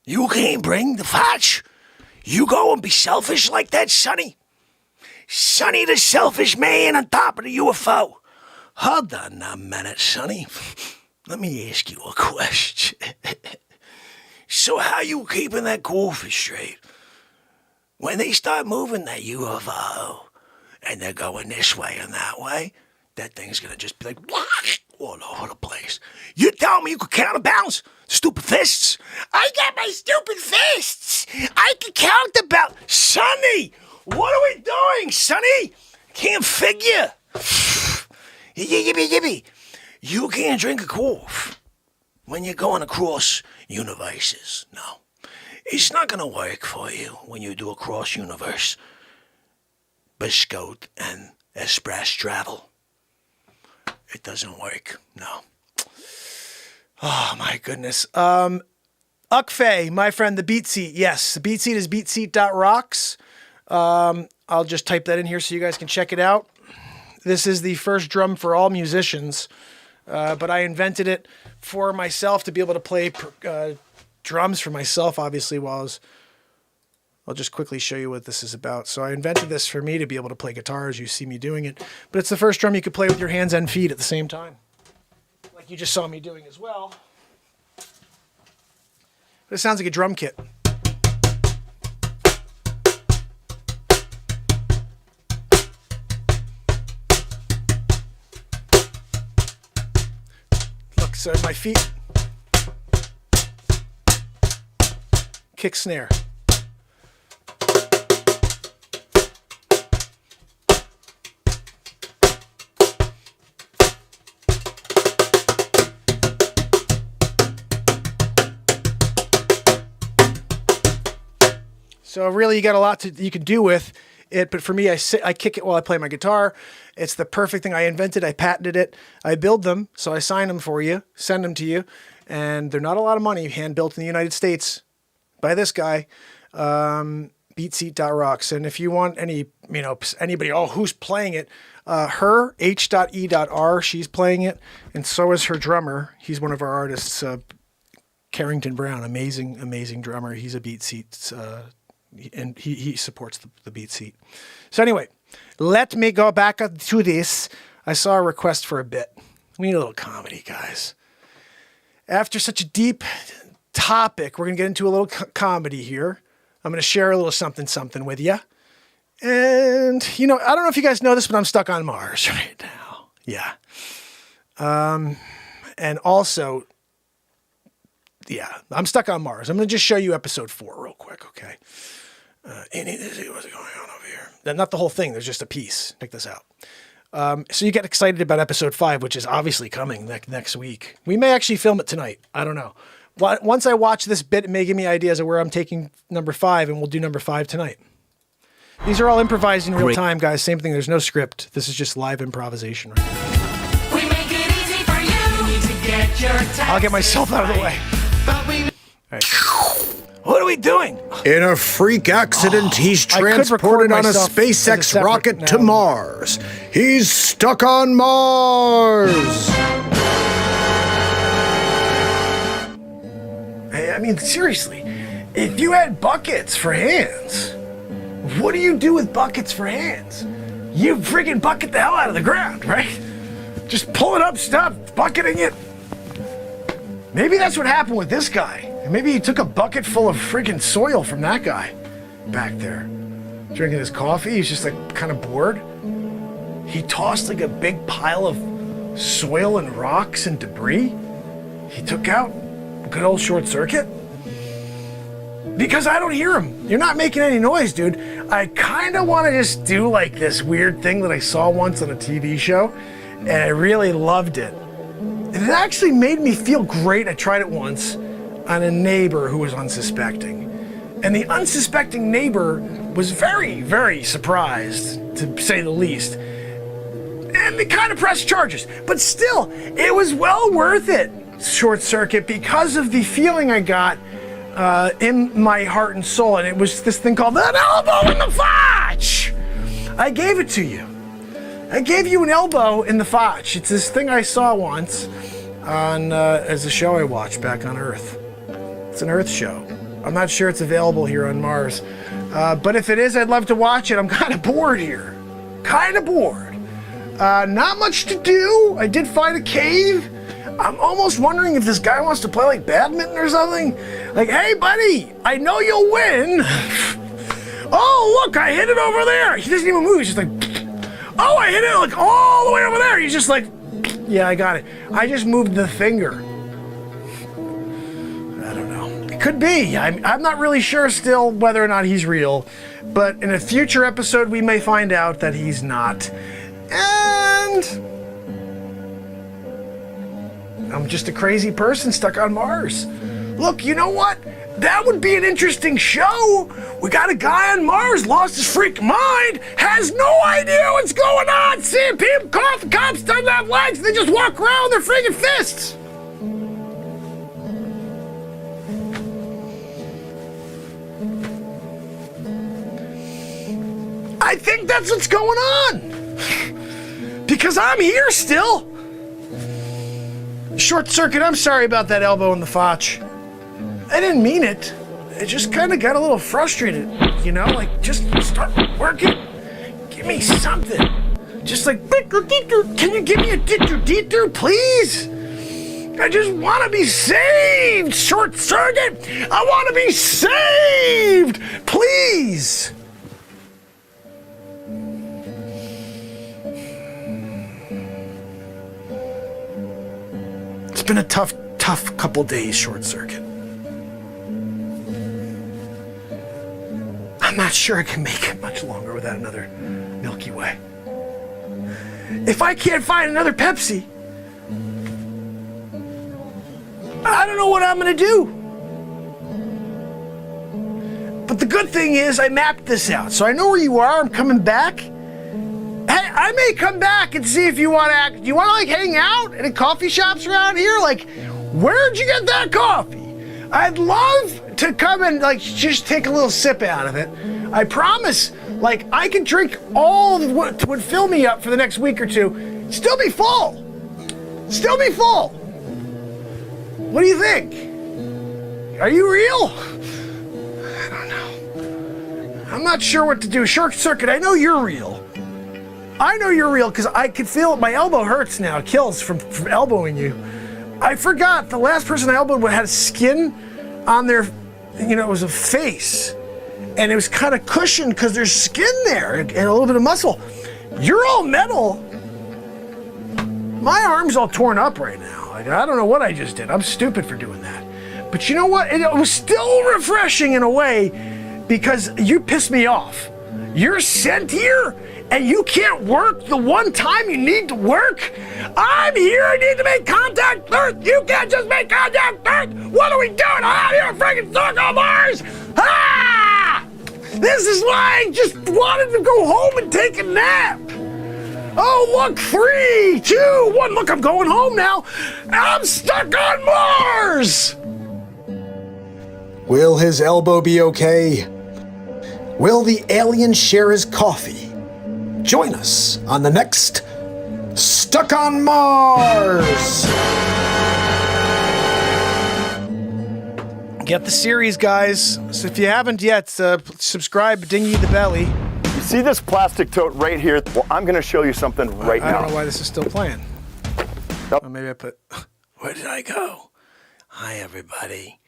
You can't bring the Facce. You go and be selfish like that, Sonny. Sonny the selfish man on top of the UFO. Hold on a minute, Sonny. Let me ask you a question. So how you keeping that coffee straight? When they start moving that UFO, and they're going this way and that way, that thing's gonna just be like, all over the place. You tell me you could counterbalance stupid fists? I got my stupid fists! I can counterbalance. Sonny! What are we doing, Sonny? Can't figure. Yippee. You can't drink a cough. when you're going across universes. No. It's not going to work for you when you do a cross-universe Biscotte and express travel. It doesn't work. No. Oh, my goodness. Ukfe, my friend, the Beat Seat. Yes, the Beat Seat is beatseat.rocks. I'll just type that in here so you guys can check it out. This is the first drum for all musicians, but I invented it for myself to be able to play drums for myself, obviously, I'll just quickly show you what this is about. So I invented this for me to be able to play guitar as you see me doing it, but it's the first drum you could play with your hands and feet at the same time, like you just saw me doing as well. But it sounds like a drum kit. Look, so my feet. Kick snare. So really, you got a lot you can do with it. But for me, I kick it while I play my guitar. It's the perfect thing. I invented. I patented it. I build them, so I sign them for you, send them to you, and they're not a lot of money. Hand built in the United States by this guy, beatseat.rocks. And if you want anybody, who's playing it? Her, H.E.R, she's playing it, and so is her drummer. He's one of our artists, Carrington Brown, amazing drummer. He's a Beat Seat, and he supports the Beat Seat. So anyway, let me go back to this. I saw a request for a bit. We need a little comedy, guys. After such a deep topic, we're going to get into a little comedy here. I'm going to share a little something with you. And, I don't know if you guys know this, but I'm stuck on Mars right now. Yeah. And also, I'm stuck on Mars. I'm going to just show you episode 4 real quick, okay? You need to see what's going on over here. Not the whole thing. There's just a piece. Check this out. So you get excited about episode 5, which is obviously coming next week. We may actually film it tonight. I don't know. Once I watch this bit, it may give me ideas of where I'm taking number 5, and we'll do number 5 tonight. These are all improvised in real time, guys. Same thing. There's no script. This is just live improvisation right now. We make it easy for you to get your I'll get myself out of the way. All right. What are we doing? In a freak accident, he's transported on a SpaceX rocket to Mars. He's stuck on Mars. Hey, I mean, seriously, if you had buckets for hands, what do you do with buckets for hands? You freaking bucket the hell out of the ground, right? Just pull it up, stop bucketing it. Maybe that's what happened with this guy. Maybe he took a bucket full of freaking soil from that guy back there. Drinking his coffee, he's just like kind of bored. He tossed like a big pile of soil and rocks and debris. He took out a good old short circuit. Because I don't hear him. You're not making any noise, dude. I kind of want to just do like this weird thing that I saw once on a TV show, and I really loved it. And it actually made me feel great. I tried it once on a neighbor who was unsuspecting. And the unsuspecting neighbor was very, very surprised, to say the least. And they kind of pressed charges. But still, it was well worth it, short circuit, because of the feeling I got in my heart and soul. And it was this thing called an elbow in the fotch. I gave it to you. I gave you an elbow in the fotch. It's this thing I saw once on as a show I watched back on Earth. It's an Earth show. I'm not sure it's available here on Mars. But if it is, I'd love to watch it. I'm kind of bored here. Kind of bored. Not much to do. I did find a cave. I'm almost wondering if this guy wants to play like badminton or something. Like, hey, buddy, I know you'll win. Oh, look, I hit it over there. He doesn't even move. He's just like, oh, I hit it like all the way over there. He's just like, yeah, I got it. I just moved the finger. I don't know. It could be. I'm not really sure still whether or not he's real. But in a future episode, we may find out that he's not. And I'm just a crazy person stuck on Mars. Look, you know what? That would be an interesting show. We got a guy on Mars, lost his freaking mind, has no idea what's going on. Seeing people, cops doesn't have legs, they just walk around with their freaking fists. I think that's what's going on. Because I'm here still. Short circuit, I'm sorry about that elbow in the fotch. I didn't mean it. It just kind of got a little frustrated, you know? Like, just start working. Give me something. Just like, can you give me a ditcher, please? I just want to be saved, short circuit. I want to be saved, please. It's been a tough couple days, short circuit. I'm not sure I can make it much longer without another Milky Way. If I can't find another Pepsi, I don't know what I'm gonna do. But the good thing is I mapped this out, so I know where you are. I'm coming back. Hey, I may come back and see if you want to act. Do you want to like hang out in coffee shops around here? Like, where'd you get that coffee? I'd love to come and like just take a little sip out of it. I promise, like I can drink all of what would fill me up for the next week or two. Still be full. Still be full. What do you think? Are you real? I don't know. I'm not sure what to do. Short circuit, I know you're real. I know you're real because I can feel it. My elbow hurts now. It kills from elbowing you. I forgot the last person I elbowed had skin on their, you know, it was a face. And it was kind of cushioned because there's skin there and a little bit of muscle. You're all metal. My arm's all torn up right now. Like, I don't know what I just did. I'm stupid for doing that. But you know what? It was still refreshing in a way because you pissed me off. You're sent here and you can't work the one time you need to work? I'm here, I need to make contact Earth. You can't just make contact Earth. What are we doing? I'm out here freaking stuck on Mars. Ah! This is why I just wanted to go home and take a nap. Oh, look, 3, 2, 1. Look, I'm going home now. I'm stuck on Mars. Will his elbow be okay? Will the alien share his coffee? Join us on the next Stuck on Mars! Get the series, guys. So if you haven't yet, subscribe, Dingy the Belly. You see this plastic tote right here? Well, I'm gonna show you something right now. I don't know why this is still playing. Nope. Or maybe I put, where did I go? Hi, everybody.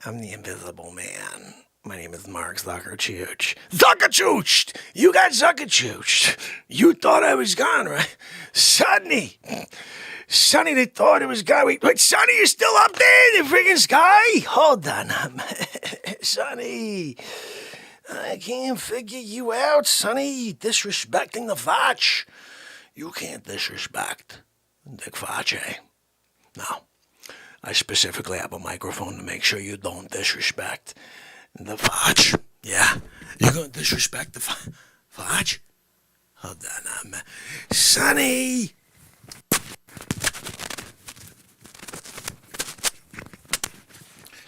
I'm the Invisible Man. My name is Mark Zuckerchooch. Zuckerchooch! You got Zuckerchooch. You thought I was gone, right? Sonny! Sonny, they thought it was gone. Wait, Sonny, you still up there in the friggin' sky? Hold on. Sonny, I can't figure you out, Sonny. Disrespecting the Facce. You can't disrespect Dick Facce. No. I specifically have a microphone to make sure you don't disrespect the Facce. Yeah. You're going to disrespect the Facce? Hold on, Sonny!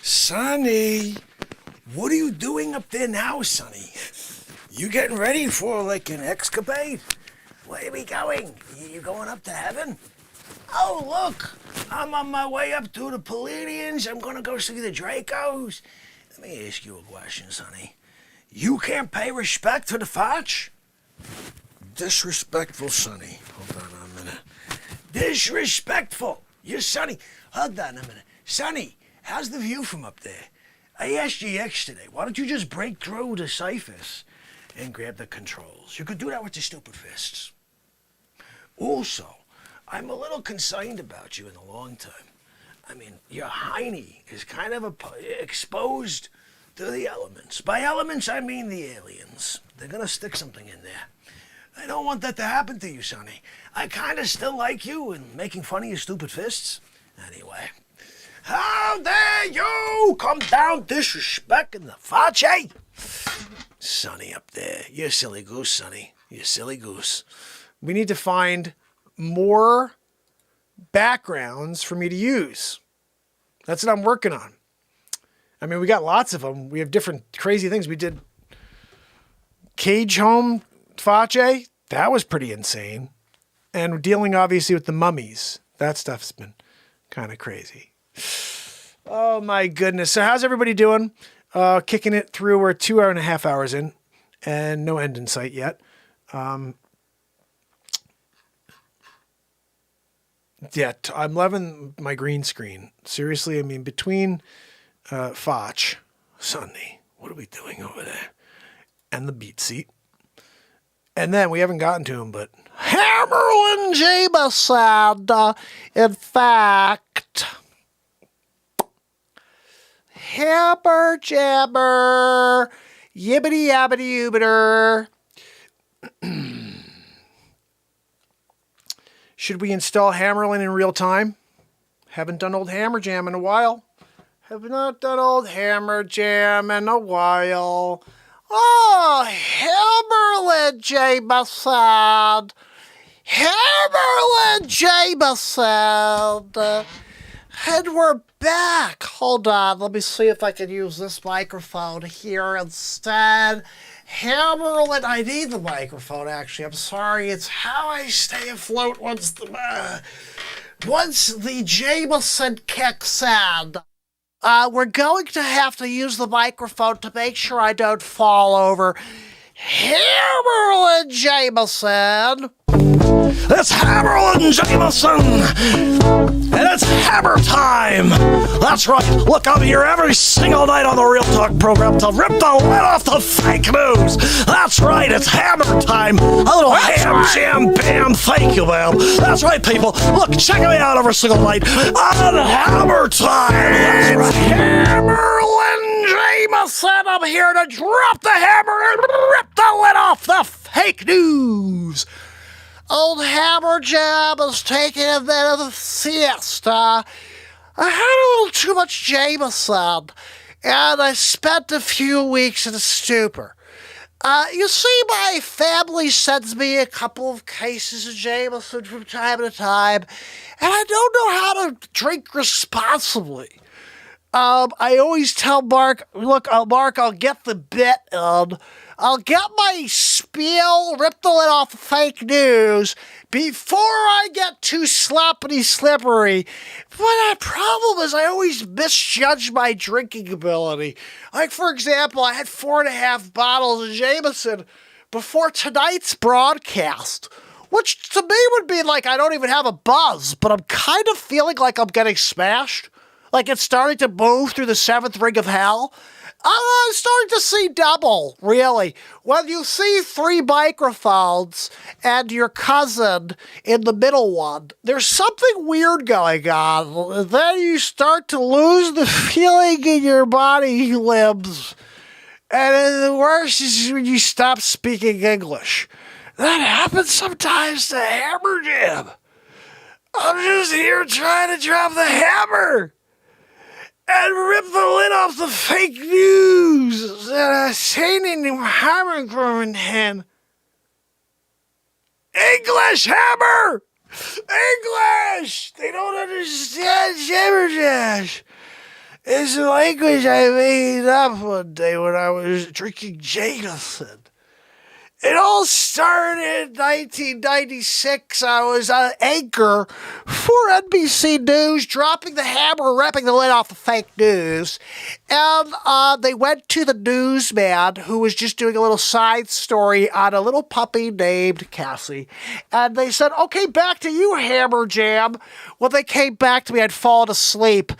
Sonny! What are you doing up there now, Sonny? You getting ready for, like, an escapade? Where are we going? You going up to heaven? Oh, look! I'm on my way up to the Palladians. I'm gonna go see the Dracos. Let me ask you a question, Sonny. You can't pay respect to the Facce? Disrespectful, Sonny. Hold on a minute. Disrespectful. You, Sonny. Hold on a minute. Sonny, how's the view from up there? I asked you yesterday. Why don't you just break through the surface and grab the controls? You could do that with your stupid fists. Also, I'm a little concerned about you in the long term. I mean, your hiney is kind of exposed to the elements. By elements, I mean the aliens. They're gonna stick something in there. I don't want that to happen to you, Sonny. I kind of still like you and making fun of your stupid fists. Anyway. How dare you come down disrespecting the Facce? Sonny up there. You silly goose, Sonny. You silly goose. We need to find more backgrounds for me to use. That's what I'm working on. I mean, we got lots of them. We have different crazy things. We did Cage Home Facce. That was pretty insane. And we're dealing, obviously, with the mummies. That stuff's been kind of crazy. Oh, my goodness. So how's everybody doing? Kicking it through. We're 2.5 hours in and no end in sight yet. Yeah, I'm loving my green screen. Seriously, I mean, between Facce, Sonny, what are we doing over there? And the beat seat. And then we haven't gotten to him, but Hammerlin Jamison, in fact, Hammer Jammer, yibbity yabbity yoobitter. Should we install Hammerlin in real time? Haven't done old Hammer Jam in a while. Have not done old Hammer Jam in a while. Oh, Hammerlin Jamison. Hammerlin Jamison. And we're back. Hold on. Let me see if I can use this microphone here instead. Hammerlin, I need the microphone, actually. I'm sorry. It's how I stay afloat once the Jamison kicks in. We're going to have to use the microphone to make sure I don't fall over. Hammerlin Jamison. It's Hammerlin Jamison, and it's hammer time. That's right. Look, I'm here every single night on the Real Talk program to rip the lid off the fake news. That's right. It's hammer time. A little jam, bam, thank you, ma'am. That's right, people. Look, check me out every single night on Hammer Time. That's right. Hammerlin Jamison. I'm here to drop the hammer and rip the lid off the fake news. Old Hammer Jam is taking a bit of a siesta. I had a little too much Jamison, and I spent a few weeks in a stupor. You see, my family sends me a couple of cases of Jamison from time to time, and I don't know how to drink responsibly. I always tell Mark, look, Mark, I'll get the bit in. I'll get my spiel, rip the lid off the fake news before I get too sloppity slippery. But the problem is I always misjudge my drinking ability. Like, for example, I had 4.5 bottles of Jamison before tonight's broadcast, which to me would be like I don't even have a buzz, but I'm kind of feeling like I'm getting smashed. Like it's starting to move through the 7th ring of hell. I'm starting to see double, really. When you see 3 microphones and your cousin in the middle one, there's something weird going on. Then you start to lose the feeling in your body limbs. And the worst is when you stop speaking English. That happens sometimes to Hammer Jam. I'm just here trying to drop the hammer and rip the lid off the fake news that I seen in the Hammerlin. English, Hammer! English! They don't understand Jammerdash. It's a language I made up one day when I was drinking Jamison. It all started in 1996. I was an anchor for NBC News, dropping the hammer, ripping the lid off the fake news. And they went to the newsman, who was just doing a little side story on a little puppy named Cassie. And they said, okay, back to you, Hammer Jam. When they came back to me, I'd fallen asleep.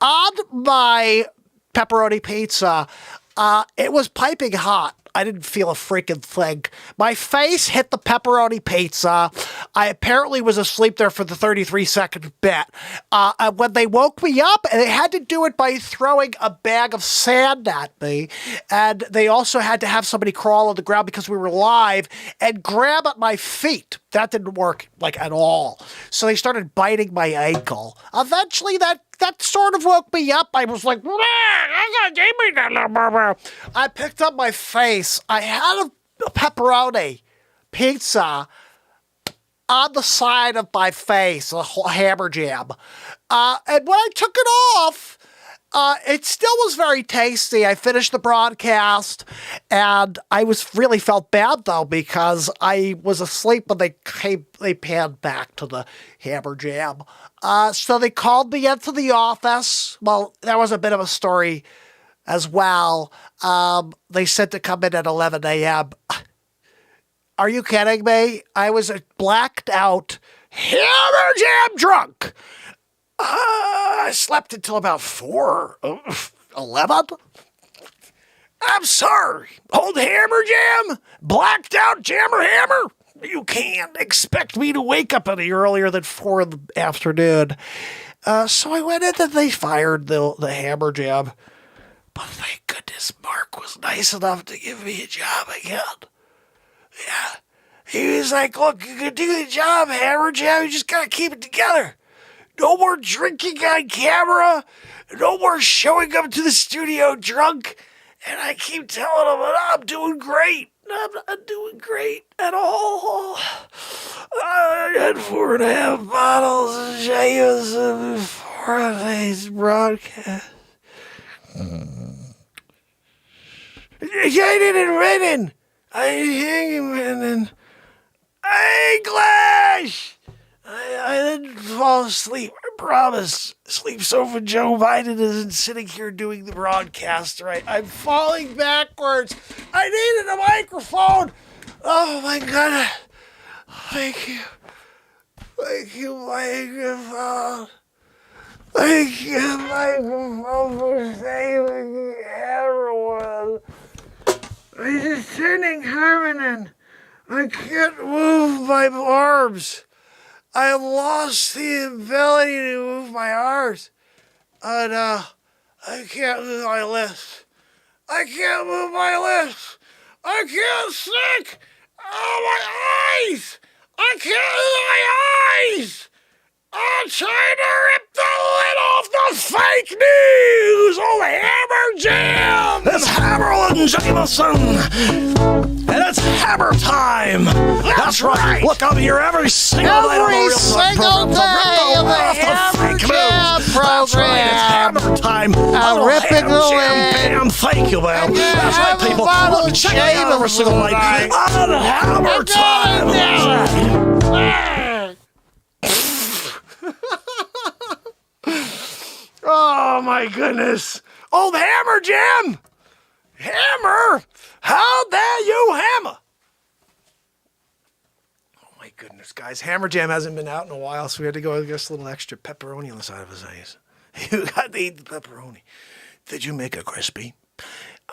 On my pepperoni pizza, it was piping hot. I didn't feel a freaking thing. My face hit the pepperoni pizza. I apparently was asleep there for the 33-second bit. When they woke me up, they had to do it by throwing a bag of sand at me. And they also had to have somebody crawl on the ground because we were live and grab at my feet. That didn't work like at all. So they started biting my ankle. Eventually that sort of woke me up. I was like, I picked up my face. I had a pepperoni pizza on the side of my face, a hammer jam. And when I took it off, it still was very tasty. I finished the broadcast, and I really felt bad though because I was asleep when they panned back to the hammer jam. So they called me into the office. Well, that was a bit of a story as well. They said to come in at 11 a.m. Are you kidding me? I was a blacked out hammer jam drunk. I slept until about 11. I'm sorry. Old hammer jam? Blacked out jammer hammer? You can't expect me to wake up any earlier than 4 in the afternoon. So I went in and they fired the hammer jam. But thank goodness Mark was nice enough to give me a job again. Yeah. He was like, look, you can do the job, hammer jam. You just got to keep it together. No more drinking on camera. No more showing up to the studio drunk. And I keep telling him, I'm doing great. I'm not doing great at all. I had 4.5 bottles of Jamison before today's broadcast. I didn't written. I hanging English. I didn't fall asleep. I promise. Sleep Sofa Joe Biden isn't sitting here doing the broadcast right. I'm falling backwards. I needed a microphone. Oh my God. Thank you. Thank you, microphone. Thank you, microphone, for saving everyone. I'm just turning Harmonin. I can't move my arms. I lost the ability to move my arms. And I can't move my lips. I can't move my lips. I can't stick. Oh, my eyes. I can't move my eyes. I'm trying to rip the lid off the fake news. Oh, the hammer jam. It's Hammerlin, Jamison. And it's hammer time. That's right. Look, I'm here every single night on the Real Talk program. The hammer jam program. It's hammer time. I'm ripping the lid. Thank you, man. That's right, people. Look, check me out every single night on hammer time. Oh, my goodness. Old hammer jam. Hammer? How dare you hammer? Oh, my goodness, guys. Hammer jam hasn't been out in a while, so we had to go with just a little extra pepperoni on the side of his eyes. You got to eat the pepperoni. Did you make it crispy?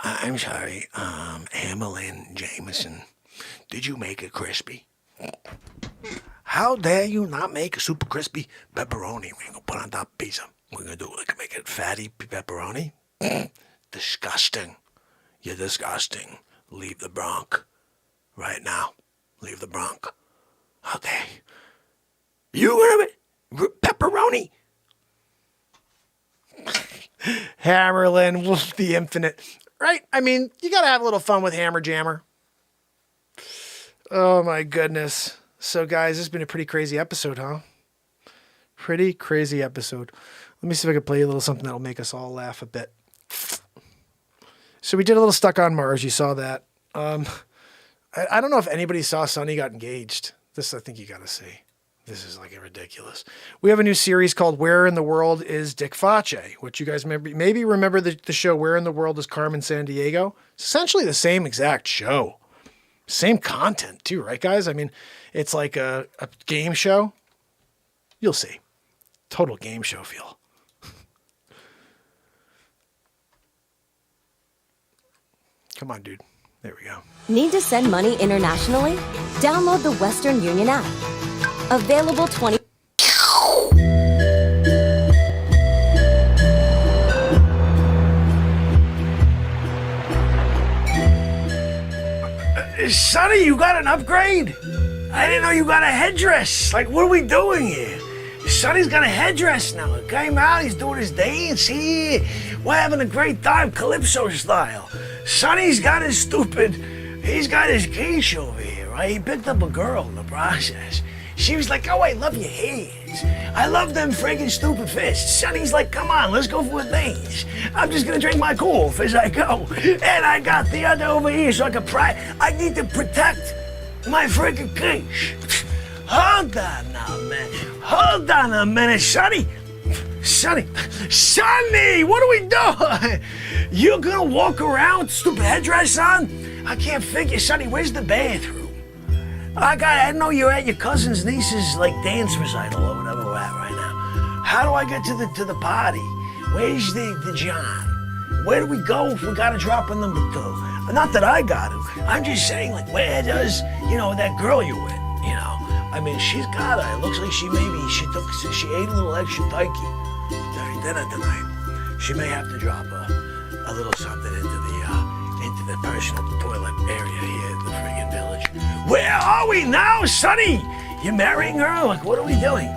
I'm sorry, Hammerlin Jamison. Did you make it crispy? How dare you not make a super crispy pepperoni? We're going to put on top of pizza. We're going to make it fatty pepperoni. Disgusting. You're disgusting. Leave the Bronx. Right now. Leave the Bronx. Okay. You gonna be pepperoni? Hammerlin, Wolf the Infinite. Right? I mean, you gotta have a little fun with Hammer Jammer. Oh my goodness. So guys, this has been a pretty crazy episode, huh? Pretty crazy episode. Let me see if I can play a little something that'll make us all laugh a bit. So we did a little Stuck on Mars. You saw that. I don't know if anybody saw Sonny got engaged. This I think you got to see. This is like ridiculous. We have a new series called Where in the World is Dick Facce, which you guys maybe remember the show Where in the World is Carmen Sandiego? It's essentially the same exact show. Same content too, right guys? I mean, it's like a game show. You'll see. Total game show feel. Come on, dude. There we go. Need to send money internationally? Download the Western Union app. Available 20. Sonny, you got an upgrade? I didn't know you got a headdress. Like, what are we doing here? Sonny's got a headdress now. He came out, he's doing his dance here. We're having a great time, Calypso style. Sonny's got his quiche over here, right? He picked up a girl in the process. She was like, oh, I love your hands. I love them friggin' stupid fists. Sonny's like, come on, let's go for a dance. I'm just gonna drink my cough as I go. And I got the other over here so I can I need to protect my friggin' quiche. Hold on now, man. Hold on a minute, Sonny, what are we doing? You're gonna walk around with stupid headdress on? I can't figure, Sonny, where's the bathroom? I didn't know you're at your cousin's niece's like dance recital or whatever we're at right now. How do I get to the party? Where's the John? Where do we go if we gotta drop in number 2? Not that I got to. I'm just saying, like, where does that girl you with? I mean, she's got her. It looks like she ate a little extra turkey during dinner tonight. She may have to drop a little something into the personal toilet area here in the friggin' village. Where are we now, Sonny? You marrying her? Like, what are we doing?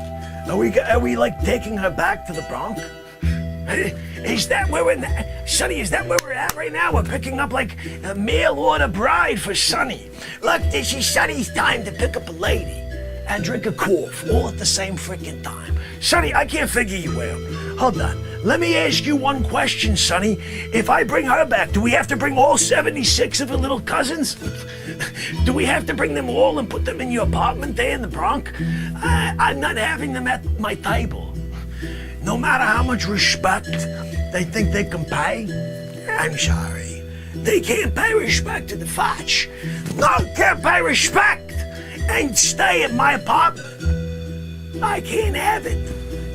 Are we like taking her back to the Bronx? Is that where we're Sonny, is that where we're at right now? We're picking up like a mail order bride for Sonny. Look, this is Sonny's time to pick up a lady and drink a cough all at the same freaking time. Sonny, I can't figure you out. Hold on. Let me ask you one question, Sonny. If I bring her back, do we have to bring all 76 of her little cousins? Do we have to bring them all and put them in your apartment there in the Bronx? I'm not having them at my table. No matter how much respect they think they can pay, I'm sorry. They can't pay respect to the Facce. No, can't pay respect and stay at my apartment. I can't have it.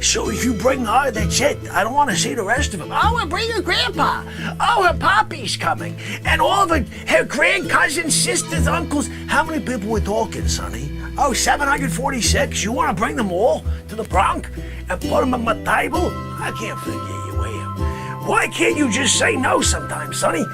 So if you bring her, that's it. I don't want to see the rest of them. Oh, we're bringing Grandpa. Oh, her Poppy's coming. And all of her grand cousins, sisters, uncles. How many people we're talking, Sonny? Oh, 746? You want to bring them all to the Bronx and put them on my table? I can't figure you out. Why can't you just say no sometimes, Sonny?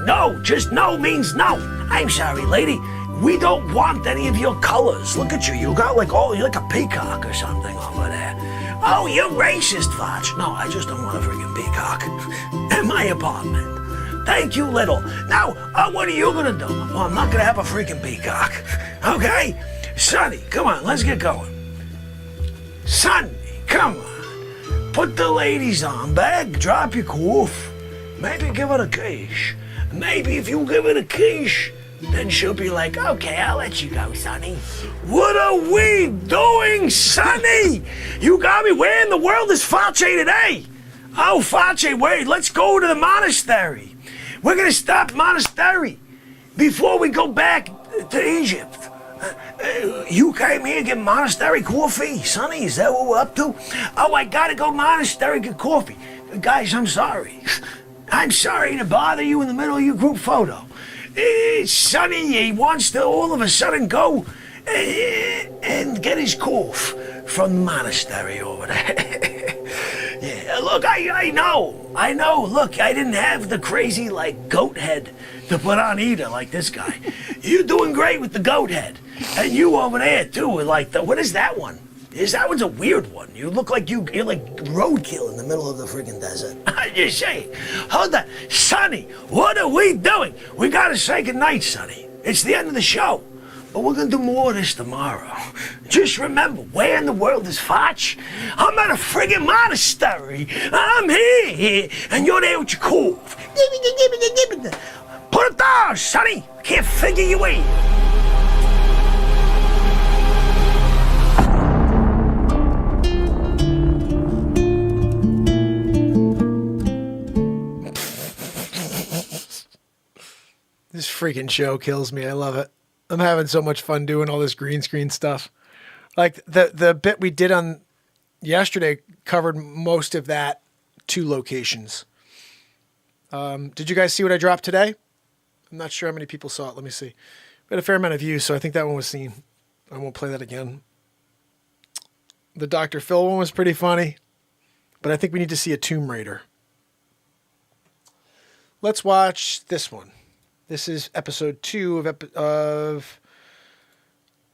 No, just no means no. I'm sorry, lady. We don't want any of your colors. Look at you. You got you're like a peacock or something over there. Oh, you're racist, Facce. No, I just don't want a freaking peacock in my apartment. Thank you, little. Now, what are you gonna do? Well, I'm not gonna have a freaking peacock. Okay? Sonny, come on, let's get going. Sonny, come on. Put the ladies on bag, drop your cough. Maybe give her a quiche. Maybe if you give her a quiche, then she'll be like, okay, I'll let you go, Sonny. What are we doing, Sonny? You got me. Where in the world is Facce today? Oh, Facce, wait, let's go to the monastery. We're going to stop monastery before we go back to Egypt. You came here to get monastery coffee? Sonny, is that what we're up to? Oh, I got to go monastery get coffee. Guys, I'm sorry. I'm sorry to bother you in the middle of your group photo. Sonny, he wants to all of a sudden go and get his cough from the monastery over there. Yeah, look, I know. Look, I didn't have the crazy, goat head to put on either, like this guy. You're doing great with the goat head. And you over there, too, with, what is that one? That one's a weird one. You look like you're like roadkill in the middle of the freaking desert. I'm just saying. Hold on. Sonny, what are we doing? We gotta say goodnight, Sonny. It's the end of the show. But we're gonna do more of this tomorrow. Just remember, where in the world is Facce? I'm at a friggin' monastery. I'm here. And you're there with your cough. Put it down, Sonny. Can't figure you out. This freaking show kills me. I love it. I'm having so much fun doing all this green screen stuff. Like the bit we did on yesterday covered most of that 2 locations. Did you guys see what I dropped today? I'm not sure how many people saw it. Let me see. We had a fair amount of views, so I think that one was seen. I won't play that again. The Dr. Phil one was pretty funny, but I think we need to see a Tomb Raider. Let's watch this one. This is episode 2 of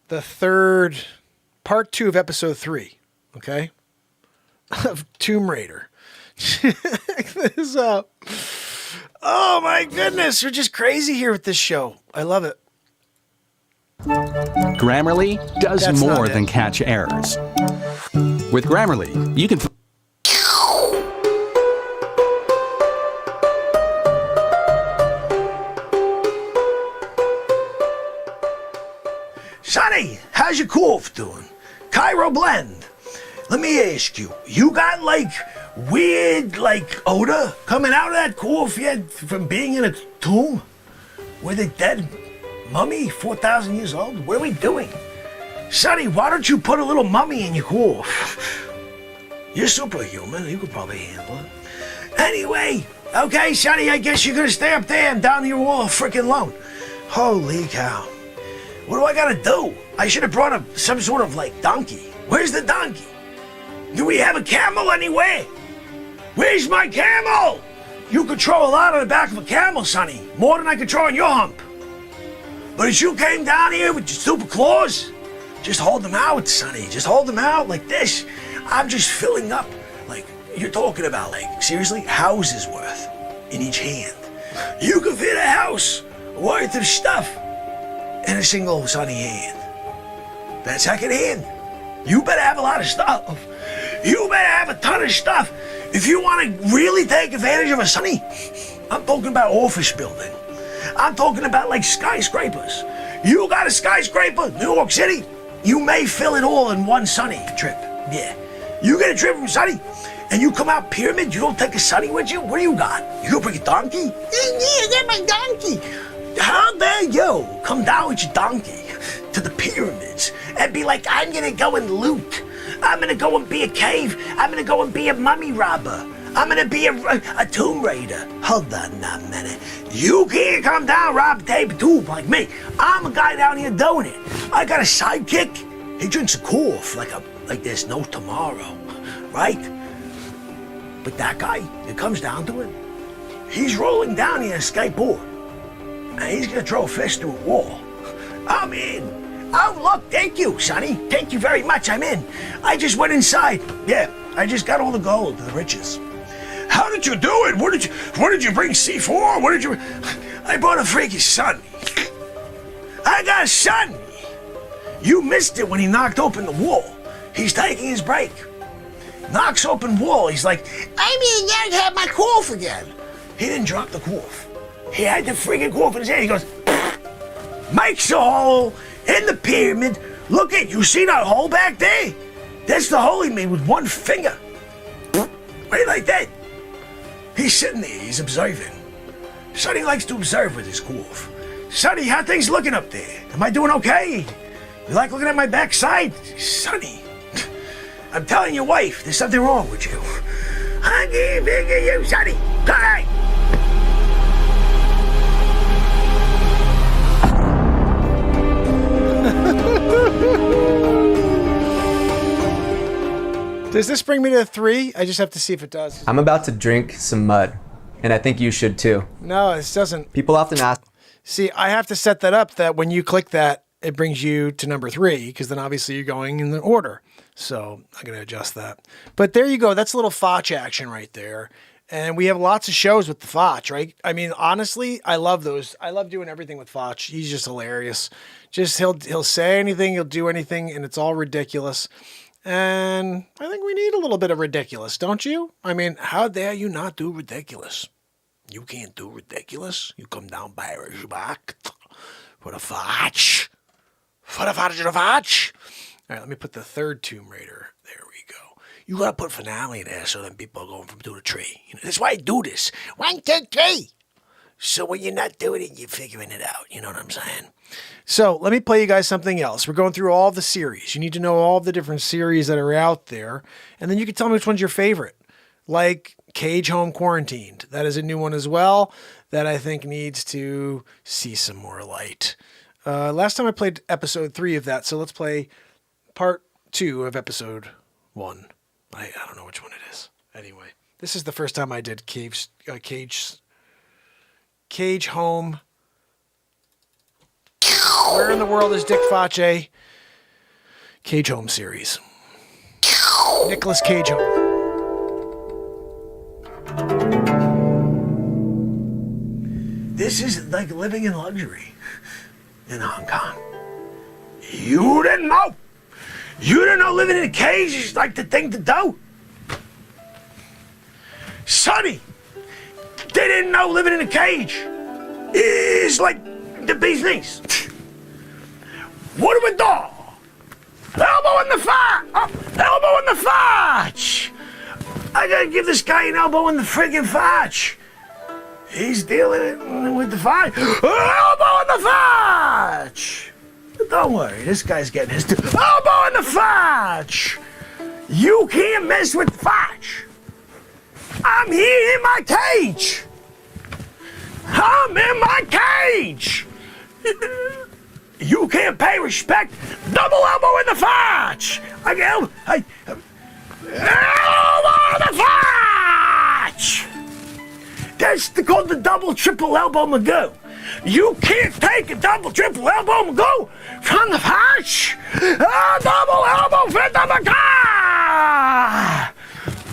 the third, part 2 of episode 3, okay? Of Tomb Raider. Check this out. Oh my goodness, we're just crazy here with this show. I love it. Grammarly does That's more not it. than catch errors. With Grammarly, you can... Sonny, how's your cough doing? Cairo Blend. Let me ask you, you got like weird like odor coming out of that cough yet from being in a tomb with a dead mummy 4,000 years old? What are we doing? Sonny, why don't you put a little mummy in your cough? You're superhuman, you could probably handle it. Anyway, okay, Sonny, I guess you're gonna stay up there and down here all freaking alone. Holy cow. What do I gotta do? I should have brought some sort of like donkey. Where's the donkey? Do we have a camel anywhere? Where's my camel? You control a lot on the back of a camel, Sonny. More than I control on your hump. But as you came down here with your stupid claws, just hold them out, Sonny. Just hold them out like this. I'm just filling up. Like, you're talking about, like, seriously, houses worth in each hand. You could fit a house worth of stuff in a single Sonny hand. That second hand, you better have a lot of stuff. You better have a ton of stuff. If you want to really take advantage of a Sonny, I'm talking about office building. I'm talking about like skyscrapers. You got a skyscraper, New York City, you may fill it all in one Sonny trip. Yeah. You get a trip from Sonny, and you come out pyramid, you don't take a Sonny with you? What do you got? You gonna bring a donkey? Yeah, get my donkey. How dare you come down with your donkey to the pyramids and be like, I'm gonna go and loot. I'm gonna go and be a cave. I'm gonna go and be a mummy robber. I'm gonna be a tomb raider. Hold on a minute. You can't come down, rob, tape, tube like me. I'm a guy down here doing it. I got a sidekick. He drinks a cough like there's no tomorrow, right? But that guy, it comes down to it, he's rolling down here on a skateboard. And he's gonna throw a fist through a wall. I'm in. Oh, look, thank you, Sonny. Thank you very much, I'm in. I just went inside. Yeah, I just got all the gold, the riches. How did you do it? What did you bring C4? What did you... I bought a freaking Sonny. I got a Sonny. You missed it when he knocked open the wall. He's taking his break. Knocks open wall. He's like, I mean, I have my cough again. He didn't drop the cough. He had the freaking cough in his hand. He goes, makes a hole in the pyramid. Look at, you see that hole back there? That's the hole he made with one finger. Right like that. He's sitting there, he's observing. Sonny likes to observe with his cough. Sonny, how things looking up there? Am I doing okay? You like looking at my backside? Sonny, I'm telling your wife, there's something wrong with you. I can't figure you, Sonny. All right. Does this bring me to 3? I just have to see if it does. I'm about to drink some mud, and I think you should too. No, this doesn't. People often ask. See, I have to set that up that when you click that, it brings you to number 3, because then obviously you're going in the order. So I'm going to adjust that. But there you go. That's a little Facce action right there. And we have lots of shows with the Facce, right? I mean, honestly, I love those. I love doing everything with Facce. He's just hilarious. Just he'll say anything, he'll do anything, and it's all ridiculous. And I think we need a little bit of ridiculous, don't you? I mean, how dare you not do ridiculous? You can't do ridiculous. You come down Pires back for the Facce. For the Facce. All right, let me put the third Tomb Raider. There we go. You gotta put finale in there so then people are going from 2 to 3. You know, that's why I do this. 1, 2, 3. So when you're not doing it, you're figuring it out. You know what I'm saying? So let me play you guys something else. We're going through all the series. You need to know all the different series that are out there. And then you can tell me which one's your favorite. Like Cage Home Quarantined. That is a new one as well that I think needs to see some more light. Last time I played episode 3 of that, so let's play part 2 of episode 1. I don't know which one it is. Anyway, this is the first time I did Cage Home. Where in the world is Dick Facce? Cage Home series. Nicholas Cage Home. This is like living in luxury in Hong Kong. You didn't know. You didn't know living in a cage is like the thing to do. Sonny, they didn't know living in a cage is like the bee's knees. What do we do? Elbow in the fudge! Oh, elbow in the fudge! I gotta give this guy an elbow in the friggin' fudge. He's dealing with the fudge. Elbow in the fudge! Don't worry, this guy's getting his elbow in the fudge! You can't mess with the fudge. I'm here in my cage. I'm in my cage. You can't pay respect. Double elbow in the fudge. I get elbow in the fudge. That's called the double triple elbow Magoo. You can't take a double triple elbow Magoo from the fudge. Double elbow for the Magoo.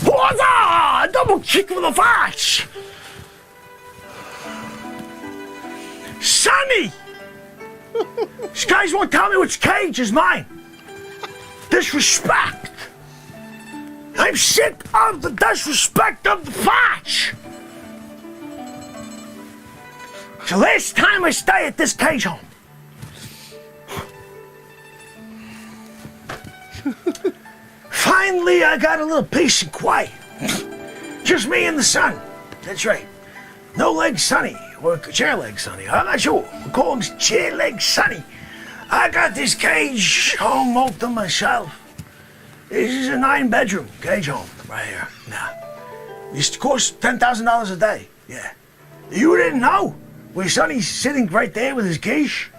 What's a double kick for the fudge? Sonny! These guys won't tell me which cage is mine. Disrespect. I'm sick of the disrespect of the fudge. It's the last time I stay at this cage home. Finally, I got a little peace and quiet. Just me and the sun. That's right. No leg Sonny, or chair leg Sonny. I'm not sure. We call him chair leg Sonny. I got this cage home all to myself. This is a 9-bedroom cage home right here. Now, it used to cost $10,000 a day. Yeah. You didn't know? Where Sonny's sitting right there with his cage?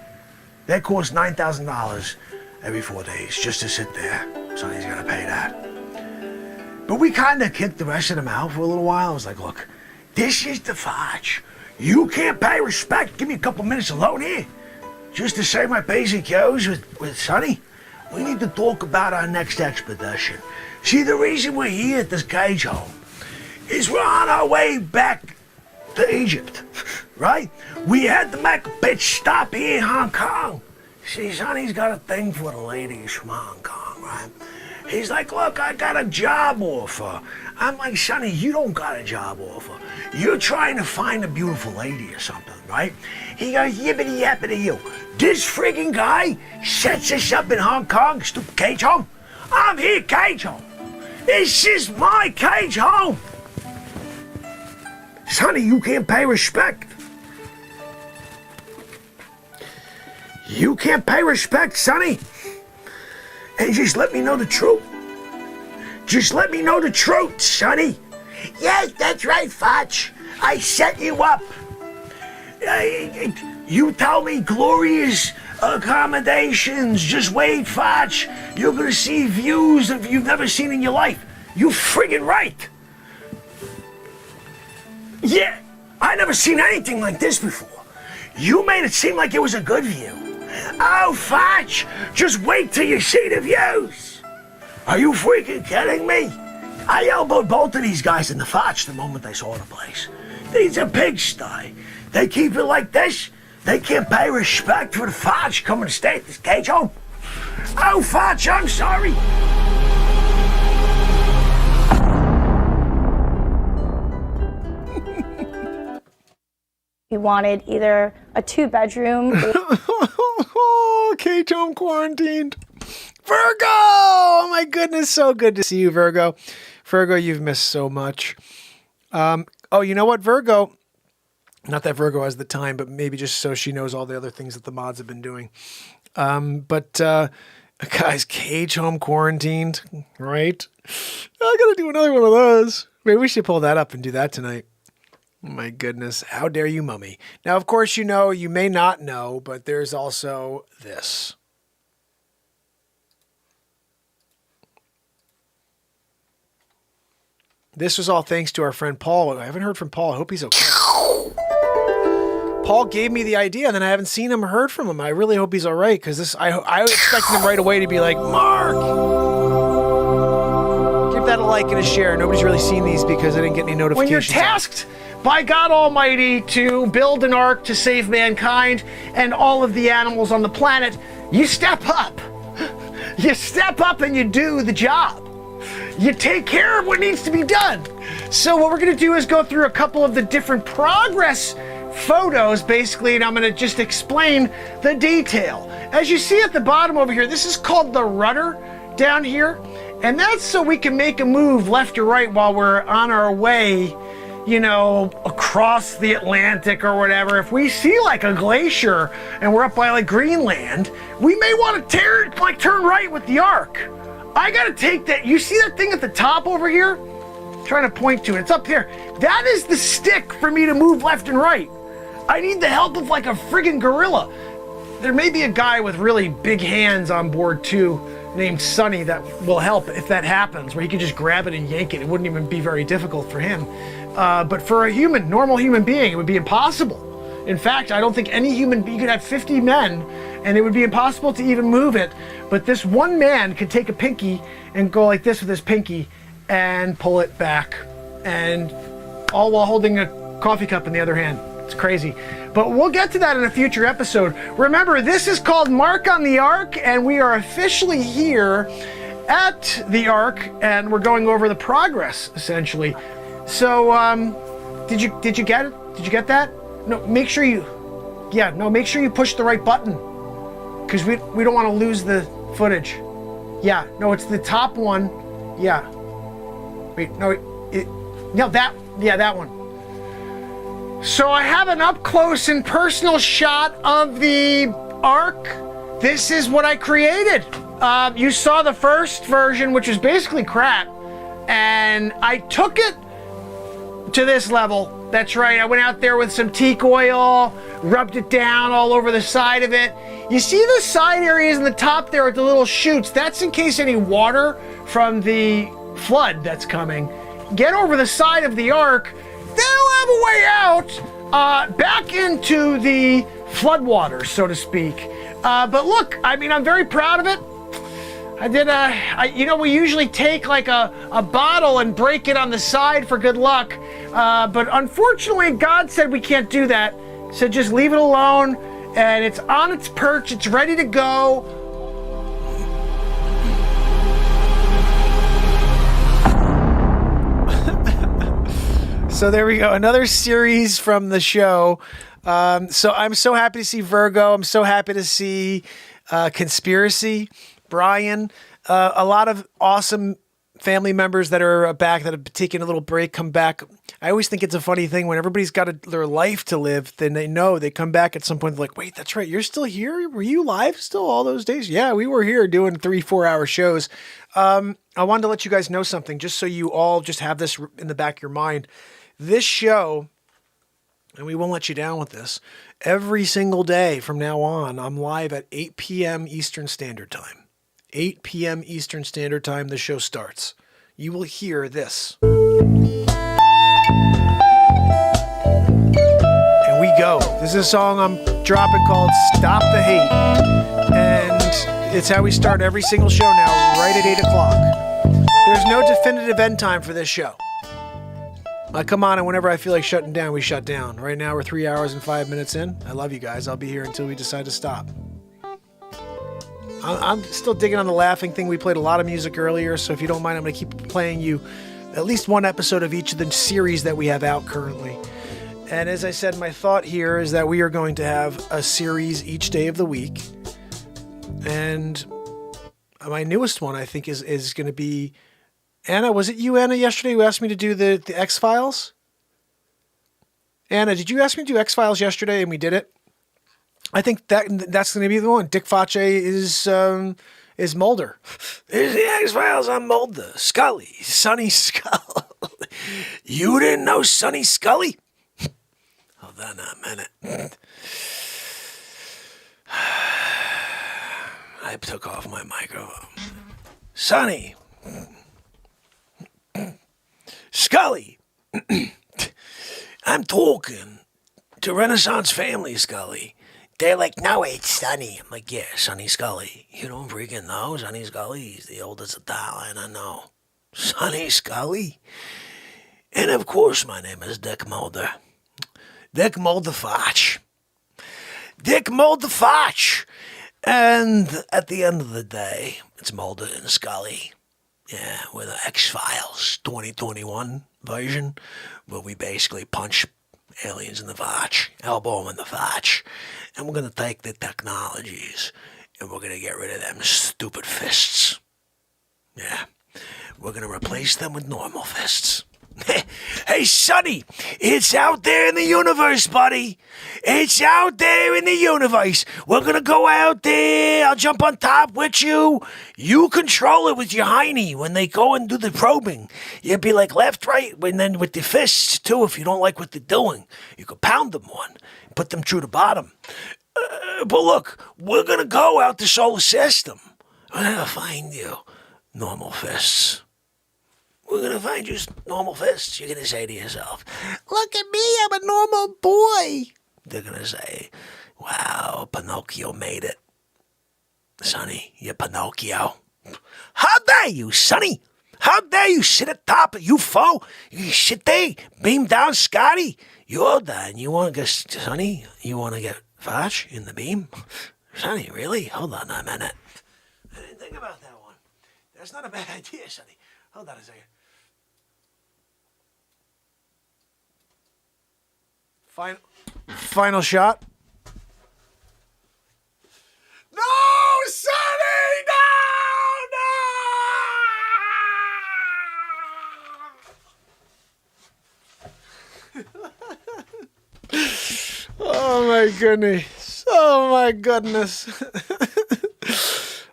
That costs $9,000 every 4 days just to sit there. Sonny's gonna pay that. But we kind of kicked the rest of them out for a little while. I was like, look, this is the fudge. You can't pay respect. Give me a couple minutes alone here. Just to say my basic Q's with Sonny. We need to talk about our next expedition. See, the reason we're here at this cage home is we're on our way back to Egypt, right? We had to make a pit stop here in Hong Kong. See, Sonny's got a thing for the ladies from Hong Kong, right? He's like, look, I got a job offer. I'm like, Sonny, you don't got a job offer. You're trying to find a beautiful lady or something, right? He goes, yippity yappity you. This friggin' guy sets us up in Hong Kong, stupid cage home. I'm here, cage home. This is my cage home. Sonny, you can't pay respect. You can't pay respect, Sonny. And just let me know the truth. Just let me know the truth, Sonny. Yes, that's right, Fudge. I set you up. You tell me glorious accommodations. Just wait, Fudge. You're gonna see views that you've never seen in your life. You friggin' right. Yeah, I never seen anything like this before. You made it seem like it was a good view. Oh, Fudge, just wait till you see the views. Are you freaking kidding me? I elbowed both of these guys in the fudge the moment they saw the place. These are pigsty. They keep it like this. They can't pay respect for the fudge coming to stay at this cage home. Oh, Fudge, I'm sorry. We wanted either a 2-bedroom Oh, cage home quarantined. Virgo! Oh my goodness, so good to see you, Virgo. Virgo, you've missed so much. Oh, you know what, Virgo? Not that Virgo has the time, but maybe just so she knows all the other things that the mods have been doing. Guys, cage home quarantined, right? I gotta do another one of those. Maybe we should pull that up and do that tonight. Oh my goodness. How dare you, mummy? Now, of course, you know, you may not know, but there's also this. This was all thanks to our friend Paul. I haven't heard from Paul. I hope he's okay. Paul gave me the idea, and then I haven't seen him or heard from him. I really hope he's all right, because I expected him right away to be like, Mark! Give that a like and a share. Nobody's really seen these because I didn't get any notifications. When you're tasked by God Almighty to build an ark to save mankind and all of the animals on the planet, you step up. You step up and you do the job. You take care of what needs to be done. So what we're going to do is go through a couple of the different progress photos, basically, and I'm going to just explain the detail. As you see at the bottom over here, this is called the rudder down here, and that's so we can make a move left or right while we're on our way, you know, across the Atlantic or whatever. If we see like a glacier and we're up by like Greenland, we may want to turn right with the ark. I got to take that. You see that thing at the top over here? I'm trying to point to it. It's up here. That is the stick for me to move left and right. I need the help of like a friggin' gorilla. There may be a guy with really big hands on board too, named Sonny, that will help if that happens, where he can just grab it and yank it. It wouldn't even be very difficult for him. But for a normal human being, it would be impossible. In fact, I don't think any human being, you could have 50 men and it would be impossible to even move it. But this one man could take a pinky and go like this with his pinky and pull it back, and all while holding a coffee cup in the other hand. It's crazy. But we'll get to that in a future episode. Remember, this is called Mark on the Ark, and we are officially here at the Ark, and we're going over the progress, essentially. So, did you get it? Did you get that? No, make sure you push the right button, because we don't want to lose the footage. Yeah, no, it's the top one. Yeah. Wait, no, that one. So I have an up close and personal shot of the ark. This is what I created. You saw the first version, which was basically crap, and I took it to this level. That's right, I went out there with some teak oil, rubbed it down all over the side of it. You see the side areas in the top there with the little chutes? That's in case any water from the flood that's coming get over the side of the ark. They'll have a way out back into the floodwaters, so to speak. But look, I mean, I'm very proud of it. I did we usually take like a bottle and break it on the side for good luck. But unfortunately, God said we can't do that. So just leave it alone, and it's on its perch. It's ready to go. So there we go. Another series from the show. So I'm so happy to see Virgo. I'm so happy to see Conspiracy, Brian, a lot of awesome family members that are back, that have taken a little break, come back. I always think it's a funny thing when everybody's got their life to live, then they come back at some point, like, wait, that's right, you're still here? Were you live still all those days? Yeah, we were here doing 3-4 hour shows. I wanted to let you guys know something, just so you all just have this in the back of your mind. This show, and we won't let you down with this, every single day from now on, I'm live at 8 p.m. Eastern Standard Time. 8 p.m. Eastern Standard Time, the show starts. You will hear this. And we go. This is a song I'm dropping called Stop the Hate. And it's how we start every single show now, right at 8 o'clock. There's no definitive end time for this show. I come on, and whenever I feel like shutting down, we shut down. Right now, we're 3 hours and 5 minutes in. I love you guys. I'll be here until we decide to stop. I'm still digging on the laughing thing. We played a lot of music earlier, so if you don't mind, I'm going to keep playing you at least one episode of each of the series that we have out currently. And as I said, my thought here is that we are going to have a series each day of the week. And my newest one, I think, is going to be... Anna, was it you, Anna, yesterday who asked me to do the X-Files? Anna, did you ask me to do X-Files yesterday and we did it? I think that's going to be the one. Dick Facce is Mulder. There's the X-Files on Mulder. Scully. Sonny Scully. You didn't know Sonny Scully? Hold on a minute. I took off my microphone. Sonny. Scully. I'm talking to Renaissance family, Scully. They're like, no, it's Sonny. I'm like, yeah, Sonny Scully. You don't freaking know Sonny Scully? He's the oldest Italian I know. Sonny Scully? And of course, my name is Dick Mulder. Dick Mulder Facce. Dick Mulder Facce. And at the end of the day, it's Mulder and Scully. Yeah, with an X-Files 2021 version, where we basically punch aliens in the Facce, elbow them in the Facce, and we're going to take the technologies, and we're going to get rid of them stupid fists. Yeah, we're going to replace them with normal fists. Hey, Sonny, it's out there in the universe, buddy. It's out there in the universe. We're going to go out there. I'll jump on top with you. You control it with your hiney when they go and do the probing. You'll be like left, right, and then with the fists, too, if you don't like what they're doing. You can pound them one, put them through the bottom. But look, we're going to go out the solar system. We're going to find you normal fists. We're going to find you normal fists. You're going to say to yourself, look at me, I'm a normal boy. They're going to say, wow, Pinocchio made it. Sonny, you're Pinocchio. How dare you, Sonny? How dare you sit atop a UFO? You sit there, beam down, Scotty. You're done. You want to get, Sonny, you want to get Facce in the beam? Sonny, really? Hold on a minute. I didn't think about that one. That's not a bad idea, Sonny. Hold on a second. Final shot. No, Sonny! No! Oh my goodness. Oh my goodness.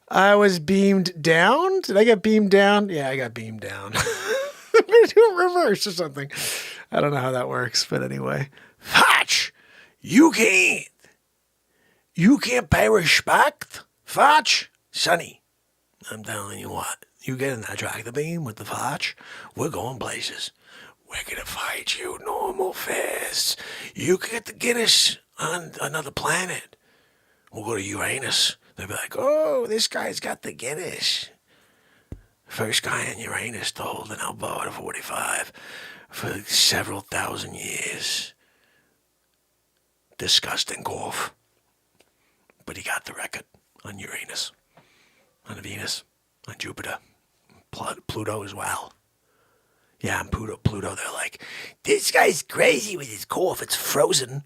I was beamed down? Did I get beamed down? Yeah, I got beamed down. I'm going to do a reverse or something. I don't know how that works, but anyway. Facce! You can't pay respect? Facce? Sonny, I'm telling you what. You get in that tractor beam with the Facce, we're going places. We're going to fight you normal fists. You get to get us on another planet. We'll go to Uranus. They'll be like, oh, this guy's got the Guinness. First guy in Uranus to hold an elbow at a 45 for several thousand years. Disgusting golf. But he got the record on Uranus, on Venus, on Jupiter, Pluto as well. Yeah, on Pluto, they're like, this guy's crazy with his golf. It's frozen.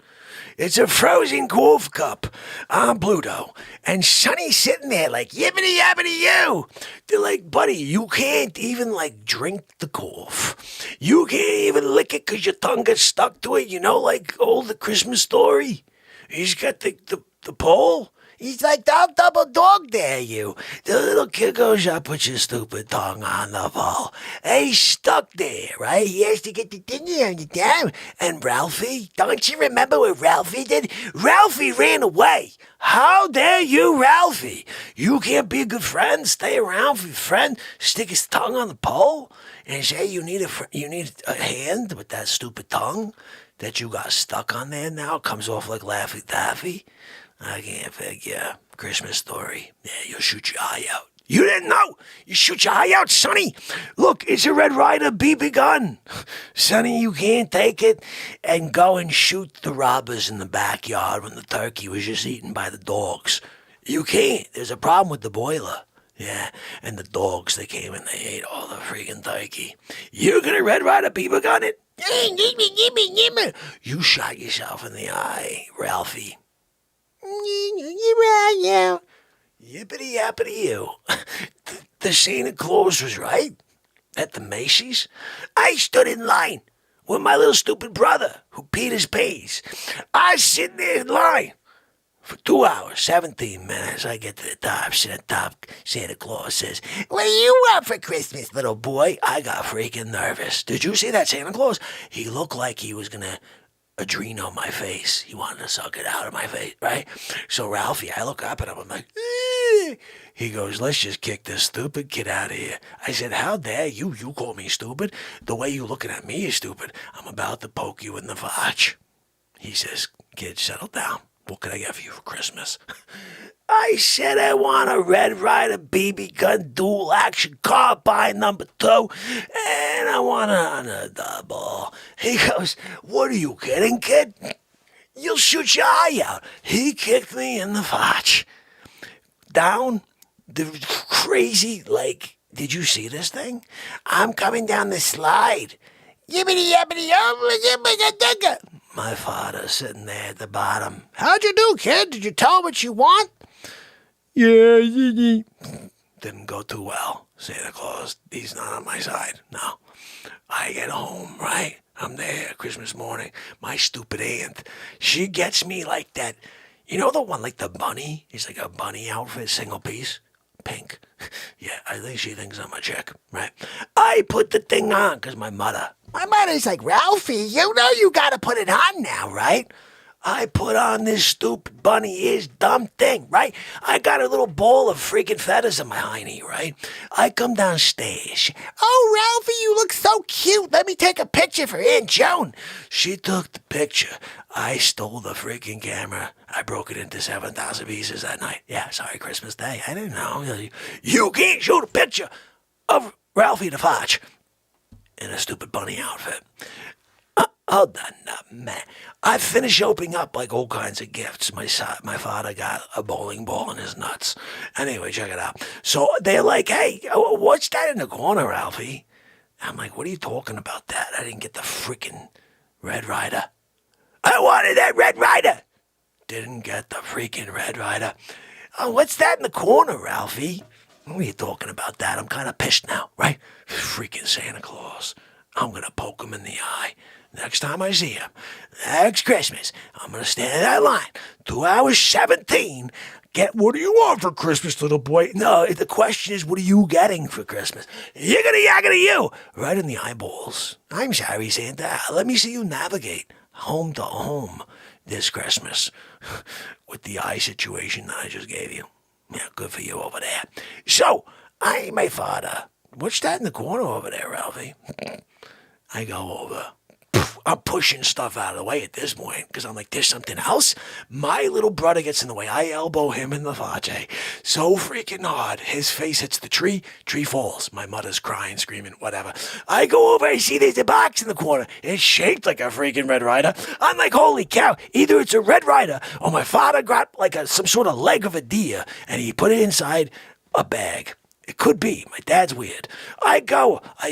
It's a frozen golf cup on Pluto. And Sonny's sitting there like, yibbity yabbity you. They're like, buddy, you can't even like drink the golf. You can't even lick it because your tongue gets stuck to it. You know, like the Christmas Story. He's got the pole. He's like, I'll double dog dare you. The little kid goes, I put your stupid tongue on the pole. And he's stuck there, right? He has to get the thing on you down. And Ralphie, don't you remember what Ralphie did? Ralphie ran away. How dare you, Ralphie? You can't be a good friend. Stay around for your friend. Stick his tongue on the pole and say you need a hand with that stupid tongue that you got stuck on there now. It comes off like Laffy Taffy. I can't figure. Christmas Story. Yeah, you'll shoot your eye out. You didn't know? You shoot your eye out, Sonny. Look, it's a Red Ryder BB gun. Sonny, you can't take it and go and shoot the robbers in the backyard when the turkey was just eaten by the dogs. You can't. There's a problem with the boiler. Yeah, and the dogs, they came and they ate all the freaking turkey. You're gonna Red Ryder BB gun it? You shot yourself in the eye, Ralphie. Yippity yappity you. The Santa Claus was right. At the Macy's, I stood in line with my little stupid brother who peed his pants. I was sitting there in line For 2 hours, 17 minutes, I get to the top. Santa Claus says, "What do you want for Christmas, little boy?" I got freaking nervous. Did you see that Santa Claus? He looked like he was gonna adreno my face. He wanted to suck it out of my face, right? So Ralphie, I look up at him, I'm like, "Eh." He goes, "Let's just kick this stupid kid out of here." I said, "How dare you? You call me stupid? The way you looking at me is stupid. I'm about to poke you in the vag." He says, "Kid, settle down. What can I get for you for Christmas?" I said, "I want a Red Ryder BB gun dual action carbine number 2, and I want it on a double." He goes, "What are you kidding, kid? You'll shoot your eye out." He kicked me in the vag. Down the crazy, like, did you see this thing? I'm coming down the slide. Yibbity yabbity yabba. My father sitting there at the bottom. "How'd you do, kid? Did you tell him what you want?" "Yeah. Didn't go too well. Santa Claus, he's not on my side. No. I get home, right? I'm there Christmas morning. My stupid aunt, she gets me like that. You know the one like the bunny? It's like a bunny outfit, single piece. Pink. Yeah, I think she thinks I'm a chick, right? I put the thing on because my mother's like, "Ralphie, you know you gotta put it on now, right?" I put on this stupid bunny ears dumb thing, right? I got a little ball of freaking feathers in my hiney, right? I come downstairs. "Oh, Ralphie, you look so cute. Let me take a picture for Aunt Joan." She took the picture. I stole the freaking camera. I broke it into 7,000 pieces that night. Yeah, sorry, Christmas Day. I didn't know. You can't shoot a picture of Ralphie the Fox in a stupid bunny outfit. Hold on, man. I finished opening up like all kinds of gifts. My father got a bowling ball in his nuts. Anyway, check it out. So they're like, "Hey, what's that in the corner, Ralphie?" I'm like, "What are you talking about that? I didn't get the freaking Red Ryder. I wanted that Red Ryder." Didn't get the freaking Red Ryder. "Oh, what's that in the corner, Ralphie?" "What are you talking about that? I'm kind of pissed now, right? Freaking Santa Claus. I'm going to poke him in the eye. Next time I see him, next Christmas, I'm going to stand in that line. 2 hours 17. What do you want for Christmas, little boy? No, the question is, what are you getting for Christmas? Yiggity yaggity you. Right in the eyeballs. I'm sorry, Santa. Let me see you navigate home to home this Christmas with the eye situation that I just gave you. Yeah, good for you over there. So, my father, what's that in the corner over there, Ralphie? I go over. I'm pushing stuff out of the way at this point because I'm like, there's something else. My little brother gets in the way. I elbow him in the vajay so freaking hard. His face hits the tree. Tree falls. My mother's crying, screaming, whatever. I go over. I see there's a box in the corner. It's shaped like a freaking Red Ryder. I'm like, holy cow. Either it's a Red Ryder or my father got like some sort of leg of a deer and he put it inside a bag. It could be. My dad's weird. I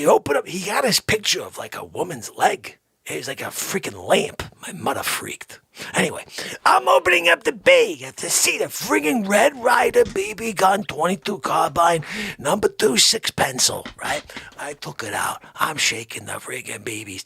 open up. He had his picture of like a woman's leg. It was like a freaking lamp. My mother freaked. Anyway, I'm opening up the bag to see the friggin' Red Ryder BB gun 22 carbine number 2 6 pencil, right? I took it out. I'm shaking the friggin' babies.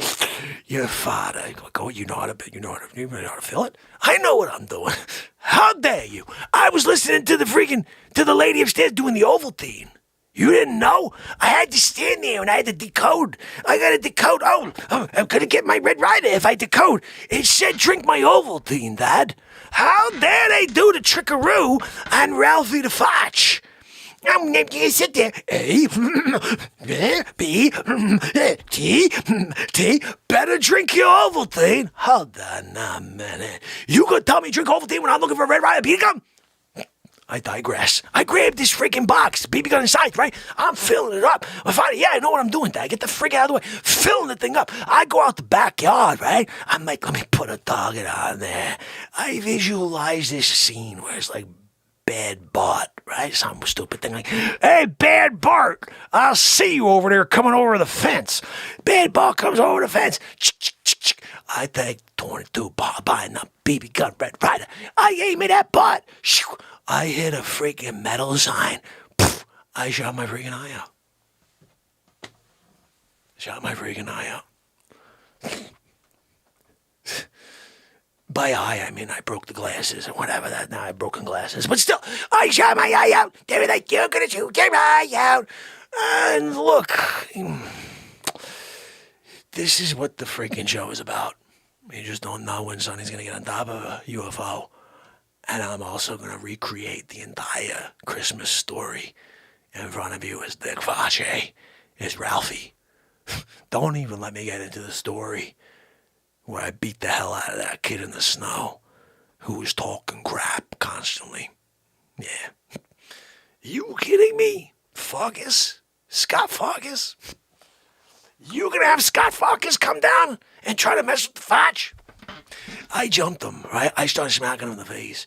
Your father. Go, you know how to fill it? I know what I'm doing. How dare you? I was listening to the lady upstairs doing the Ovaltine. You didn't know? I had to stand there and I had to decode. I got to decode. Oh, I'm going to get my Red Ryder if I decode. It said drink my Ovaltine, Dad. How dare they do the trickaroo on Ralphie the Fox? I'm going to sit there. A, B, T. Better drink your Ovaltine. Hold on a minute. You going to tell me drink Ovaltine when I'm looking for a Red Ryder BB gun? I digress. I grabbed this freaking box, BB gun inside, right? I'm filling it up. My father, yeah, I know what I'm doing, Dad. Get the freak out of the way. Filling the thing up. I go out the backyard, right? I'm like, let me put a target on there. I visualize this scene where it's like Bad Bart, right? Some stupid thing like, hey, Bad Bart, I'll see you over there coming over the fence. Bad Bart comes over the fence. I take 22 buying a BB gun Red Ryder. I aim at that Bart. I hit a freaking metal sign. I shot my freaking eye out. by eye, I mean I broke the glasses and whatever that. Now I've broken glasses, but still, I shot my eye out. They were like, "You're gonna shoot your eye out." And look, this is what the freaking show is about. You just don't know when Sonny's gonna get on top of a UFO, and I'm also gonna recreate the entire Christmas story in front of you as Dick Facce, as Ralphie. Don't even let me get into the story where I beat the hell out of that kid in the snow who was talking crap constantly. Yeah. You kidding me? Farkas? Scott Farkas? You gonna have Scott Farkas come down and try to mess with the Facce? I jumped him, right? I started smacking him in the face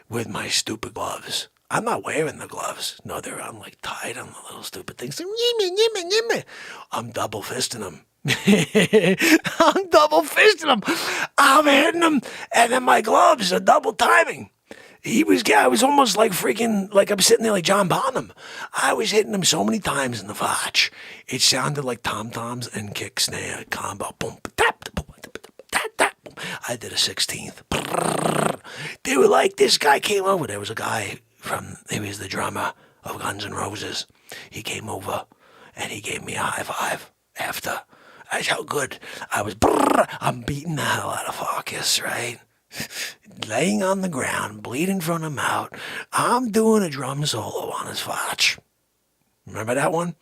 with my stupid gloves. I'm not wearing the gloves. No, I'm like tied on the little stupid things. I'm double fisting him. I'm double fisting him. I'm hitting him, and then my gloves are double timing. I was almost like freaking, like I'm sitting there like John Bonham. I was hitting him so many times in the Facce. It sounded like tom-toms and kick snare combo. Boom, tap, boom, tap, tap. I did a 16th. They were like, this guy came over. There was a guy he was the drummer of Guns N' Roses. He came over, and he gave me a high five after. That's how good I was. I'm beating the hell out of Farkas, right? Laying on the ground, bleeding from the mouth. I'm doing a drum solo on his Facce. Remember that one?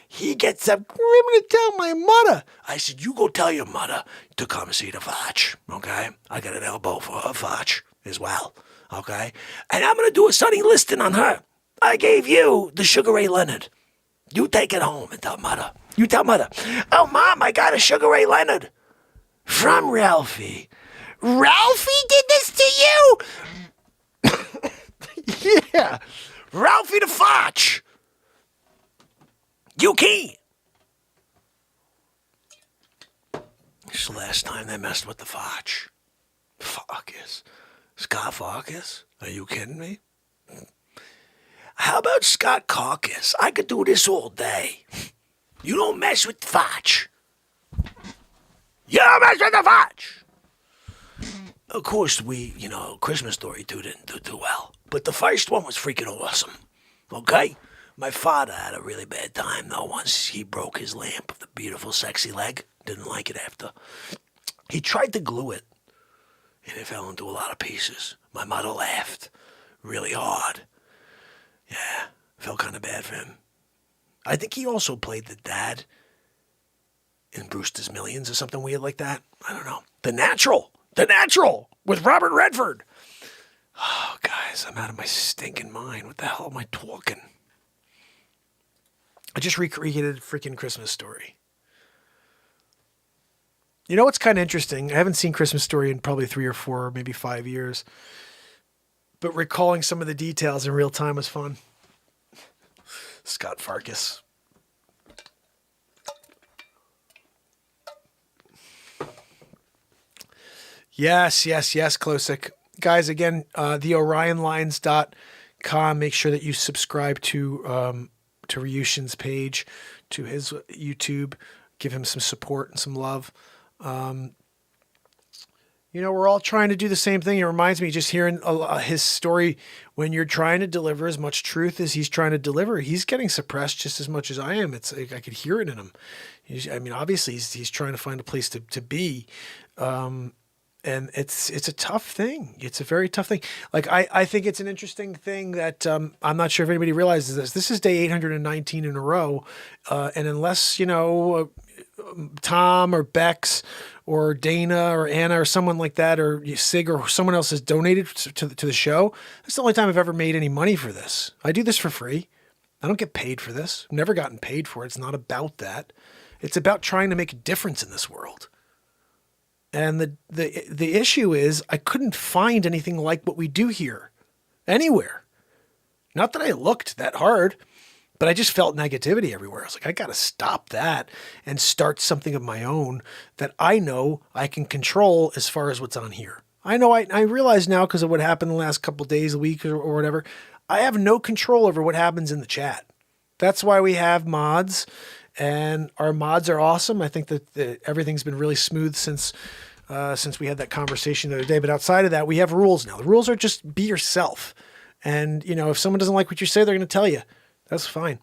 He gets up, I'm going to tell my mother. I said, you go tell your mother to come see the Facce, okay? I got an elbow for her Facce as well, okay? And I'm going to do a Sonny listing on her. I gave you the Sugar Ray Leonard. You take it home and tell mother. You tell mother, oh, Mom, I got a Sugar Ray Leonard from Ralphie. Ralphie did this to you? Yeah. Ralphie the Facce. You can't. This is the last time they messed with the Facce. Farkas. Scott Farkas? Are you kidding me? How about Scott Caucus? I could do this all day. You don't mess with the Facce. You don't mess with the Facce. Of course, Christmas Story 2 didn't do too well. But the first one was freaking awesome. Okay? My father had a really bad time, though, once he broke his lamp of the beautiful, sexy leg. Didn't like it after. He tried to glue it, and it fell into a lot of pieces. My mother laughed really hard. Yeah, felt kind of bad for him. I think he also played the dad in Brewster's Millions or something weird like that. I don't know. The Natural with Robert Redford. Oh, guys, I'm out of my stinking mind. What the hell am I talking? I just recreated freaking Christmas Story. You know what's kind of interesting? I haven't seen Christmas Story in probably 3 or 4, maybe 5 years. But recalling some of the details in real time was fun. Scott Farkas. Yes, Klosik. Guys, again, theorionlines.com. Make sure that you subscribe to Ryushin's page, to his YouTube. Give him some support and some love. We're all trying to do the same thing. It reminds me just hearing his story. When you're trying to deliver as much truth as he's trying to deliver, he's getting suppressed just as much as I am. I could hear it in him. Obviously he's trying to find a place to be. And it's a tough thing. It's a very tough thing. Like, I think it's an interesting thing that I'm not sure if anybody realizes this. This is day 819 in a row. And unless, Tom or Bex or Dana or Anna or someone like that, or Sig or someone else has donated to the show, that's the only time I've ever made any money for this. I do this for free. I don't get paid for this. I've never gotten paid for it. It's not about that. It's about trying to make a difference in this world. And the issue is I couldn't find anything like what we do here anywhere. Not that I looked that hard, but I just felt negativity everywhere. I was like, I got to stop that and start something of my own that I know I can control as far as what's on here. I know I realize now because of what happened the last couple of days, a week or whatever, I have no control over what happens in the chat. That's why we have mods. And our mods are awesome. I think that everything's been really smooth since since we had that conversation the other day. But outside of that, we have rules now. The rules are just be yourself. And, you know, if someone doesn't like what you say, they're going to tell you. That's fine.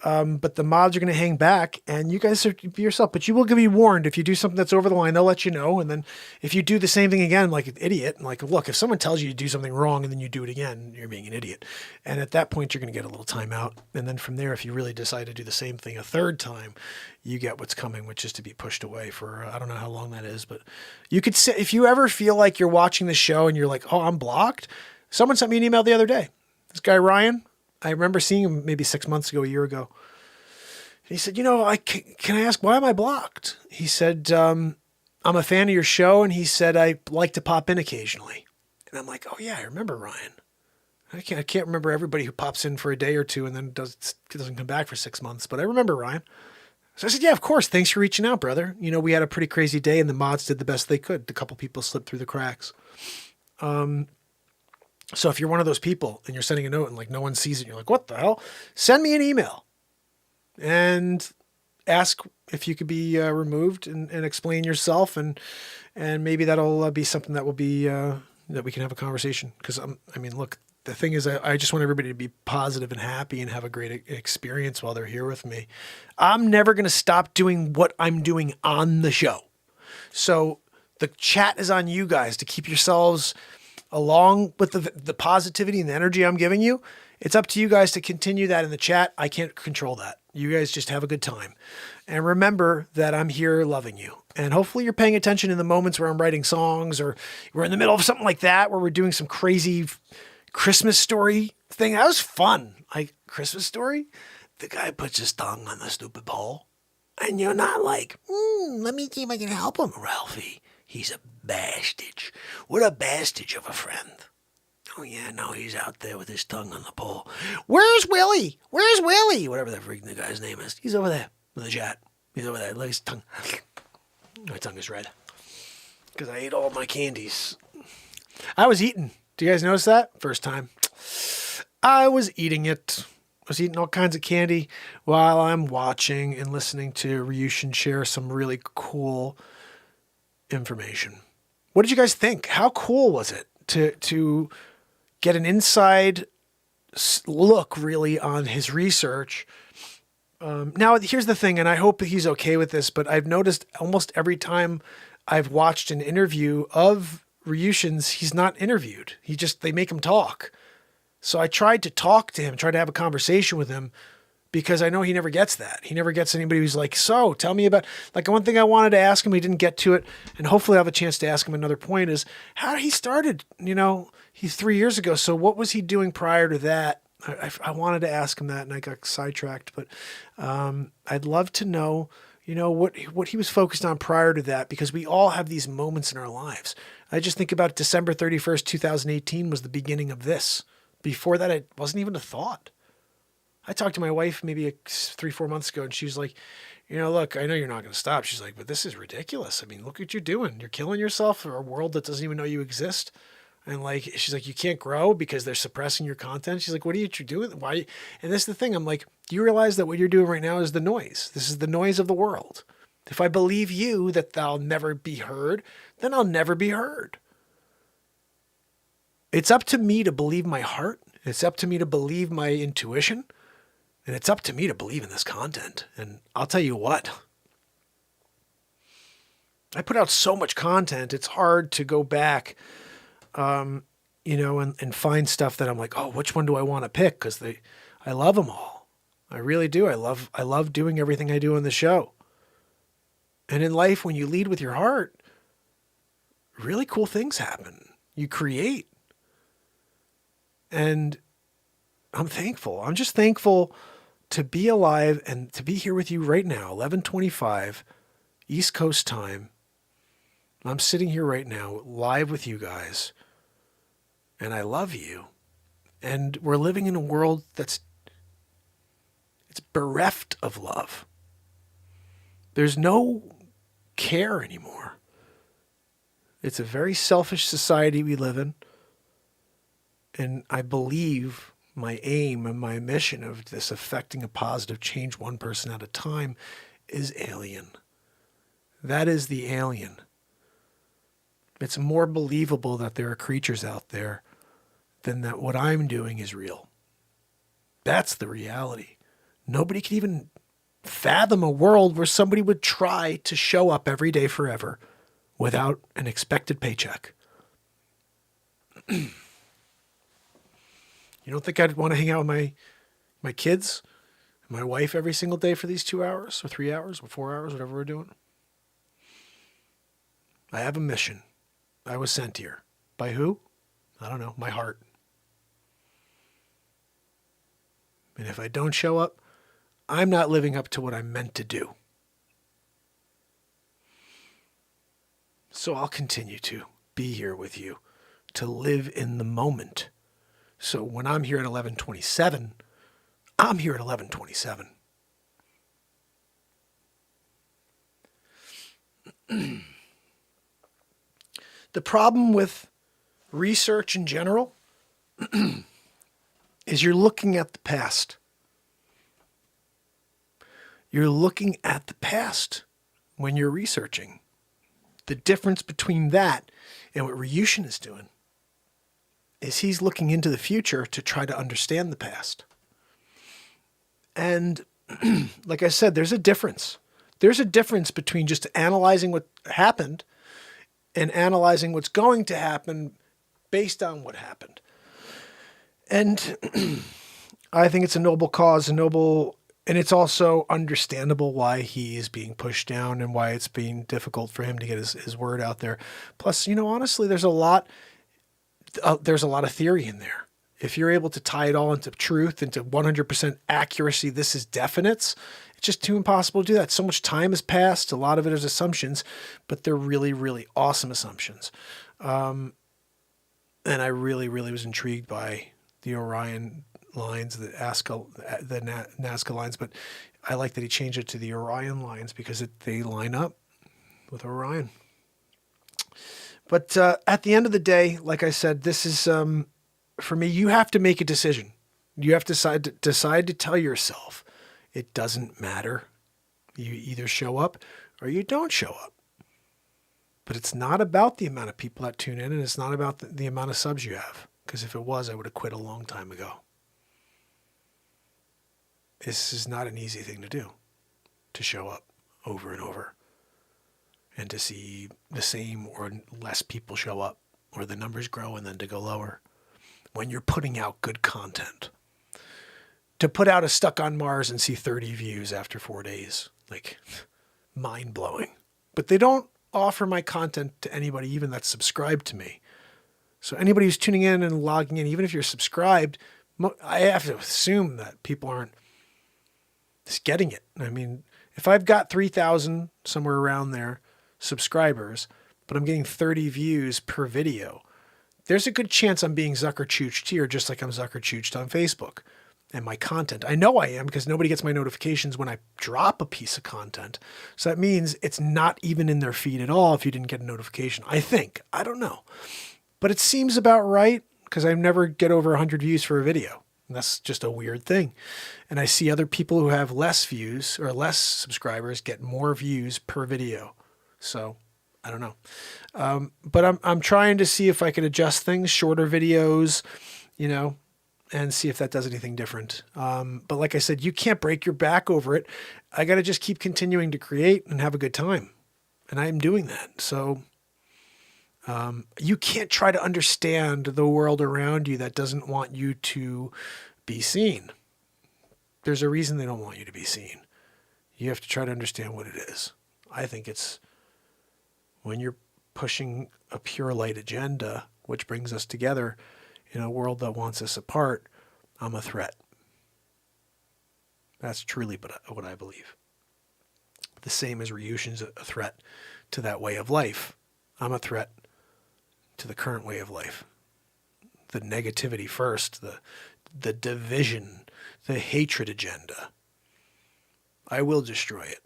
But the mods are going to hang back, and you guys are be yourself. But you will be warned if you do something that's over the line. They'll let you know. And then if you do the same thing again, like an idiot, like, look, if someone tells you to do something wrong and then you do it again, you're being an idiot. And at that point, you're going to get a little timeout. And then from there, if you really decide to do the same thing a third time, you get what's coming, which is to be pushed away for, I don't know how long that is. But you could say, if you ever feel like you're watching the show and you're like, oh, I'm blocked. Someone sent me an email the other day. This guy, Ryan, I remember seeing him maybe 6 months ago, a year ago. And he said, you know, can I ask, why am I blocked? He said, I'm a fan of your show. And he said, I like to pop in occasionally. And I'm like, oh yeah, I remember Ryan. I can't remember everybody who pops in for a day or two and then doesn't come back for 6 months, but I remember Ryan. So I said, yeah, of course. Thanks for reaching out, brother. You know, we had a pretty crazy day and the mods did the best they could. A couple people slipped through the cracks. So if you're one of those people and you're sending a note and like no one sees it, you're like, what the hell? Send me an email and ask if you could be removed and explain yourself. And maybe that'll be something that will be, that we can have a conversation. Cause I mean, look, the thing is, I just want everybody to be positive and happy and have a great experience while they're here with me. I'm never going to stop doing what I'm doing on the show. So the chat is on you guys to keep yourselves along with the positivity and the energy I'm giving you. It's up to you guys to continue that in the chat. I can't control that. You guys just have a good time. And remember that I'm here loving you. And hopefully you're paying attention in the moments where I'm writing songs or we're in the middle of something like that, where we're doing some crazy Christmas story thing. That was fun. Like Christmas story. The guy puts his tongue on the stupid pole and you're not like, let me see if I can help him, Ralphie. He's a bastard. What a bastard of a friend. Oh, yeah, no, he's out there with his tongue on the pole. Where's Willie? Where's Willie? Whatever the freak the guy's name is. He's over there in the chat. He's over there. Look at his tongue. My tongue is red because I ate all my candies. I was eating. Do you guys notice that? First time. I was eating it. I was eating all kinds of candy while I'm watching and listening to Ryushin share some really cool information. What did you guys think? How cool was it to get an inside look really on his research? Now, here's the thing, and I hope he's okay with this, but I've noticed almost every time I've watched an interview of Ryushin's, he's not interviewed. They make him talk. So I tried to talk to him, try to have a conversation with him, because I know he never gets that. He never gets anybody who's like, so tell me about, like, one thing I wanted to ask him, he didn't get to it. And hopefully I'll have a chance to ask him another point is how he started, he's 3 years ago. So what was he doing prior to that? I wanted to ask him that and I got sidetracked, but I'd love to know, what he was focused on prior to that, because we all have these moments in our lives. I just think about December 31st, 2018 was the beginning of this. Before that, it wasn't even a thought. I talked to my wife maybe 3-4 months ago and she was like, look, I know you're not going to stop. She's like, but this is ridiculous. I mean, look what you're doing. You're killing yourself for a world that doesn't even know you exist. And like, she's like, you can't grow because they're suppressing your content. She's like, what are you doing? Why? And this is the thing. I'm like, do you realize that what you're doing right now is the noise? This is the noise of the world. If I believe you that thou never be heard, then I'll never be heard. It's up to me to believe my heart. It's up to me to believe my intuition. And it's up to me to believe in this content. And I'll tell you what, I put out so much content, it's hard to go back, and find stuff that I'm like, oh, which one do I want to pick? Because I love them all. I really do. I love doing everything I do on the show. And in life, when you lead with your heart, really cool things happen. You create. And I'm thankful. I'm just thankful to be alive and to be here with you right now, 11:25 East Coast time. I'm sitting here right now live with you guys, and I love you. And we're living in a world it's bereft of love. There's no care anymore. It's a very selfish society we live in. And I believe my aim and my mission of this affecting a positive change one person at a time is alien. That is the alien. It's more believable that there are creatures out there than that what I'm doing is real. That's the reality. Nobody can even fathom a world where somebody would try to show up every day forever without an expected paycheck. You don't think I'd want to hang out with my kids, my wife every single day for these 2 hours or 3 hours or 4 hours, whatever we're doing? I have a mission. I was sent here. By who? I don't know. My heart. And if I don't show up, I'm not living up to what I'm meant to do. So I'll continue to be here with you, to live in the moment. So when I'm here at 11:27, I'm here at 11:27. The problem with research in general is you're looking at the past. You're looking at the past when you're researching. The difference between that and what Ryushin is doing is he's looking into the future to try to understand the past. And like I said, there's a difference. There's a difference between just analyzing what happened and analyzing what's going to happen based on what happened. And I think it's a noble cause, and it's also understandable why he is being pushed down and why it's being difficult for him to get his word out there. Plus, honestly, there's a lot of theory in there. If you're able to tie it all into truth, into 100% accuracy, this is definites, it's just too impossible to do that. So much time has passed. A lot of it is assumptions, but they're really, really awesome assumptions. And I really, really was intrigued by the Orion lines, the Nazca lines, but I like that he changed it to the Orion lines because they line up with Orion. But at the end of the day, like I said, this is, for me, you have to make a decision. You have to decide to tell yourself it doesn't matter. You either show up or you don't show up. But it's not about the amount of people that tune in, and it's not about the amount of subs you have. Because if it was, I would have quit a long time ago. This is not an easy thing to do, to show up over and over and to see the same or less people show up, or the numbers grow and then to go lower when you're putting out good content. To put out a Stuck on Mars and see 30 views after 4 days, like mind-blowing. But they don't offer my content to anybody even that's subscribed to me. So anybody who's tuning in and logging in, even if you're subscribed, I have to assume that people aren't just getting it. I mean, if I've got 3,000, somewhere around there, subscribers, but I'm getting 30 views per video, there's a good chance I'm being Zucker-chooched here, just like I'm Zucker-chooched on Facebook and my content. I know I am because nobody gets my notifications when I drop a piece of content. So that means it's not even in their feed at all if you didn't get a notification. I think. I don't know. But it seems about right because I never get over 100 views for a video. And that's just a weird thing. And I see other people who have less views or less subscribers get more views per video. So I don't know. But I'm trying to see if I can adjust things, shorter videos, and see if that does anything different. But like I said, you can't break your back over it. I got to just keep continuing to create and have a good time. And I am doing that. So you can't try to understand the world around you that doesn't want you to be seen. There's a reason they don't want you to be seen. You have to try to understand what it is. I think it's when you're pushing a pure light agenda, which brings us together in a world that wants us apart, I'm a threat. That's truly what I believe. The same as Ryushin's a threat to that way of life. I'm a threat to the current way of life. The negativity first, the division, the hatred agenda. I will destroy it.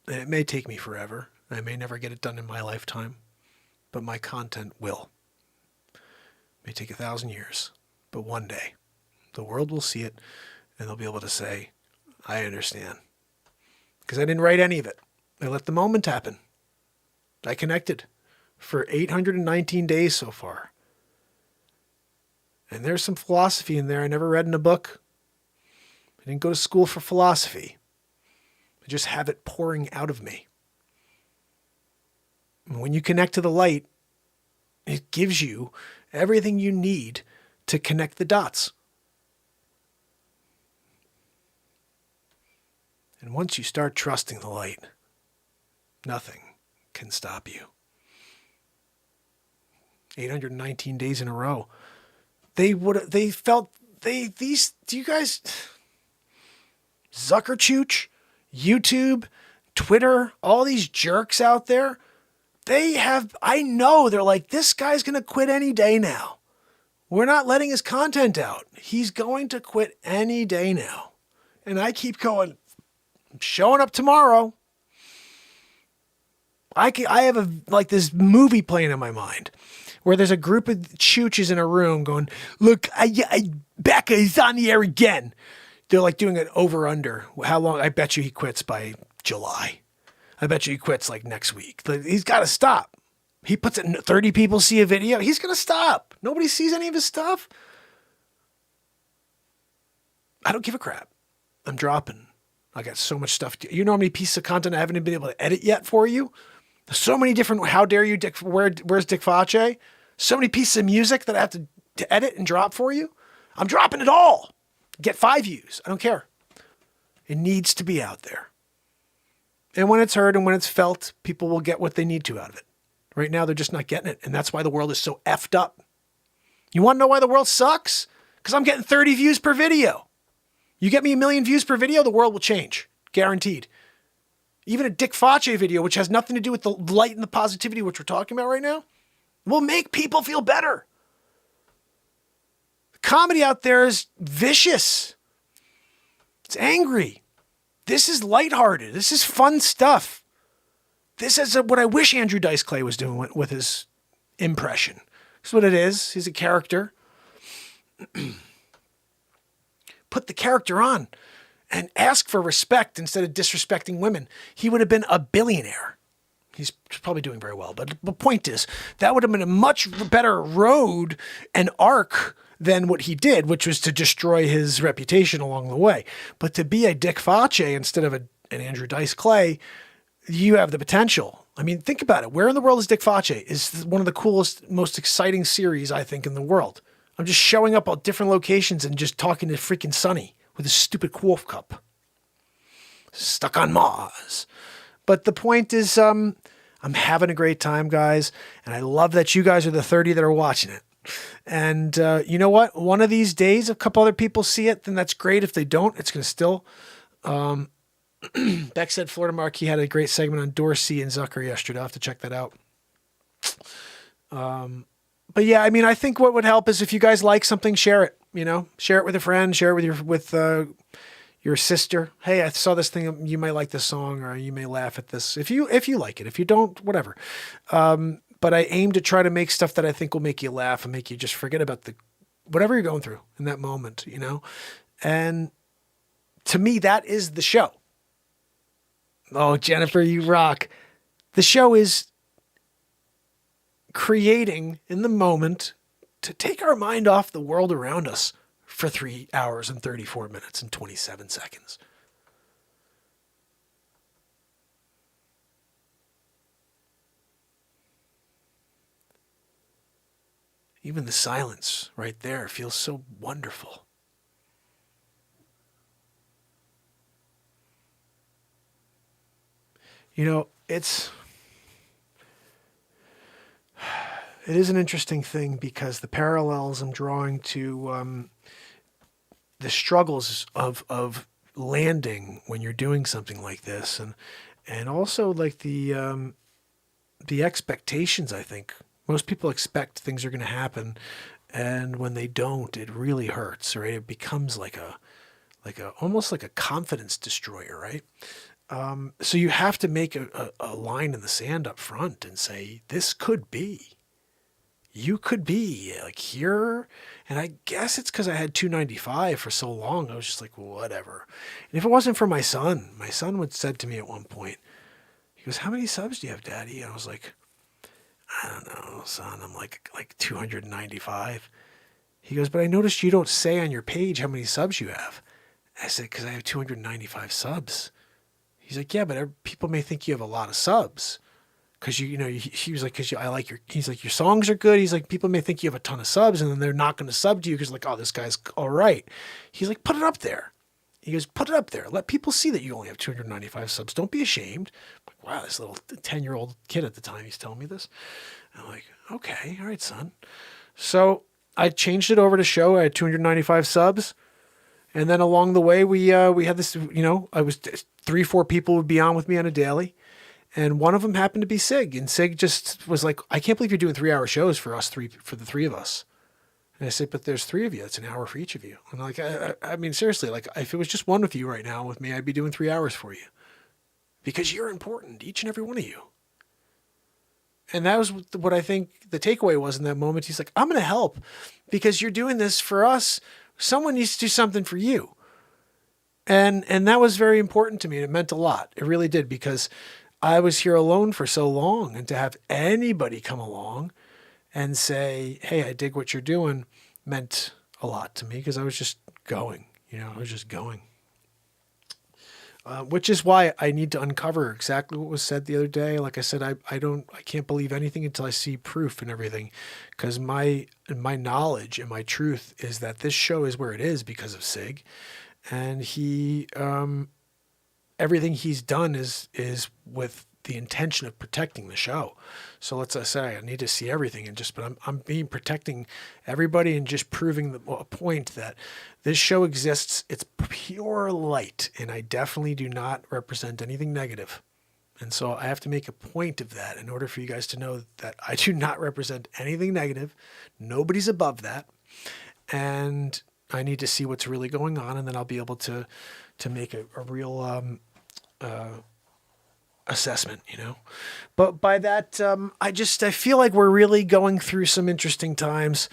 And it may take me forever. I may never get it done in my lifetime, but my content will. It may take 1,000 years, but one day the world will see it and they'll be able to say, I understand. Because I didn't write any of it. I let the moment happen. I connected for 819 days so far. And there's some philosophy in there I never read in a book. I didn't go to school for philosophy. I just have it pouring out of me. And when you connect to the light, it gives you everything you need to connect the dots. And once you start trusting the light, nothing can stop you. 819 days in a row. Do you guys, Zuckerchooch, YouTube, Twitter, all these jerks out there, I know they're like, this guy's going to quit any day now. We're not letting his content out. He's going to quit any day now. And I keep going, I'm showing up tomorrow. I have this movie playing in my mind where there's a group of chooches in a room going, look, Becca is on the air again. They're like doing an over under. How long? I bet you he quits by July. I bet you he quits like next week. He's got to stop. He puts it in 30 people see a video. He's going to stop. Nobody sees any of his stuff. I don't give a crap. I'm dropping. I got so much stuff. You know how many pieces of content I haven't been able to edit yet for you? There's so many different, how dare you, Dick, where's Dick Facce? So many pieces of music that I have to edit and drop for you. I'm dropping it all. Get 5 views. I don't care. It needs to be out there. And when it's heard and when it's felt, people will get what they need to out of it. Right now, they're just not getting it. And that's why the world is so effed up. You want to know why the world sucks? Because I'm getting 30 views per video. You get me 1 million views per video, the world will change. Guaranteed. Even a Dick Facce video, which has nothing to do with the light and the positivity, which we're talking about right now, will make people feel better. The comedy out there is vicious. It's angry. This is lighthearted. This is fun stuff. This is what I wish Andrew Dice Clay was doing with his impression. This is what it is. He's a character. Put the character on and ask for respect instead of disrespecting women. He would have been a billionaire. He's probably doing very well. But the point is, that would have been a much better road and arc than what he did, which was to destroy his reputation along the way. But to be a Dick Facce instead of an Andrew Dice Clay, you have the potential. I mean, think about it. Where in the world is Dick Facce? Is one of the coolest, most exciting series, I think, in the world. I'm just showing up at different locations and just talking to freaking Sonny with his stupid Quaff cup. Stuck on Mars. But the point is, I'm having a great time, guys. And I love that you guys are the 30 that are watching it. And you know what? One of these days, a couple other people see it, then that's great. If they don't, it's going to still... Beck said Florida Marquee had a great segment on Dorsey and Zucker yesterday. I'll have to check that out. But yeah, I mean, I think what would help is if you guys like something, share it. You know, share it with a friend, share it with your sister. Hey, I saw this thing. You might like this song, or you may laugh at this. If you like it, if you don't, whatever. But I aim to try to make stuff that I think will make you laugh and make you just forget about whatever you're going through in that moment. You know, and to me, that is the show. Oh, Jennifer, you rock. The show is creating in the moment to take our mind off the world around us for 3 hours and 34 minutes and 27 seconds. Even the silence right there feels so wonderful. You know, it is an interesting thing because the parallels I'm drawing to the struggles of landing when you're doing something like this, and also like the expectations. I think most people expect things are going to happen, and when they don't, it really hurts. Right? It becomes like almost like a confidence destroyer, right? So you have to make a line in the sand up front and say, this could be. You could be like here. And I guess it's because I had 295 for so long. I was just like, whatever. And if it wasn't for my son would said to me at one point, he goes, how many subs do you have, Daddy? And I was like, I don't know, son. I'm like 295. He goes, but I noticed you don't say on your page how many subs you have. I said, because I have 295 subs. He's like, yeah, but people may think you have a lot of subs. Because he was like, I like he's like, your songs are good. He's like, people may think you have a ton of subs and then they're not going to sub to you because like, oh, this guy's all right. He's like, put it up there. He goes, put it up there. Let people see that you only have 295 subs. Don't be ashamed. I'm like, wow, this little 10-year-old kid at the time, he's telling me this. I'm like, okay, all right, son. So I changed it over to show. I had 295 subs. And then along the way, we had this, I was 3-4 people would be on with me on a daily. And one of them happened to be Sig. And Sig just was like, I can't believe you're doing 3-hour shows for the three of us. And I said, but there's 3 of you. It's an hour for each of you. And like, I mean, seriously, like if it was just one with you right now with me, I'd be doing 3 hours for you because you're important, each and every one of you. And that was what I think the takeaway was in that moment. He's like, I'm going to help because you're doing this for us. Someone needs to do something for you. And that was very important to me. And it meant a lot. It really did, because I was here alone for so long, and to have anybody come along and say, hey, I dig what you're doing, meant a lot to me, because I was just going, I was just going. Which is why I need to uncover exactly what was said the other day. Like I said, I can't believe anything until I see proof and everything, because my knowledge and my truth is that this show is where it is because of Sig, and he, everything he's done is with the intention of protecting the show. So let's say I need to see everything, but I'm being protecting everybody and just proving a point that this show exists. It's pure light, and I definitely do not represent anything negative. And so I have to make a point of that in order for you guys to know that I do not represent anything negative. Nobody's above that. And I need to see what's really going on, and then I'll be able to make a real assessment, But by that, I feel like we're really going through some interesting times,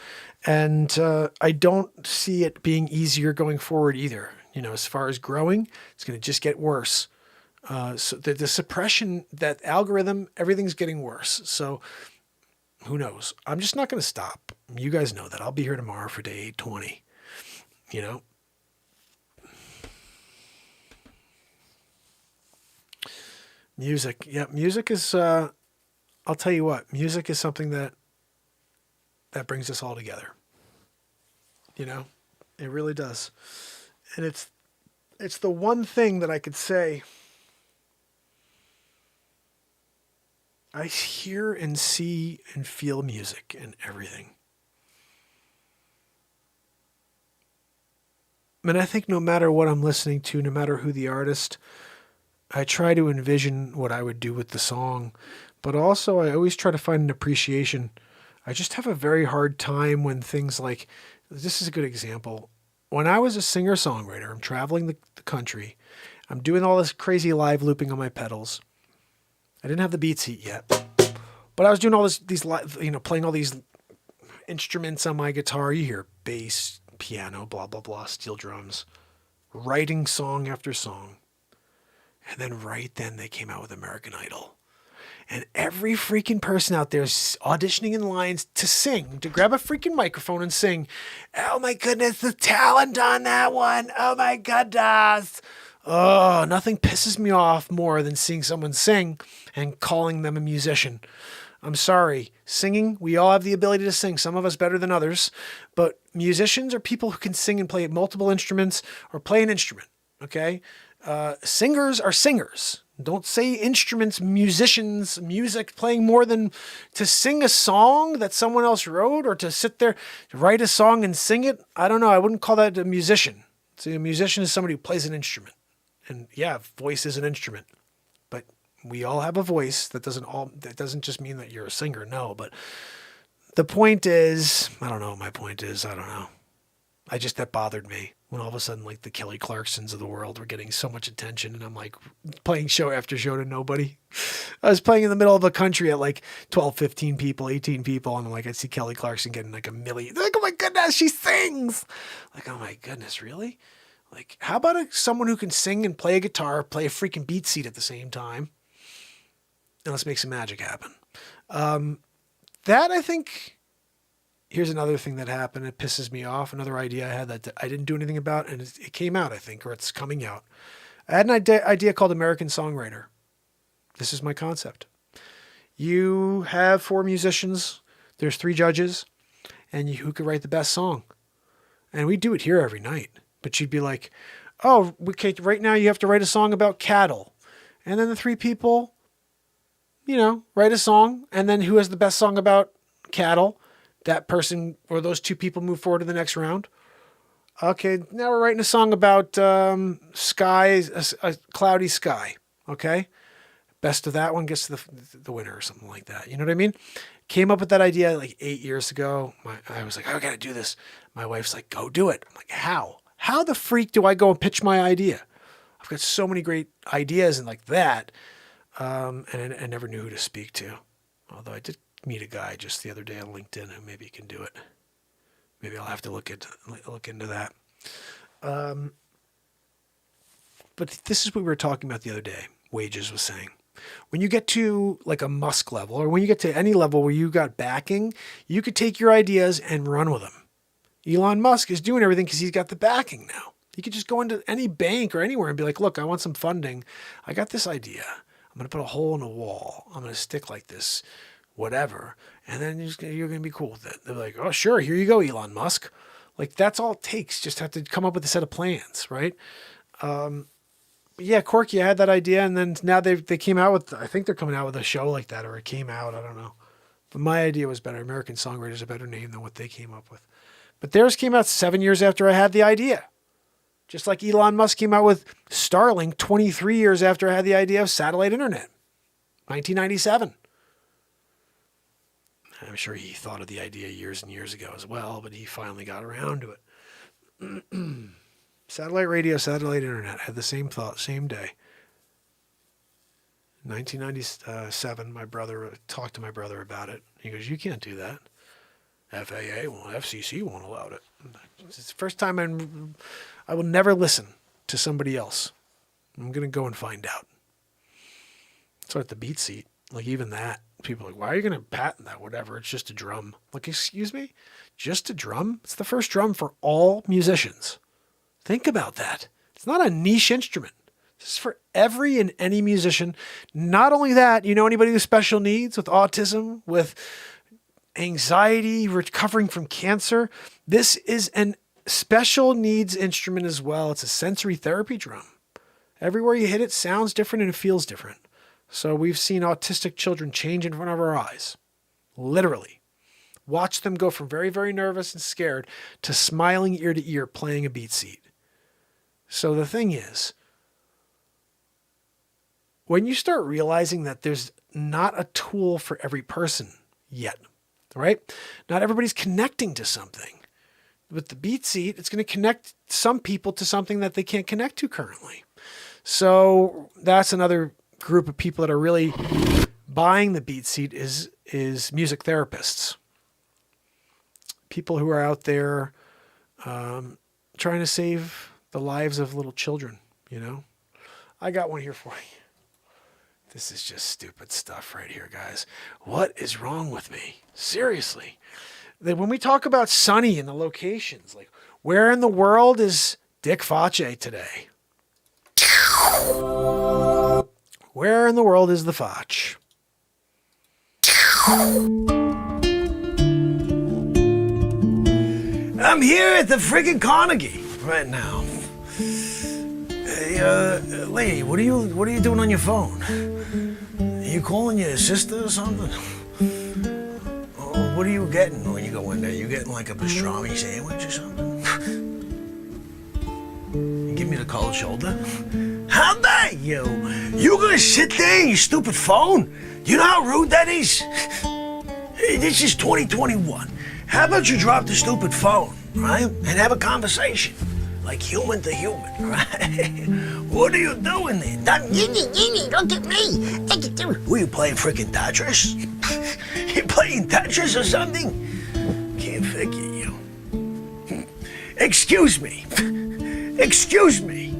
and I don't see it being easier going forward either. As far as growing, it's going to just get worse. So the suppression, that algorithm, everything's getting worse. So who knows? I'm just not going to stop. You guys know that. I'll be here tomorrow for day 820. Music. Yeah, music is, I'll tell you what, music is something that brings us all together. It really does. And it's the one thing that I could say I hear and see and feel music in everything. And I think no matter what I'm listening to, no matter who the artist, I try to envision what I would do with the song, but also I always try to find an appreciation. I just have a very hard time when things like, this is a good example. When I was a singer-songwriter, I'm traveling the country, I'm doing all this crazy live looping on my pedals. I didn't have the beat seat yet, but I was doing all these live, playing all these instruments on my guitar. You hear bass, piano, blah, blah, blah, steel drums, writing song after song. And then right then they came out with American Idol. And every freaking person out there is auditioning in lines to sing, to grab a freaking microphone and sing. Oh my goodness, the talent on that one. Oh my goodness. Oh, nothing pisses me off more than seeing someone sing and calling them a musician. I'm sorry. Singing, we all have the ability to sing, some of us better than others, but musicians are people who can sing and play multiple instruments or play an instrument, okay? Singers are singers. Don't say instruments, musicians, music, playing more than to sing a song that someone else wrote or to sit there, write a song and sing it. I don't know. I wouldn't call that a musician. See, a musician is somebody who plays an instrument. And yeah, voice is an instrument, but we all have a voice. That doesn't just mean that you're a singer. No, but the point is, I don't know what my point is. I don't know. That bothered me when all of a sudden, like the Kelly Clarksons of the world were getting so much attention, and I'm like playing show after show to nobody. I was playing in the middle of a country at like 12, 15 people, 18 people, and I'm like, I see Kelly Clarkson getting like 1 million. Like, oh my goodness, she sings. Like, oh my goodness, really? Like, how about someone who can sing and play a guitar, play a freaking beat seat at the same time? And let's make some magic happen. That, I think, here's another thing that happened. It pisses me off. Another idea I had that I didn't do anything about, and it came out, I think, or it's coming out. I had an idea called American Songwriter. This is my concept. You have 4 musicians. There's 3 judges, and who could write the best song? And we do it here every night. But you'd be like, oh, okay, right now you have to write a song about cattle. And then the 3 people, write a song. And then who has the best song about cattle? That person or those 2 people move forward to the next round. Okay, now we're writing a song about skies, a cloudy sky. Okay? Best of that one gets to the winner or something like that. You know what I mean? Came up with that idea like 8 years ago. I was like, I got to do this. My wife's like, go do it. I'm like, how? How the freak do I go and pitch my idea? I've got so many great ideas and like that. And I never knew who to speak to. Although I did meet a guy just the other day on LinkedIn who maybe can do it. Maybe I'll have to look into that. But this is what we were talking about the other day. Wages was saying. When you get to like a Musk level, or when you get to any level where you got backing, you could take your ideas and run with them. Elon Musk is doing everything because he's got the backing now. He could just go into any bank or anywhere and be like, look, I want some funding. I got this idea. I'm going to put a hole in the wall. I'm going to stick like this, whatever. And then you're going to be cool with it. They're like, oh, sure. Here you go, Elon Musk. Like that's all it takes. Just have to come up with a set of plans, right? Yeah, Corky, I had that idea, and then now they came out with, I think they're coming out with a show like that, or it came out, I don't know. But my idea was better. American Songwriter is a better name than what they came up with. But theirs came out 7 years after I had the idea. Just like Elon Musk came out with Starlink 23 years after I had the idea of satellite internet. 1997. I'm sure he thought of the idea years and years ago as well, but he finally got around to it. Satellite radio, satellite internet had the same thought, same day. 1997, my brother talked to my brother about it. He goes, you can't do that. FAA won't, FCC won't allow it. It's the first time I will never listen to somebody else. I'm going to go and find out. So at the beat seat, like even that, people are like, why are you going to patent that? Whatever, it's just a drum. Like, excuse me? Just a drum? It's the first drum for all musicians. Think about that. It's not a niche instrument. This is for every and any musician. Not only that, anybody with special needs, with autism, with anxiety, recovering from cancer. This is an special needs instrument as well. It's a sensory therapy drum. Everywhere you hit it sounds different and it feels different. So we've seen autistic children change in front of our eyes. Literally. Watch them go from very, very nervous and scared to smiling ear to ear playing a beat seat. So the thing is, when you start realizing that there's not a tool for every person yet, right? Not everybody's connecting to something. With the beat seat, it's going to connect some people to something that they can't connect to currently. So that's another group of people that are really buying the beat seat is music therapists. People who are out there trying to save the lives of little children, I got one here for you. This is just stupid stuff right here, guys. What is wrong with me? Seriously. When we talk about Sonny and the locations, like where in the world is Dick Facce today? Where in the world is the Facce? I'm here at the friggin' Carnegie right now. Hey, lady, what are you doing on your phone? Are you calling your sister or something? Oh, what are you getting when you go in there? You getting like a pastrami sandwich or something? You give me the cold shoulder? How dare you? You gonna sit there on your stupid phone? Do you know how rude that is? Hey, this is 2021. How about you drop the stupid phone, right? And have a conversation. Like human to human, right? What are you doing there? Look at me. Were you playing freaking Tetris? You playing Tetris or something? Can't figure you. Excuse me. Excuse me.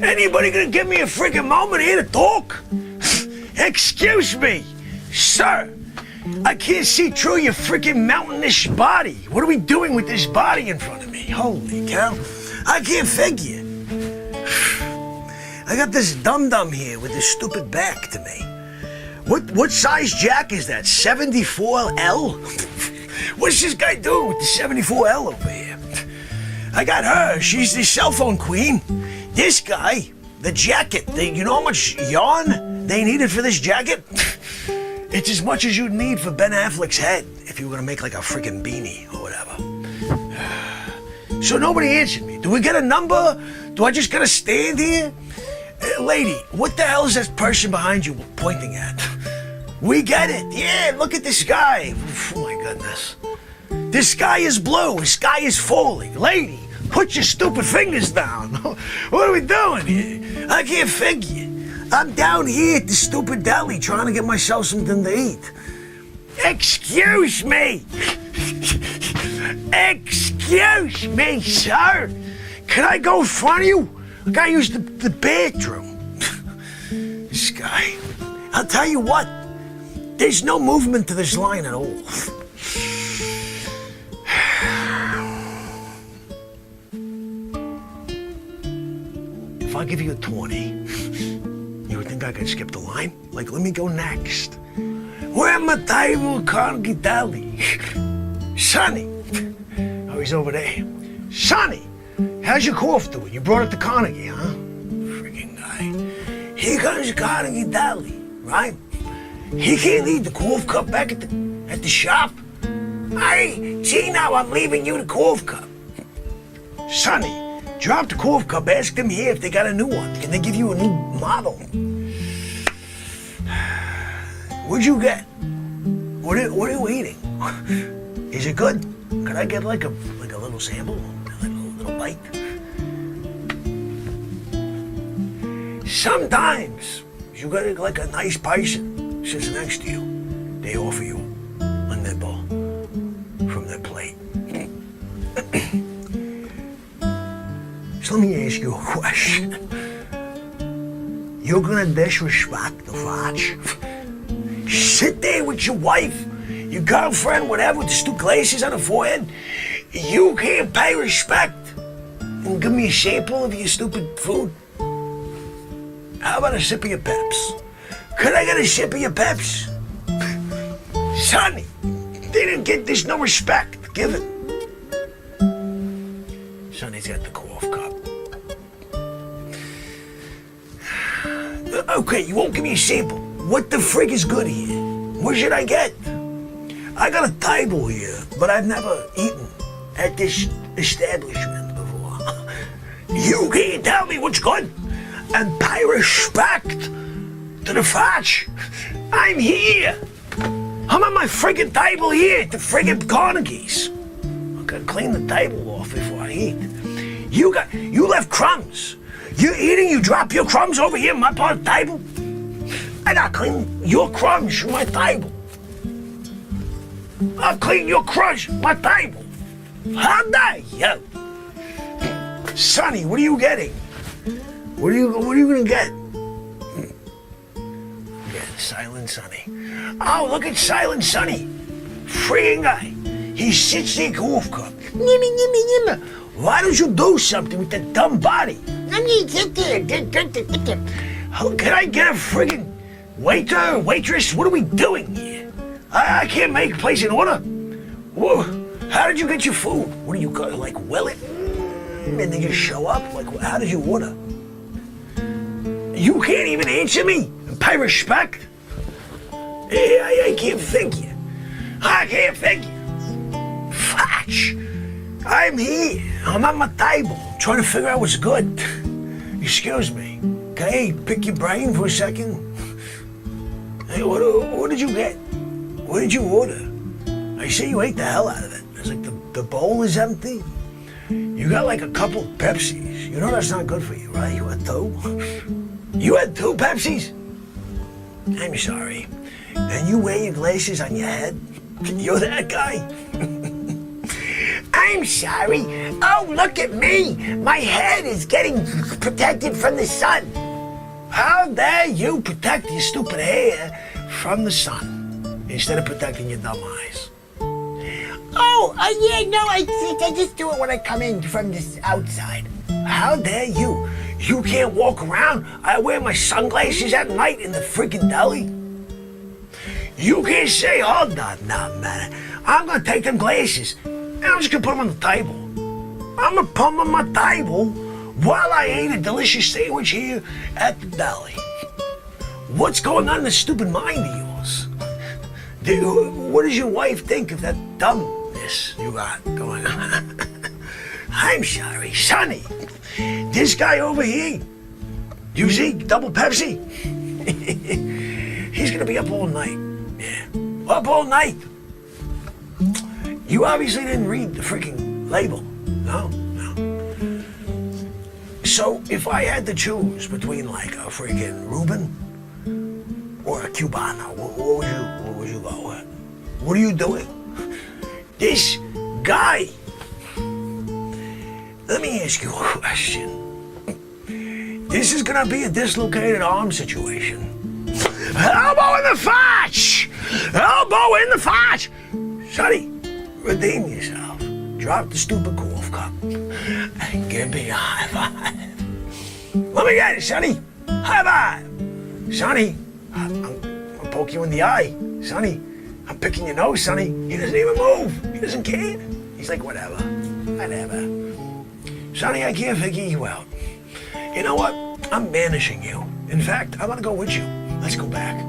Anybody gonna give me a freaking moment here to talk? Excuse me. Sir, I can't see through your freaking mountainous body. What are we doing with this body in front of me? Holy cow. I can't figure. I got this dum-dum here with this stupid back to me. What size jack is that? 74L? What's this guy doing with the 74L over here? I got her. She's the cell phone queen. This guy, the jacket. You know how much yarn they needed for this jacket? It's as much as you'd need for Ben Affleck's head if you were gonna make like a freaking beanie or whatever. So nobody answered me. Do we get a number? Do I just gotta stand here? Lady, what the hell is that person behind you pointing at? We get it. Yeah, look at the sky. Oh my goodness. The sky is blue. The sky is falling. Lady, put your stupid fingers down. What are we doing here? I can't figure. I'm down here at the stupid deli trying to get myself something to eat. Excuse me. Excuse me, sir. Can I go in front of you? I gotta use the bathroom. This guy. I'll tell you what. There's no movement to this line at all. If I give you a 20, you would think I could skip the line? Like, let me go next. Where my table Carnegie Deli? Sonny. Oh, he's over there. Sonny, how's your cough doing? You brought it to Carnegie, huh? Freaking guy. Here comes Carnegie Deli, right? He can't leave the cough cup back at the shop. Hey, see now I'm leaving you the cough cup. Sonny, drop the cough cup. Ask them here if they got a new one. Can they give you a new model? What'd you get? What are you eating? Is it good? Could I get like a little sample? Like a little bite? Sometimes you got like a nice person sits next to you. They offer you a nibble from their plate. So let me ask you a question. You're gonna disrespect the Facce? Sit there with your wife, your girlfriend, whatever, with the stupid glasses on her forehead. You can't pay respect and give me a sample of your stupid food? How about a sip of your Peps? Could I get a sip of your Peps? Sonny, there's no respect given. Sonny's got the cough cup. Okay, you won't give me a sample. What the frig is good here? What should I get? I got a table here, but I've never eaten at this establishment before. You can't tell me what's good and pay respect to the Facce. I'm here. I'm on my friggin' table here at the friggin' Carnegie's. I gotta clean the table off before I eat. You left crumbs. You're eating, you drop your crumbs over here on my part of the table. I gotta clean your crumbs from my table. I'll clean your crumbs from my table. How dare you? Sonny, what are you getting? What are you gonna get? Yeah, Silent Sonny. Oh, look at Silent Sonny. Freaking guy. He sits there, cough cup. Why don't you do something with that dumb body? How can I get a friggin' waiter, waitress? What are we doing here? I can't make a place in order. Whoa. How did you get your food? What do you got, like, will it? And they just show up? Like, how did you order? You can't even answer me and pay respect? I can't figure. I can't figure. Facce. I'm here. I'm at my table trying to figure out what's good. Excuse me. Can I pick your brain for a second? Hey, what did you get? What did you order? I see you ate the hell out of it. It's like the bowl is empty. You got like a couple Pepsis. You know that's not good for you, right? You had two? You had 2 Pepsis? I'm sorry. And you wear your glasses on your head? You're that guy? I'm sorry. Oh, look at me. My head is getting protected from the sun. How dare you protect your stupid hair from the sun? instead of protecting your dumb eyes. Oh, yeah, no, I just do it when I come in from this outside. How dare you? You can't walk around. I wear my sunglasses at night in the freaking deli. You can't say, oh, no, man. I'm gonna take them glasses and I'm just gonna put them on the table. I'm gonna put them on my table while I eat a delicious sandwich here at the deli. What's going on in the stupid mind of yours? What does your wife think of that dumbness you got going on? I'm sorry, Sonny. This guy over here, you see, double Pepsi? He's gonna be up all night. Yeah, up all night. You obviously didn't read the freaking label. No. So if I had to choose between like a freaking Reuben or a Cubano, what would you go with? What are you doing? This guy. Let me ask you a question. This is gonna be a dislocated arm situation. Elbow in the Facce! Elbow in the Facce! Sonny, redeem yourself. Drop the stupid cough cup and give me a high five. Let me get it, Sonny. High five. Sonny, I'm gonna poke you in the eye. Sonny, I'm picking your nose, Sonny. He doesn't even move. He doesn't care. He's like, whatever. Sonny, I can't figure you out. You know what? I'm banishing you. In fact, I want to go with you. Let's go back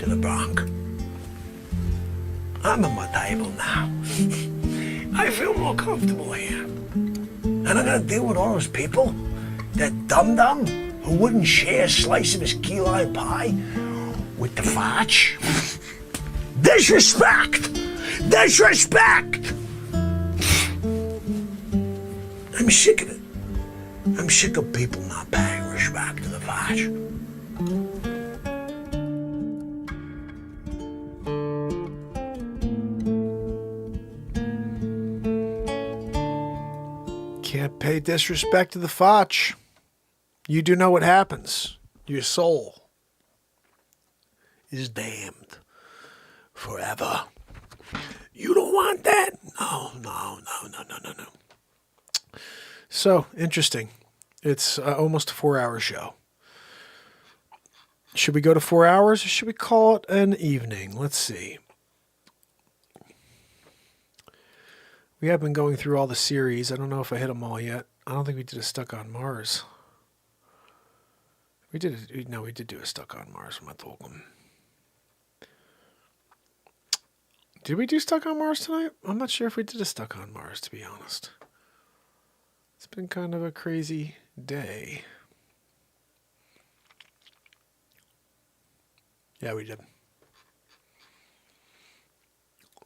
to the Bronx. I'm at my table now. I feel more comfortable here. And I'm gonna deal with all those people, that dum-dum who wouldn't share a slice of his key lime pie with the Facce. Disrespect! Disrespect! I'm sick of it. I'm sick of people not paying respect to the Facce. Can't pay disrespect to the Facce. You do know what happens. Your soul is damned forever. You don't want that? No. So, interesting. It's almost a 4-hour show. Should we go to 4 hours or should we call it an evening? Let's see. We have been going through all the series. I don't know if I hit them all yet. I don't think we did a Stuck on Mars. We did do a Stuck on Mars from Tolkien. Did we do Stuck on Mars tonight? I'm not sure if we did a Stuck on Mars, to be honest. It's been kind of a crazy day. Yeah, we did.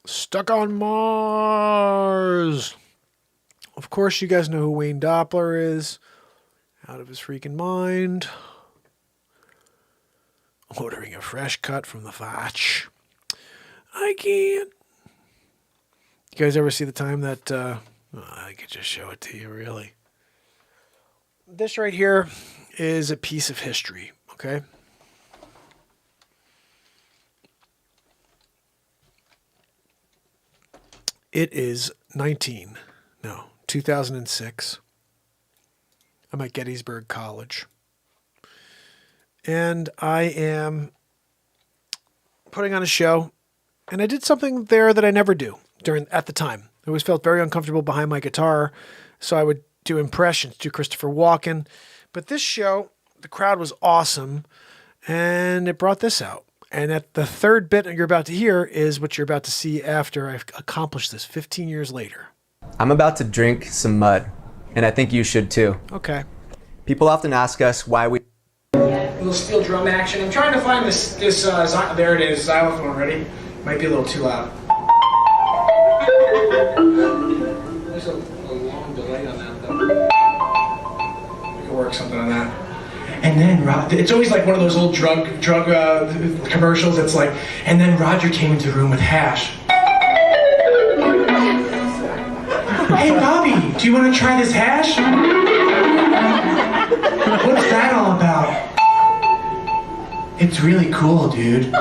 Stuck on Mars. Of course, you guys know who Wayne Doppler is. Out of his freaking mind. Ordering a fresh cut from the Facce. I can't. You guys ever see the time that... I could just show it to you, really. This right here is a piece of history, okay? It is 2006. I'm at Gettysburg College. And I am putting on a show. And I did something there that I never do at the time. I always felt very uncomfortable behind my guitar. So I would do impressions, do Christopher Walken. But this show, the crowd was awesome. And it brought this out. And at the third bit you're about to hear is what you're about to see after I've accomplished this 15 years later. I'm about to drink some mud, and I think you should too. Okay. People often ask us why we... A little steel drum action. I'm trying to find this there it is, xylophone ready. Might be a little too loud. There's a long delay on that though. We can work something on that. And then it's always like one of those old drug commercials. It's like, and then Roger came into the room with hash. Hey Bobby, do you want to try this hash? What's that all about? It's really cool, dude.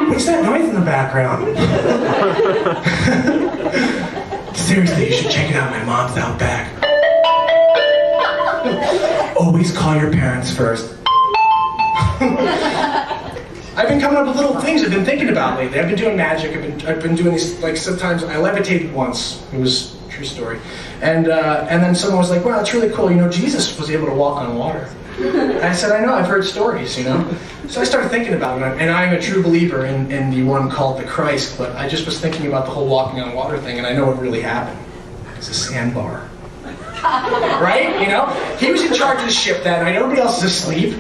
What's that noise in the background? Seriously, you should check it out. My mom's out back. Always call your parents first. I've been coming up with little things I've been thinking about lately. I've been doing magic. I've been doing these, like, sometimes I levitated once. It was a true story. And then someone was like, wow, that's really cool. You know, Jesus was able to walk on water. And I said, I know, I've heard stories, you know. So I started thinking about it, and I'm a true believer in the one called the Christ, but I just was thinking about the whole walking on water thing, and I know what really happened. It's a sandbar. Right? You know? He was in charge of the ship that night, everybody else is asleep,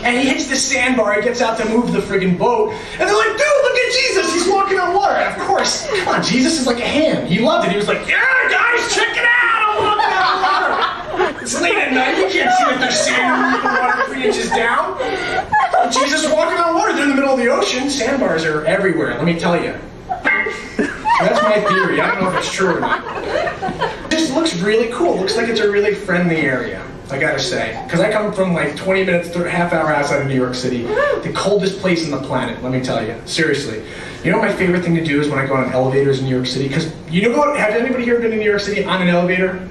and he hits the sandbar, he gets out to move the friggin' boat, and they're like, dude, look at Jesus, he's walking on water. And of course, come on, Jesus is like a ham. He loved it. He was like, yeah, guys, check it out, I'm walking on water. It's late at night, you can't see that there's sand in the water 3 inches down. Jesus walking on water, they're in the middle of the ocean. Sandbars are everywhere, let me tell you. So that's my theory, I don't know if it's true or not. It just looks really cool, looks like it's a really friendly area, I gotta say. Because I come from like 20 minutes to a half hour outside of New York City, the coldest place on the planet, let me tell you, seriously. You know what my favorite thing to do is when I go on elevators in New York City? Because you know what, have anybody here been in New York City on an elevator?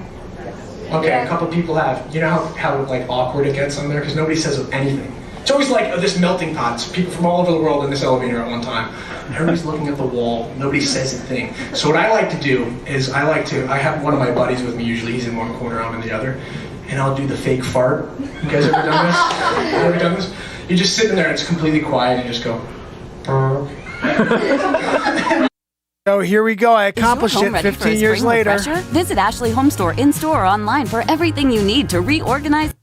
Okay, a couple people have. You know how like awkward it gets on there? Because nobody says anything. It's always like this melting pot. It's people from all over the world in this elevator at one time. Everybody's looking at the wall. Nobody says a thing. So what I like to do is I have one of my buddies with me usually. He's in one corner, I'm in the other. And I'll do the fake fart. You guys ever done this? You ever done this? You're just sitting there and it's completely quiet and you just go, So here we go. I accomplished it 15 years later. Refresher? Visit Ashley Home Store in-store or online for everything you need to reorganize.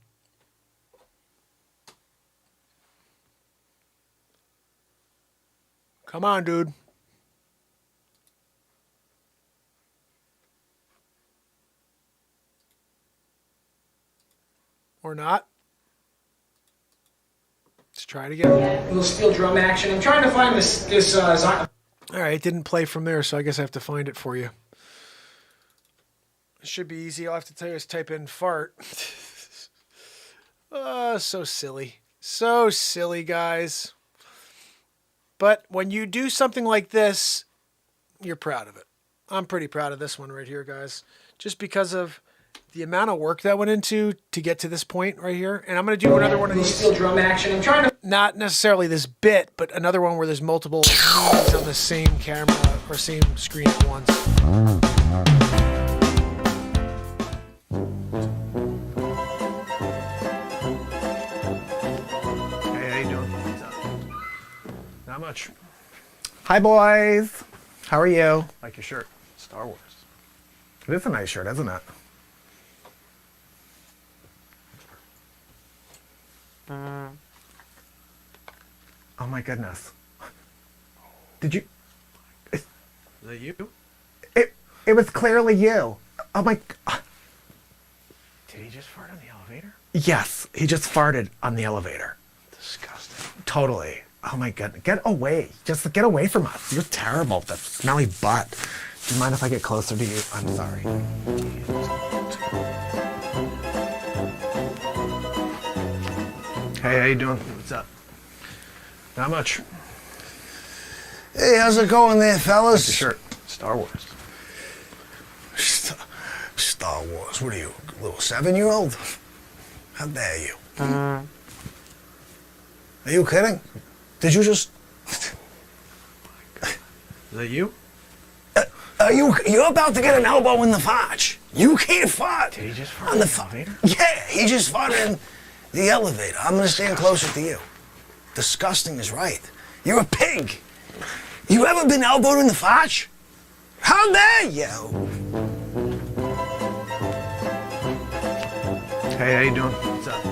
Come on, dude. Or not. Let's try it again. A little steel drum action. I'm trying to find this all right, it didn't play from there, so I guess I have to find it for you. It should be easy. All I have to tell you is type in fart. So silly. So silly, guys. But when you do something like this, you're proud of it. I'm pretty proud of this one right here, guys. Just because of the amount of work that went into to get to this point right here. And I'm going to do another one of these. Steel drum action. I'm trying to... Not necessarily this bit, but another one where there's multiple movies on the same camera or same screen at once. Hey, how you doing? What's up? Not much. Hi, boys. How are you? Like your shirt. Star Wars. It is a nice shirt, isn't it? Oh my goodness. Did you... Is that you? It was clearly you. Oh my... Did he just fart on the elevator? Yes, he just farted on the elevator. Disgusting. Totally. Oh my goodness. Get away. Just get away from us. You're terrible. That smelly butt. Do you mind if I get closer to you? I'm sorry. Hey, how you doing? What's up? Not much. Hey, how's it going there, fellas? Like your shirt. Star Wars. Star Wars. What are you, a little 7-year-old? How dare you? Are you kidding? Did you just... Is that you? You're about to get an elbow in the fudge. You can't fart. Did he just fart on the elevator? Yeah, he just farted in the elevator. I'm gonna stand closer to you. Disgusting is right. You're a pig. You ever been elbowed in the fudge? How dare you? Hey, how you doing? What's up?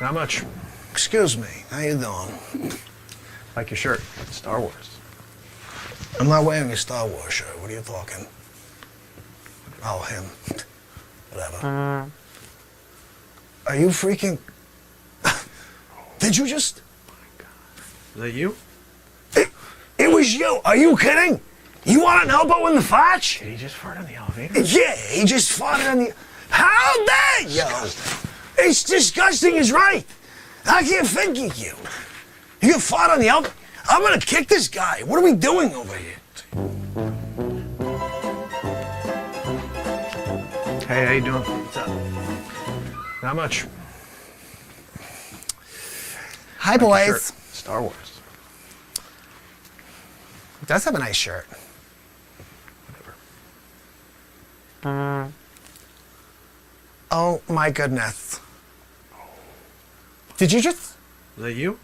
Not much. Excuse me. How you doing? Like your shirt. Star Wars. I'm not wearing a Star Wars shirt. What are you talking? Oh, him. Whatever. Are you freaking... Did you just... Oh my God. Is that you? It was you. Are you kidding? You want an elbow in the fudge? Did he just fart on the elevator? Yeah, he just farted on the... How dare you? It's disgusting is right. I can't think of you. You get fought on the elevator? I'm gonna kick this guy. What are we doing over here? Hey, how you doing? What's up? Not much. Hi, boys. Star Wars. He does have a nice shirt. Oh my goodness. Did you just... Is that you?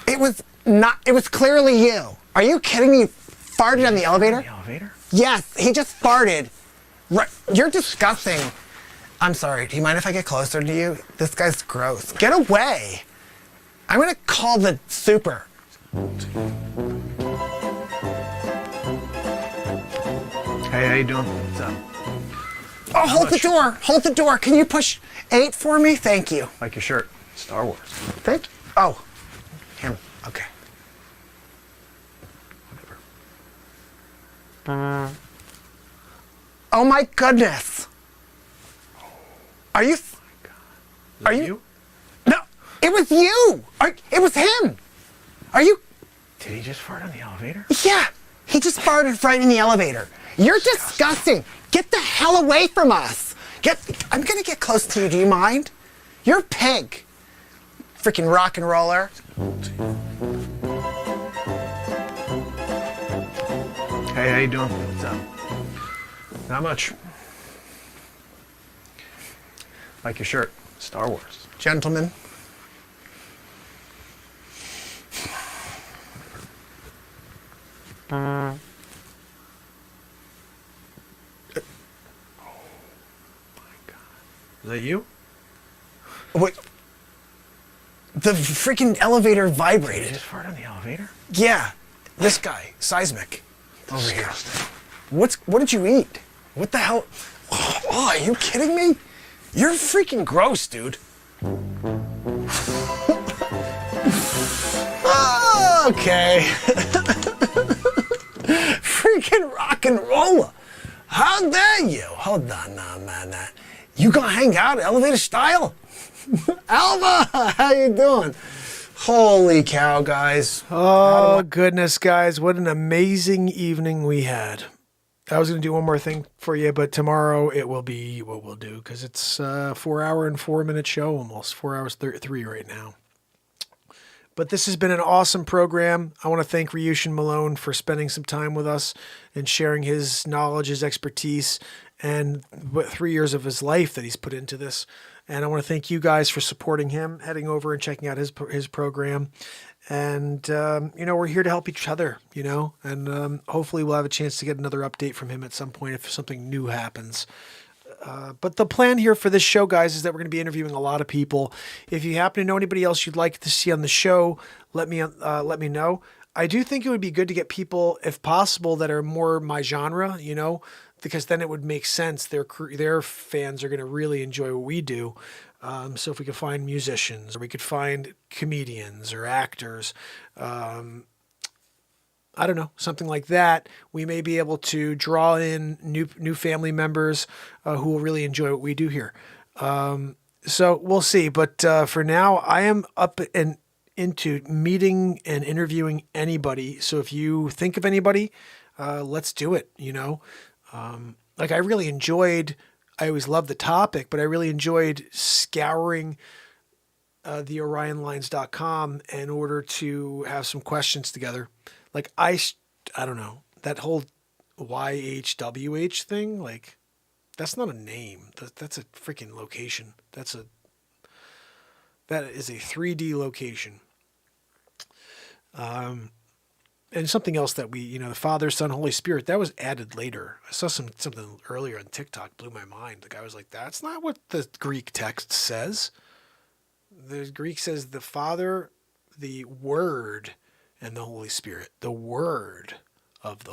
It was not... It was clearly you. Are you kidding me? Farted on the elevator? The elevator? Yes, he just farted. Right. You're disgusting. I'm sorry. Do you mind if I get closer to you? This guy's gross. Get away. I'm gonna call the super. Hey, how you doing? What's up? Oh, hold the door. Hold the door. Can you push 8 for me? Thank you. Like your shirt. Star Wars. Thank you. Oh, him. Okay. Whatever. Oh my goodness. Are you? Is that you? No, it was you. It was him. Are you? Did he just fart on the elevator? Yeah, he just farted right in the elevator. You're disgusting. Get the hell away from us. I'm gonna get close to you. Do you mind? You're a pig. Freaking rock and roller. Hey, how you doing? What's up? Not much. Like your shirt. Star Wars. Gentlemen. Is that you? What? The freaking elevator Did vibrated. you just fart on the elevator? Yeah, this guy, seismic, over here. What did you eat? What the hell? Oh, are you kidding me? You're freaking gross, dude. Okay. Freaking rock and roller. How dare you? Hold on now, man. You gonna hang out elevator style? Alva, how you doing? Holy cow, guys. Oh, goodness, guys. What an amazing evening we had. I was going to do one more thing for you, but tomorrow it will be what we'll do because it's a 4-hour and 4-minute show almost. 4 hours 3 right now. But this has been an awesome program. I want to thank Ryushin Malone for spending some time with us and sharing his knowledge, his expertise, and 3 years of his life that he's put into this. And I want to thank you guys for supporting him, heading over and checking out his program. And, we're here to help each other, and hopefully we'll have a chance to get another update from him at some point if something new happens. But the plan here for this show, guys, is that we're going to be interviewing a lot of people. If you happen to know anybody else you'd like to see on the show, let me know. I do think it would be good to get people, if possible, that are more my genre, because then it would make sense. Their fans are going to really enjoy what we do. So if we could find musicians, or we could find comedians or actors, I don't know, something like that, we may be able to draw in new family members who will really enjoy what we do here. So we'll see. But for now, I am up and into meeting and interviewing anybody. So if you think of anybody, let's do it. I really enjoyed. I always love the topic, but I really enjoyed scouring the OrionLines.com in order to have some questions together. I don't know, that whole YHWH thing, that's not a name. That's a freaking location. That is a 3D location. And something else that we, the Father, Son, Holy Spirit, that was added later. I saw something earlier on TikTok, blew my mind. The guy was like, that's not what the Greek text says. The Greek says the Father, the Word, and the Holy Spirit. The Word of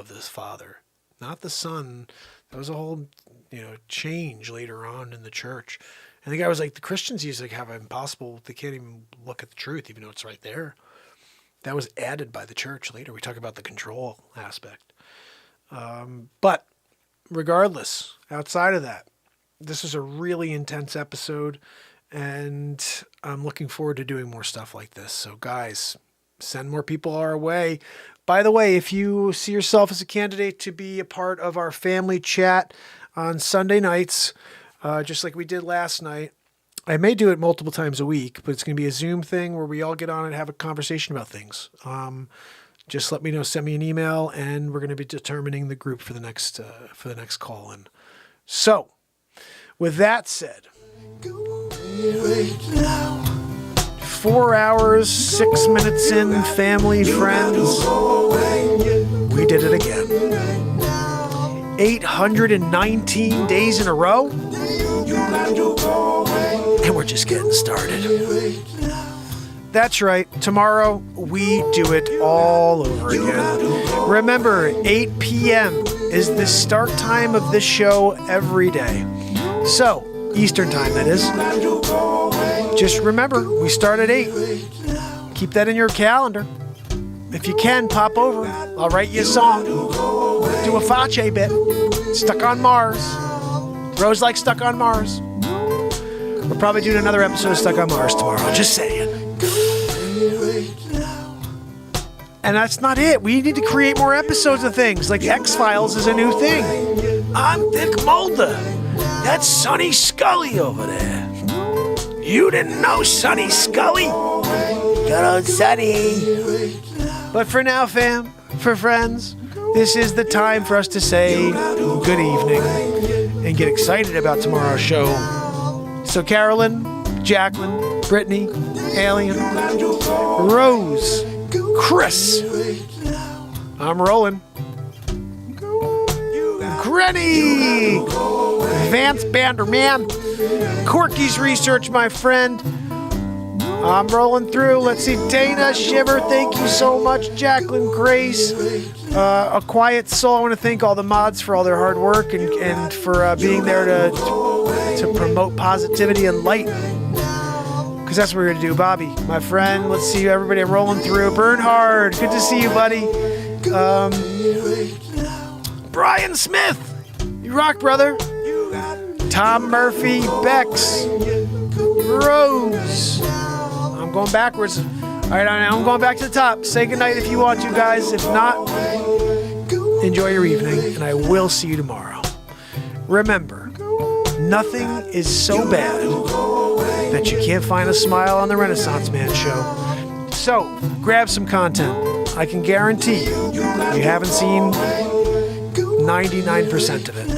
this Father, not the Son. That was a whole, change later on in the church. And the guy was like, the Christians have impossible, they can't even look at the truth, even though it's right there. That was added by the church later. We talk about the control aspect. But regardless, outside of that, this is a really intense episode. And I'm looking forward to doing more stuff like this. So guys, send more people our way. By the way, if you see yourself as a candidate to be a part of our family chat on Sunday nights, just like we did last night, I may do it multiple times a week, but it's going to be a Zoom thing where we all get on and have a conversation about things. Just let me know, send me an email, and we're going to be determining the group for the next call in. So, with that said, 4 hours, 6 minutes in, family, friends, we did it again. 819 days in a row, and we're just getting started. That's right. Tomorrow, we do it all over again. Remember, 8 p.m. is the start time of this show every day. So, Eastern time, that is. Just remember, we start at 8. Keep that in your calendar. If you can, pop over. I'll write you a song. Do a Facce bit. Stuck on Mars. Rose like Stuck on Mars. We're probably doing another episode of Stuck on Mars tomorrow. Just saying. And that's not it. We need to create more episodes of things. Like X-Files is a new thing. I'm Dick Mulder. That's Sonny Scully over there. You didn't know Sonny Scully? Good old Sonny. But for now, fam, for friends, this is the time for us to say good evening and get excited about tomorrow's show. So Carolyn, Jacqueline, Brittany, Alien, Rose, Chris, I'm rolling. Granny, Vance Banderman, Corky's Research, my friend. I'm rolling through. Let's see. Dana Shiver, thank you so much. Jacqueline Grace, A Quiet Soul. I want to thank all the mods for all their hard work and for being there to promote positivity and light. Because that's what we're going to do. Bobby, my friend. Let's see you, everybody. I'm rolling through. Bernhard, good to see you, buddy. Brian Smith, you rock, brother. Tom Murphy, Bex, Rose. I'm going backwards. All right, I'm going back to the top. Say goodnight if you want to, guys. If not, enjoy your evening, and I will see you tomorrow. Remember, nothing is so bad that you can't find a smile on the Renaissance Man show. So, grab some content. I can guarantee you haven't seen 99% of it.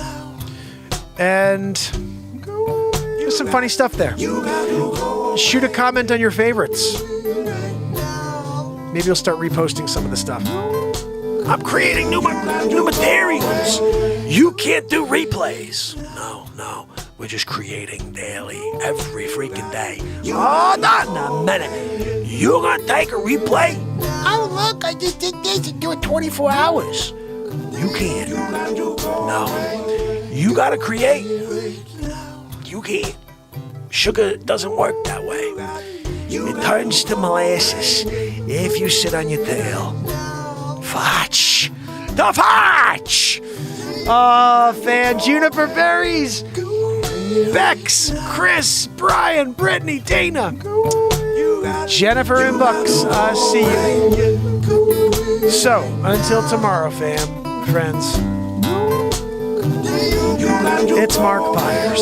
And there's some funny stuff there. Shoot a comment on your favorites. Maybe you'll start reposting some of the stuff. I'm creating new materials. You can't do replays. No. We're just creating daily, every freaking day. Hold on a minute. You gonna take a replay? Oh, look, I just did this and do it 24 hours. You can't. No. You gotta create. You can't. Sugar doesn't work that way. It turns to molasses if you sit on your tail. Facce. The Facce! Oh, fan. Juniper Berries. Bex, Chris, Brian, Brittany, Dana, Jennifer, and Bucks. See you. So, until tomorrow, fam, friends, it's Mark Pires.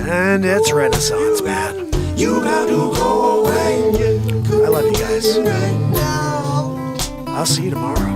And it's Renaissance Man. I love you guys. I'll see you tomorrow.